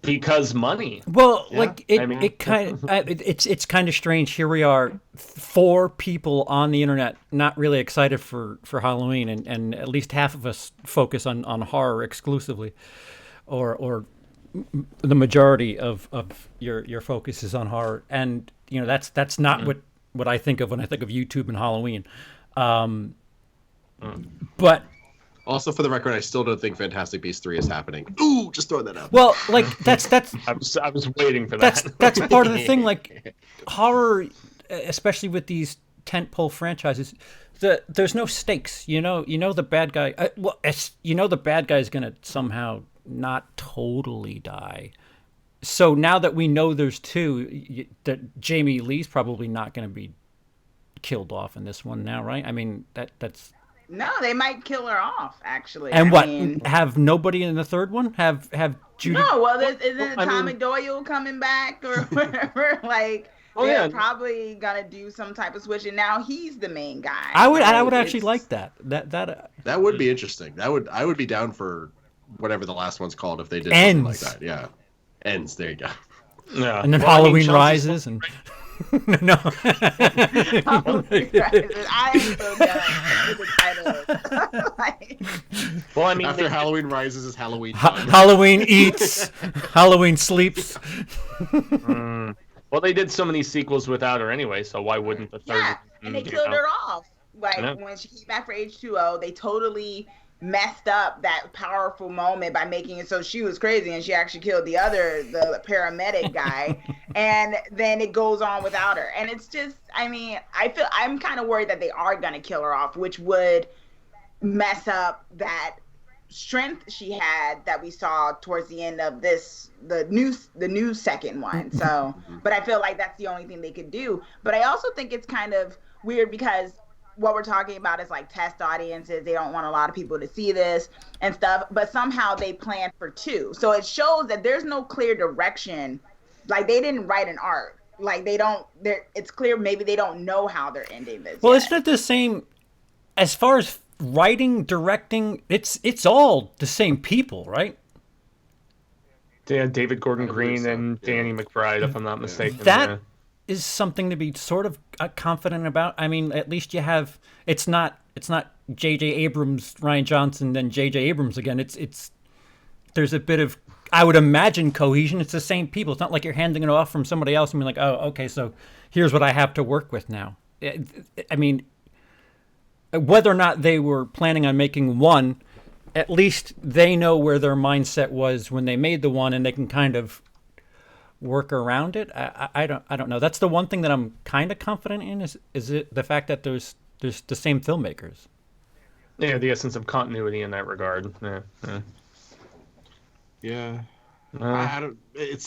because money. Well, Yeah, like it kind of it's kind of strange. Here we are, 4 people on the internet not really excited for Halloween, and at least half of us focus on horror exclusively, or the majority of your focus is on horror, and that's not what I think of when I think of YouTube and Halloween, but. Also, for the record, I still don't think Fantastic Beasts 3 is happening. Ooh, just throwing that out. Well, like that's I was waiting for that. That's part of the thing. Like horror, especially with these tentpole franchises, there's no stakes. The bad guy. The bad guy is gonna somehow not totally die. So now that we know there's 2, that Jamie Lee's probably not gonna be killed off in this one now, right? I mean that's. No, they might kill her off, actually. And have nobody in the 3rd one? Have Judy? No, well, isn't Tommy Doyle coming back or whatever? Like, they're probably gonna do some type of switch, and now he's the main guy. I would actually like that. That would be interesting. I would be down for whatever the last one's called if they did something like that. Yeah, Ends. There you go. Yeah, and then Halloween Rises and. No. I am so done with the title. Well, I mean, after Halloween Rises is Halloween. Halloween Eats, Halloween Sleeps. Well, they did so many sequels without her anyway, so why wouldn't the 3rd? Yeah, and they killed her off. Like when she came back for H2O, they totally messed up that powerful moment by making it so she was crazy and she actually killed the paramedic guy, and then it goes on without her. And it's just, I'm kind of worried that they are gonna kill her off, which would mess up that strength she had that we saw towards the end of the new second one. So, but I feel like that's the only thing they could do. But I also think it's kind of weird because what we're talking about is like test audiences. They don't want a lot of people to see this and stuff, but somehow they planned for 2. So it shows that there's no clear direction. Like, they didn't write an arc. Like, it's clear maybe they don't know how they're ending this. Well, isn't it the same as far as writing, directing? It's all the same people, right? Yeah, David Gordon Green and Danny McBride, if I'm not mistaken. That is something to be sort of confident about. I mean, at least you have. It's not J.J. Abrams, Ryan Johnson, then J.J. Abrams again. It's there's a bit of, I would imagine, cohesion. It's the same people. It's not like you're handing it off from somebody else and being like, oh, okay, so here's what I have to work with now. I mean, whether or not they were planning on making one, at least they know where their mindset was when they made the one, and they can kind of work around it. I don't know. That's the one thing that I'm kind of confident in is it the fact that there's the same filmmakers. Yeah, the essence of continuity in that regard. Yeah. I don't. It's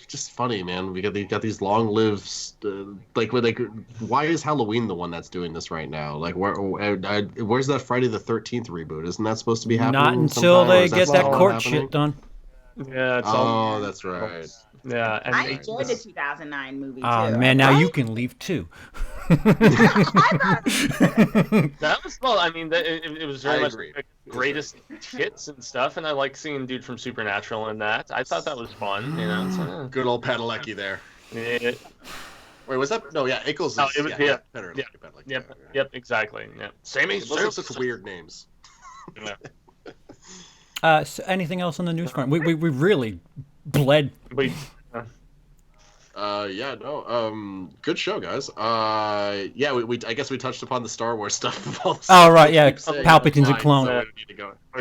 just funny, man. We got these long lives. Why is Halloween the one that's doing this right now? Like, where's that Friday the 13th reboot? Isn't that supposed to be happening? Not until they get that court shit done. Yeah. That's right. Yeah, and I enjoyed the 2009 movie too. Man, now you can leave too. That was it was very much the greatest hits and stuff, and I like seeing dude from Supernatural in that. I thought that was fun, So, good old Padalecki there. Yeah. Wait, was that? No, yeah, Ackles. It was Padalecki. Yep, exactly. Yep. Sammy. Those are such weird names. Yeah. So anything else on the news front? We really bled. Wait. Good show, guys. We I guess we touched upon the Star Wars stuff. Oh right, yeah, Palpatine's a clone. So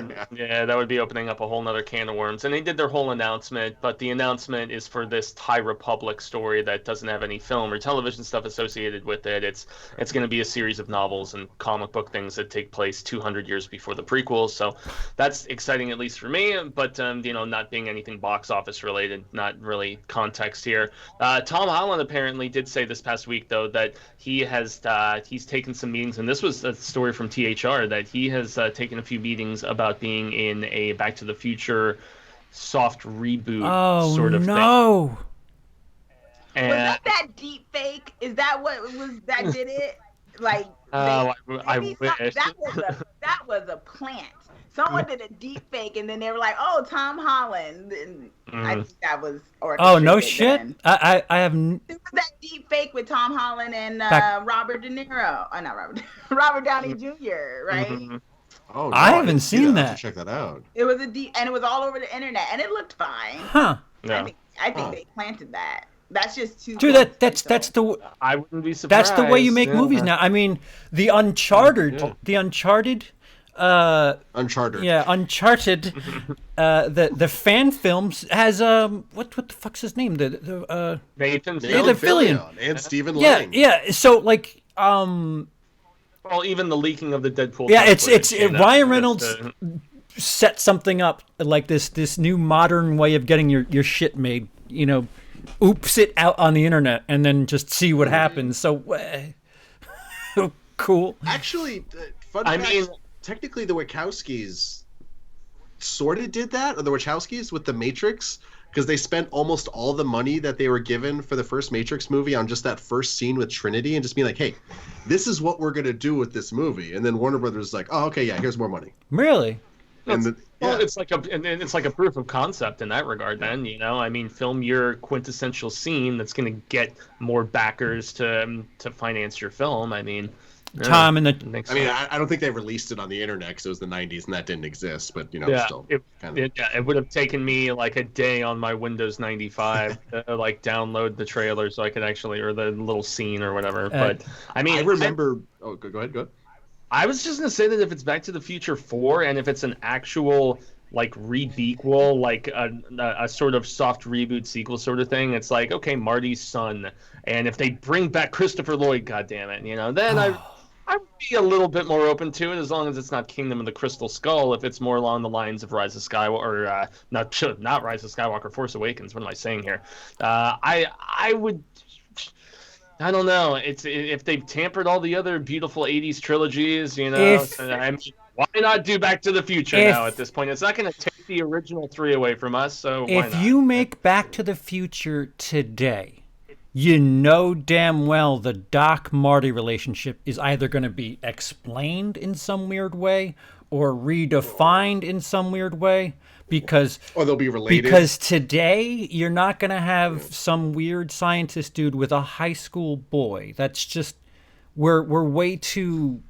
that would be opening up a whole nother can of worms. And they did their whole announcement, but the announcement is for this High Republic story that doesn't have any film or television stuff associated with it. It's going to be a series of novels and comic book things that take place 200 years before the prequels. So that's exciting, at least for me. But not being anything box office related, not really context here. Tom Holland apparently did say this past week, though, that he has he's taken some meetings, and this was a story from THR, that he has taken a few meetings about being in a Back to the Future soft reboot sort of thing. No. Was that deep fake? Is that what was that did it? Like, I wish. That was a plant. Someone did a deep fake, and then they were like, "Oh, Tom Holland." And I think that was orchestrated. Oh no shit! Then. I have. It was that deep fake with Tom Holland and Robert De Niro. Oh, not Robert. Robert Downey Jr. Right? Mm-hmm. Oh, no, I haven't seen that. Check that out. It was and it was all over the internet, and it looked fine. Huh? Yeah. I think they planted that. That's just too. Dude, that's the. I wouldn't be surprised. That's the way you make movies now. I mean, the Uncharted. Uncharted. Yeah, Uncharted. The fan films has what the fuck's his name? The Nathan Fillion and Stephen Lang. Yeah. So like Well, even the leaking of the Deadpool. Yeah, Ryan Reynolds set something up like this new modern way of getting your shit made. Oops it out on the internet and then just see what happens. So cool. Actually, fun fact. Technically, the Wachowskis sort of did that, or the Wachowskis with The Matrix, because they spent almost all the money that they were given for the first Matrix movie on just that first scene with Trinity, and just being like, hey, this is what we're going to do with this movie. And then Warner Brothers is like, oh, okay, yeah, here's more money. Really? Well, it's like a proof of concept in that regard. Then I mean, film your quintessential scene that's going to get more backers to finance your film. I mean, Tom and I don't think they released it on the internet because it was the 90s and that didn't exist. But still, it would have taken me like a day on my Windows 95 to like download the trailer so I could actually, or the little scene or whatever. But I mean, I remember. Go ahead. I was just gonna say that if it's Back to the Future 4 and if it's an actual like re-bequel, like a sort of soft reboot sequel sort of thing, it's like, okay, Marty's son, and if they bring back Christopher Lloyd, goddammit, then I would be a little bit more open to it, as long as it's not Kingdom of the Crystal Skull. If it's more along the lines of Rise of Skywalker, or not Rise of Skywalker, Force Awakens. What am I saying here? I would. I don't know. If they've tampered all the other beautiful '80s trilogies, I mean, why not do Back to the Future now? At this point, it's not going to take the original 3 away from us. So why not? If you make Back to the Future today, you know damn well the Doc-Marty relationship is either going to be explained in some weird way or redefined in some weird way, or they'll be related. Because today you're not going to have some weird scientist dude with a high school boy. That's just we're way too.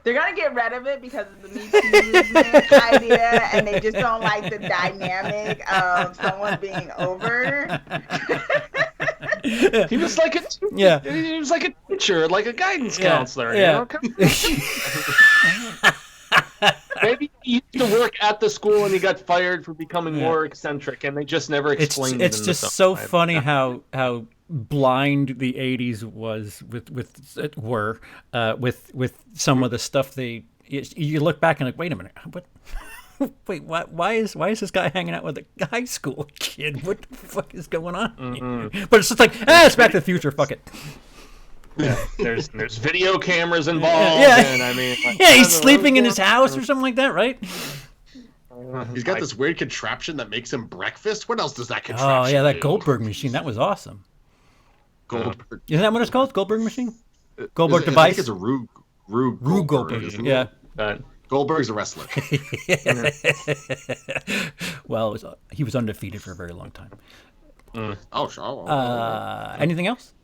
They're gonna get rid of it because of the Me Too movement idea, and they just don't like the dynamic of someone being over. He was like he was like a teacher, like a guidance counselor. Yeah. Maybe he used to work at the school and he got fired for becoming more eccentric, and they just never explained it. It's just so funny how blind the '80s was with some of the stuff you look back and like, wait a minute, what? Wait, why is this guy hanging out with a high school kid? What the fuck is going on? Mm-hmm. But it's just like, it's Back to the Future. Fuck it. Yeah, there's video cameras involved. Yeah, and I mean, he's sleeping in his house or something like that, right? He's got this weird contraption that makes him breakfast. What else does that contraption do? Oh yeah, that do? Goldberg machine. That was awesome. Goldberg. Isn't that what it's called? Goldberg machine? Goldberg device? I think it's a Rube Goldberg, isn't yeah. Goldberg's a wrestler. Well, he was undefeated for a very long time. Oh, sure. Anything else?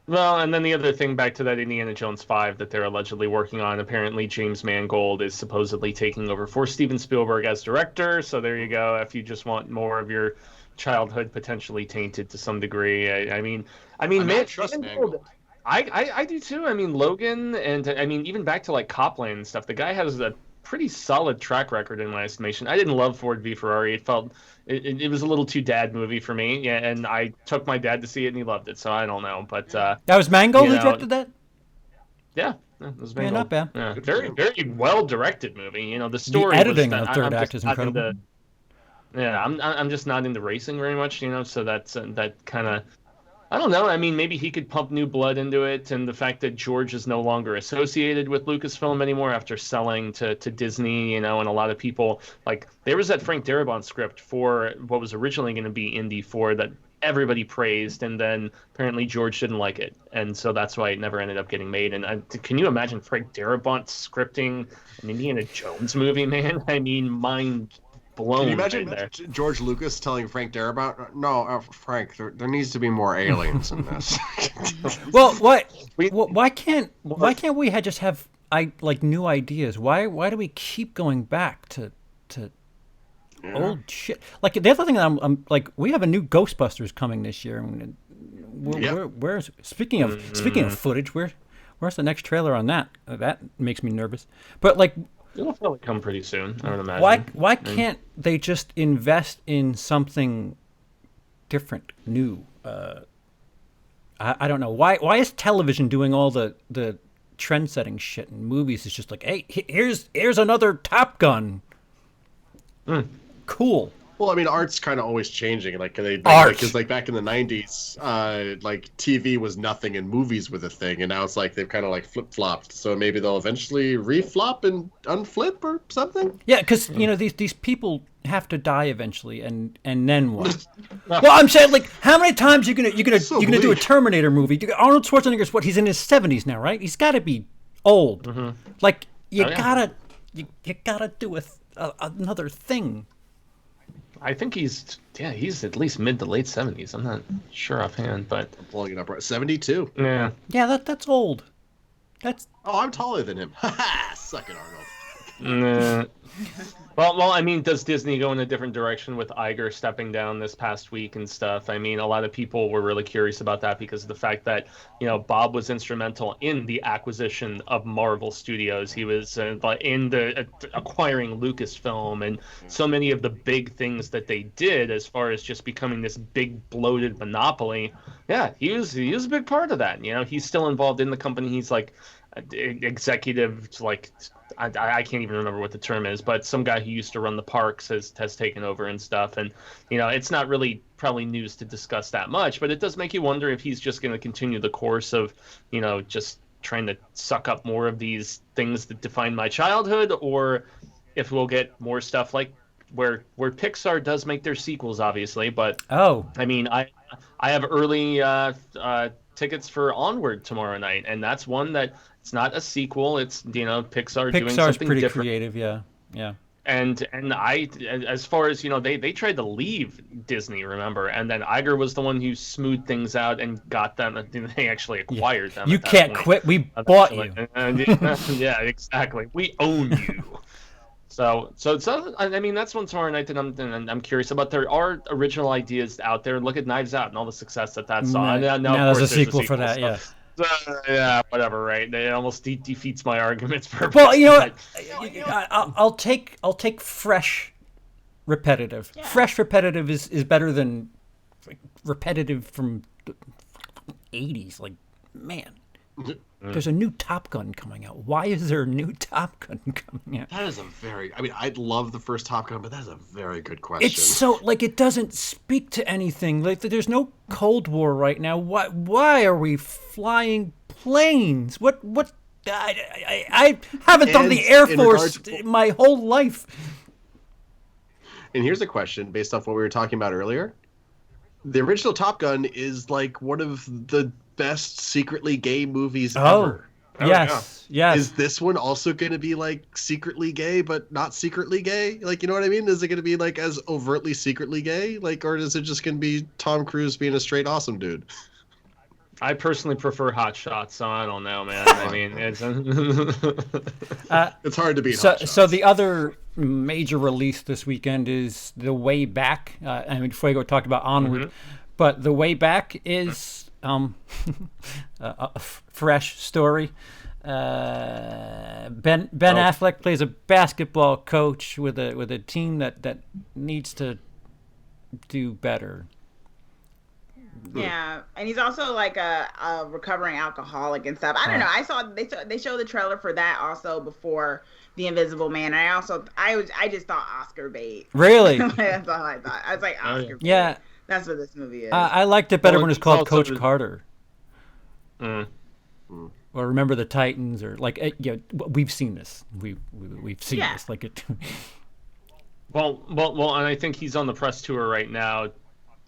Well, and then the other thing, back to that Indiana Jones 5 that they're allegedly working on, apparently James Mangold is supposedly taking over for Steven Spielberg as director. So there you go. If you just want more of your childhood potentially tainted to some degree. I mean, I trust Mangold. I do too. I mean, Logan, and I mean, even back to like Copland and stuff, the guy has a pretty solid track record in my estimation. I didn't love Ford v Ferrari. It felt it was a little too dad movie for me. Yeah, and I took my dad to see it and he loved it. So I don't know, but That was Mangold who directed that. Yeah, it was Yeah, not bad. Yeah, very very well directed movie. You know, the story. The editing was of third act is incredible. I'm just not into racing very much. You know, so that's that kind of. I don't know. I mean, maybe he could pump new blood into it, and the fact that George is no longer associated with Lucasfilm anymore after selling to Disney, you know, and a lot of people, like, there was that Frank Darabont script for what was originally going to be Indy 4 that everybody praised, and then apparently George didn't like it, and so that's why it never ended up getting made. And can you imagine Frank Darabont scripting an Indiana Jones movie, man? I mean, mind blown. Can you imagine there. George Lucas telling Frank Darabont, "No, Frank, there needs to be more aliens in this." Well, why can't we just have new ideas? Why do we keep going back to old shit? Like, the other thing that I'm like, we have a new Ghostbusters coming this year. Where's speaking of footage? Where's the next trailer on that? That makes me nervous. But like, it'll probably come pretty soon, I would imagine. Why can't they just invest in something different, new? I don't know. Why is television doing all the trend-setting shit, and movies is just like, hey, here's another Top Gun. Cool. Well, I mean, art's kind of always changing. Because back in the '90s, TV was nothing and movies were the thing, and now it's like they've kind of like flip-flopped. So maybe they'll eventually reflop and unflip or something. Yeah, because these people have to die eventually, and then what? Well, I'm saying, like, how many times you're gonna do a Terminator movie? Arnold Schwarzenegger's what? He's in his 70s now, right? He's got to be old. Mm-hmm. Like, you gotta do another thing. I think he's at least mid to late 70s. I'm not sure offhand, but I'm pulling it up right. 72. Yeah. Yeah, that's old. I'm taller than him. Suck it, Arnold. Well, I mean, does Disney go in a different direction with Iger stepping down this past week and stuff? I mean, a lot of people were really curious about that because of the fact that, Bob was instrumental in the acquisition of Marvel Studios. He was in the acquiring Lucasfilm and so many of the big things that they did as far as just becoming this big bloated monopoly. Yeah, he was a big part of that. He's still involved in the company. He's like executive, like, I can't even remember what the term is, but some guy who used to run the parks has taken over and stuff. And, it's not really probably news to discuss that much, but it does make you wonder if he's just going to continue the course of, just trying to suck up more of these things that define my childhood, or if we'll get more stuff like where Pixar does make their sequels, obviously. But, I mean, I have early tickets for Onward tomorrow night, and that's one that it's not a sequel. It's Pixar's doing something pretty different. Creative, yeah. And I, as far as they tried to leave Disney, remember, and then Iger was the one who smoothed things out and got them. They actually acquired them. You can't quit. We bought you. Yeah, exactly. We own you. So I mean, that's one tomorrow night that I'm curious about. There are original ideas out there. Look at Knives Out and all the success that saw. Now there's a sequel for that, yeah. Yeah, whatever, right? It almost defeats my arguments. Well, you know what? I'll take fresh, repetitive. Yeah. Fresh, repetitive is better than repetitive from the 80s. Like, man. There's a new Top Gun coming out. Why is there a new Top Gun coming out? That is I love the first Top Gun, but that is a very good question. It's so, like, it doesn't speak to anything. Like, there's no Cold War right now. Why are we flying planes? What I haven't done the Air Force my whole life. And here's a question based off what we were talking about earlier. The original Top Gun is like one of the best secretly gay movies ever. Yes. Is this one also going to be like secretly gay, but not secretly gay? Like, you know what I mean? Is it going to be like as overtly secretly gay? Like, or is it just going to be Tom Cruise being a straight awesome dude? I personally prefer Hot Shots, so I don't know, man. I mean, it's it's hard to beat Hot Shots. So the other major release this weekend is The Way Back. I mean, Fuego talked about Onward, but The Way Back is a fresh story. Ben Affleck plays a basketball coach with a team that needs to do better. Yeah, and he's also like a recovering alcoholic and stuff. I don't know. I saw they showed the trailer for that also before The Invisible Man. And I just thought Oscar bait. Really? That's all I thought. I was like Oscar bait. Yeah, that's what this movie is. I liked it better Well, when it's called also Coach Carter. Mm. Or Remember the Titans, or like we've seen this. We've seen this. Like it. Well, and I think he's on the press tour right now,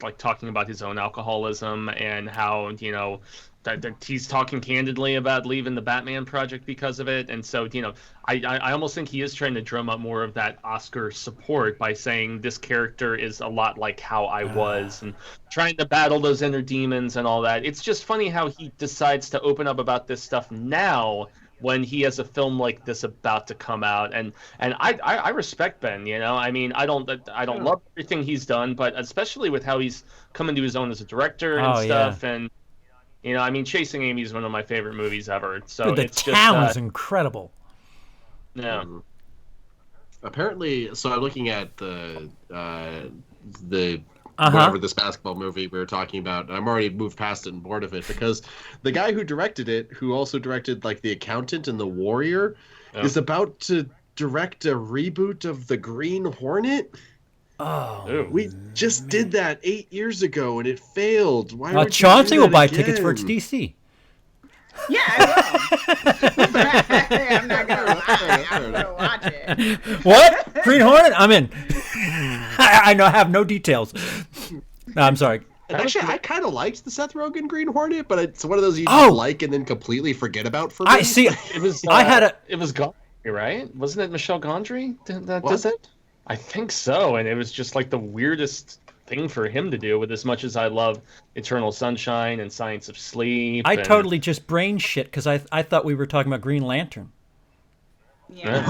like talking about his own alcoholism and how that he's talking candidly about leaving the Batman project because of it. And so I almost think he is trying to drum up more of that Oscar support by saying this character is a lot like how I was, and trying to battle those inner demons and all that. It's just funny how he decides to open up about this stuff now when he has a film like this about to come out. And I respect Ben, I mean, I don't love everything he's done, but especially with how he's come into his own as a director and stuff. And I mean, Chasing Amy is one of my favorite movies ever. So Dude, the town is incredible. Yeah. Apparently, so I'm looking at the whatever this basketball movie we were talking about. I'm already moved past it and bored of it, because the guy who directed it, who also directed like The Accountant and The Warrior, is about to direct a reboot of The Green Hornet. Oh, we just did that 8 years ago and it failed. Why? Chauncey will buy tickets for its DC. Yeah, I will. I'm not gonna lie. I'm gonna watch it. What? Green Hornet? I'm in. I have no details. No, I'm sorry. Actually, I kind of liked the Seth Rogen Green Hornet, but it's one of those you just like and then completely forget about for me. I see. It was. It was Gondry, right? Wasn't it Michel Gondry? Does it? I think so, and it was just like the weirdest thing for him to do. With as much as I love Eternal Sunshine and Science of Sleep, I totally just brain shit because I thought we were talking about Green Lantern. Yeah.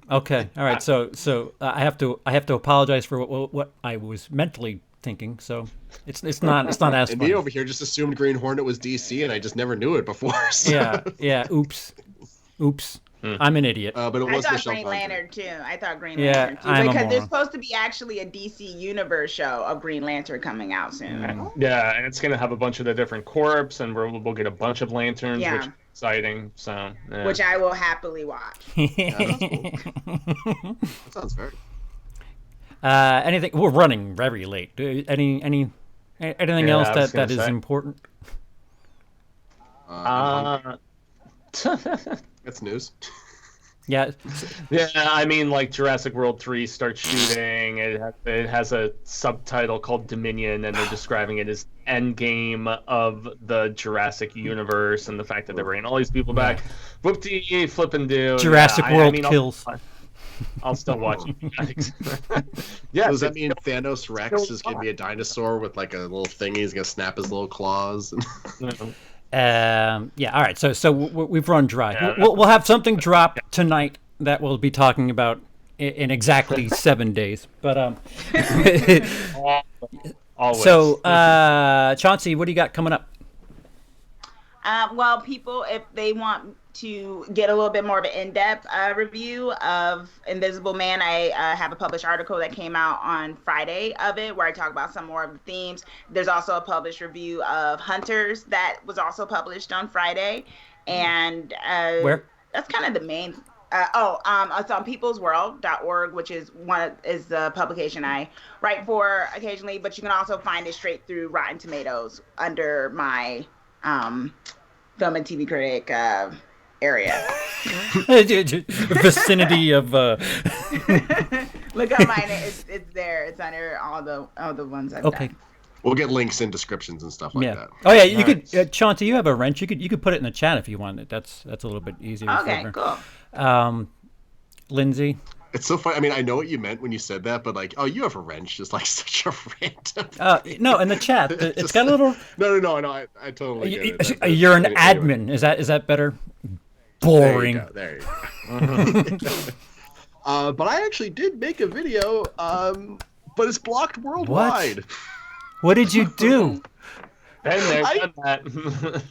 Okay. All right. So I have to apologize for what I was mentally thinking. So it's not as and funny. me over here just assumed Green Hornet was DC, and I just never knew it before. So. Yeah. Oops. I'm an idiot. But it was I thought Michel Green Gondry. Lantern too. I thought Green Lantern too. I'm Because there's supposed to be actually a DC Universe show of Green Lantern coming out soon. Yeah, and it's gonna have a bunch of the different corps, and we'll get a bunch of lanterns, which is exciting. So which I will happily watch. That sounds very. Anything? We're running very late. Anything else that is important? That's news. Yeah. I mean, like Jurassic World 3 starts shooting. It has a subtitle called Dominion, and they're describing it as endgame of the Jurassic universe, and the fact that they're bringing all these people back. Whoop-de flippin' do. Jurassic World kills. I'll still watch it. Yeah. Does that mean Thanos Rex is gonna be a dinosaur with like a little thingy? He's gonna snap his little claws. Yeah. All right. So we've run dry. Yeah. We'll have something drop tonight that we'll be talking about in exactly 7 days. But always. So Chauncey, what do you got coming up? Well, people, if they want to get a little bit more of an in-depth review of Invisible Man, I have a published article that came out on Friday of it, where I talk about some more of the themes. There's also a published review of Hunters that was also published on Friday, and where? That's kind of the main. It's on peoplesworld.org, which is the publication I write for occasionally, but you can also find it straight through Rotten Tomatoes under my film and TV critic area. Vicinity of look up mine. It's there. It's under all the ones I've done. We'll get links in descriptions and stuff like that. Oh yeah, you could Chauncey, you have a wrench. You could put it in the chat if you want. That's a little bit easier. Okay, cool. Lindsey. It's so funny. I mean, I know what you meant when you said that, but like, oh, you have a wrench, just like such a random. No, in the chat, it's got a little. No. I totally get it. You're an admin. Is that better? Boring. There you go. But I actually did make a video, but it's blocked worldwide. What did you do? Been there, I- done that.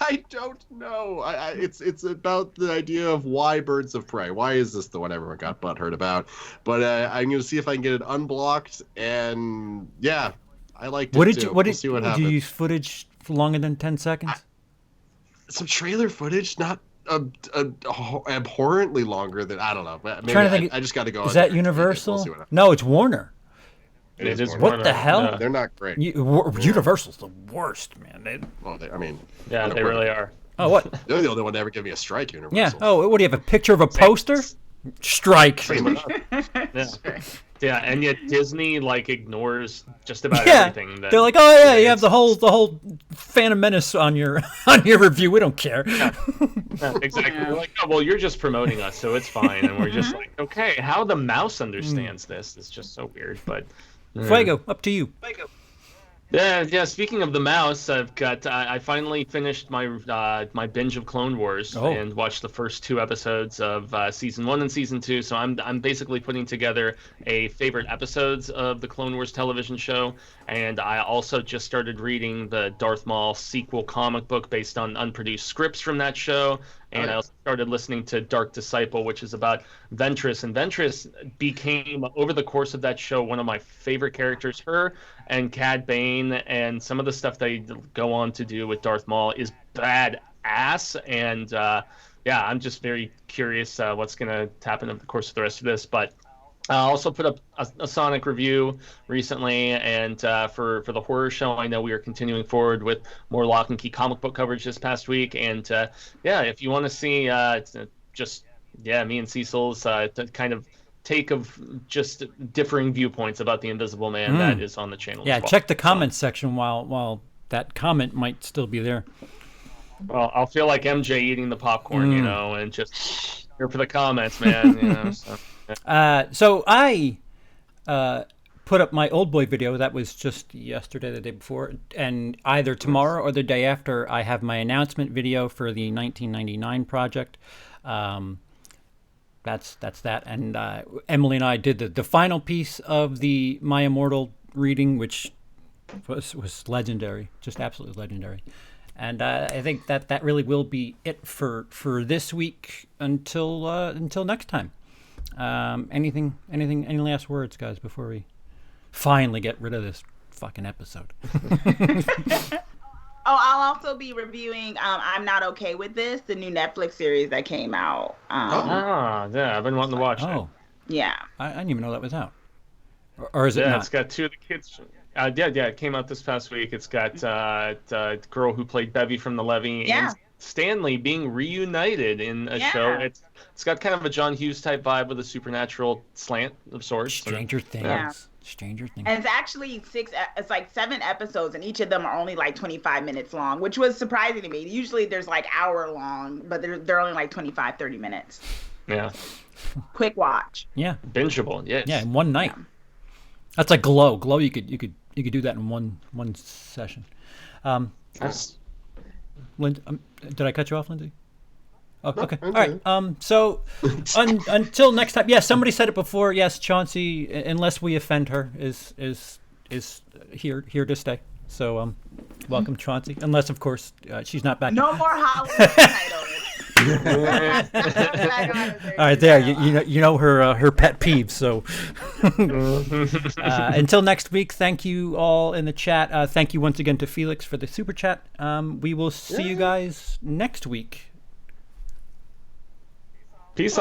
I don't know. It's about the idea of why Birds of Prey. Why is this the one everyone got butthurt about? But I'm going to see if I can get it unblocked. And yeah, I liked it too. We'll see what did happens. you use footage for longer than 10 seconds? Some trailer footage, not abhorrently longer than, I don't know. Maybe Trying to think, I just got to go. Is that Universal? No, it's Warner. It is Warner. What the hell? Yeah. They're not great. Universal's the worst, man. I mean, Yeah, they really are. Oh, what? they're the only one to ever give me a strike. Universal. Yeah. Oh, what do you have? A picture of a poster? Strike. Yeah. Yeah, and yet Disney like ignores just about Yeah. everything. That They're like, oh yeah, you have the whole Phantom Menace on your review. We don't care. Yeah, exactly. We're like, oh well, you're just promoting us, so it's fine. And we're just like, okay, how the mouse understands this is just so weird. But Fuego, up to you. Yeah. Speaking of the mouse, I finally finished my my binge of Clone Wars and watched the first 2 episodes of season 1 and season 2. So I'm basically putting together a favorite episodes of the Clone Wars television show, and I also just started reading the Darth Maul sequel comic book based on unproduced scripts from that show. And I also started listening to Dark Disciple, which is about Ventress. And Ventress became, over the course of that show, one of my favorite characters. Her and Cad Bane and some of the stuff they go on to do with Darth Maul is badass. And yeah, I'm just very curious what's going to happen over the course of the rest of this. But I also put up a Sonic review recently, and for the horror show, I know we are continuing forward with more Lock and Key comic book coverage this past week. And yeah, if you want to see me and Cecil's kind of take of just differing viewpoints about the Invisible Man, that is on the channel. Yeah, as well. check the comments section while that comment might still be there. Well, I'll feel like MJ eating the popcorn, you know, and just here for the comments, man. You know, so. So I put up my Old Boy video. That was just yesterday, the day before, and either tomorrow or the day after, I have my announcement video for the 1999 project. That's that. And Emily and I did the final piece of the My Immortal reading, which was legendary, just absolutely legendary. And I think that really will be it for this week until next time. Any last words, guys, before we finally get rid of this fucking episode? I'll also be reviewing I'm Not Okay With This, the new Netflix series that came out. Yeah, I've been wanting to watch it. Yeah. I didn't even know that was out. Or is it not? Yeah, it's got 2 of the kids. Yeah, it came out this past week. It's got the girl who played Bevy from The Levee and Stanley being reunited in a show. It's got kind of a John Hughes type vibe with a supernatural slant of sorts. Stranger Things. Yeah. Stranger Things. And it's actually 7 episodes, and each of them are only like 25 minutes long, which was surprising to me. Usually there's like hour long, but they're only like 25, 30 minutes. Yeah. Quick watch. Yeah. Bingeable, yes. Yeah, in one night. Yeah. That's like Glow. Glow, you could do that in one session. Did I cut you off, Lindsey? Oh, okay. All right. So until next time. Yes, somebody said it before. Yes, Chauncey, unless we offend her, is here to stay. So welcome, Chauncey. Unless, of course, she's not back. No more Hollywood titles. All right, there. You know her pet peeves. So until next week, thank you all in the chat. Thank you once again to Felix for the super chat. We will see you guys next week. Peace.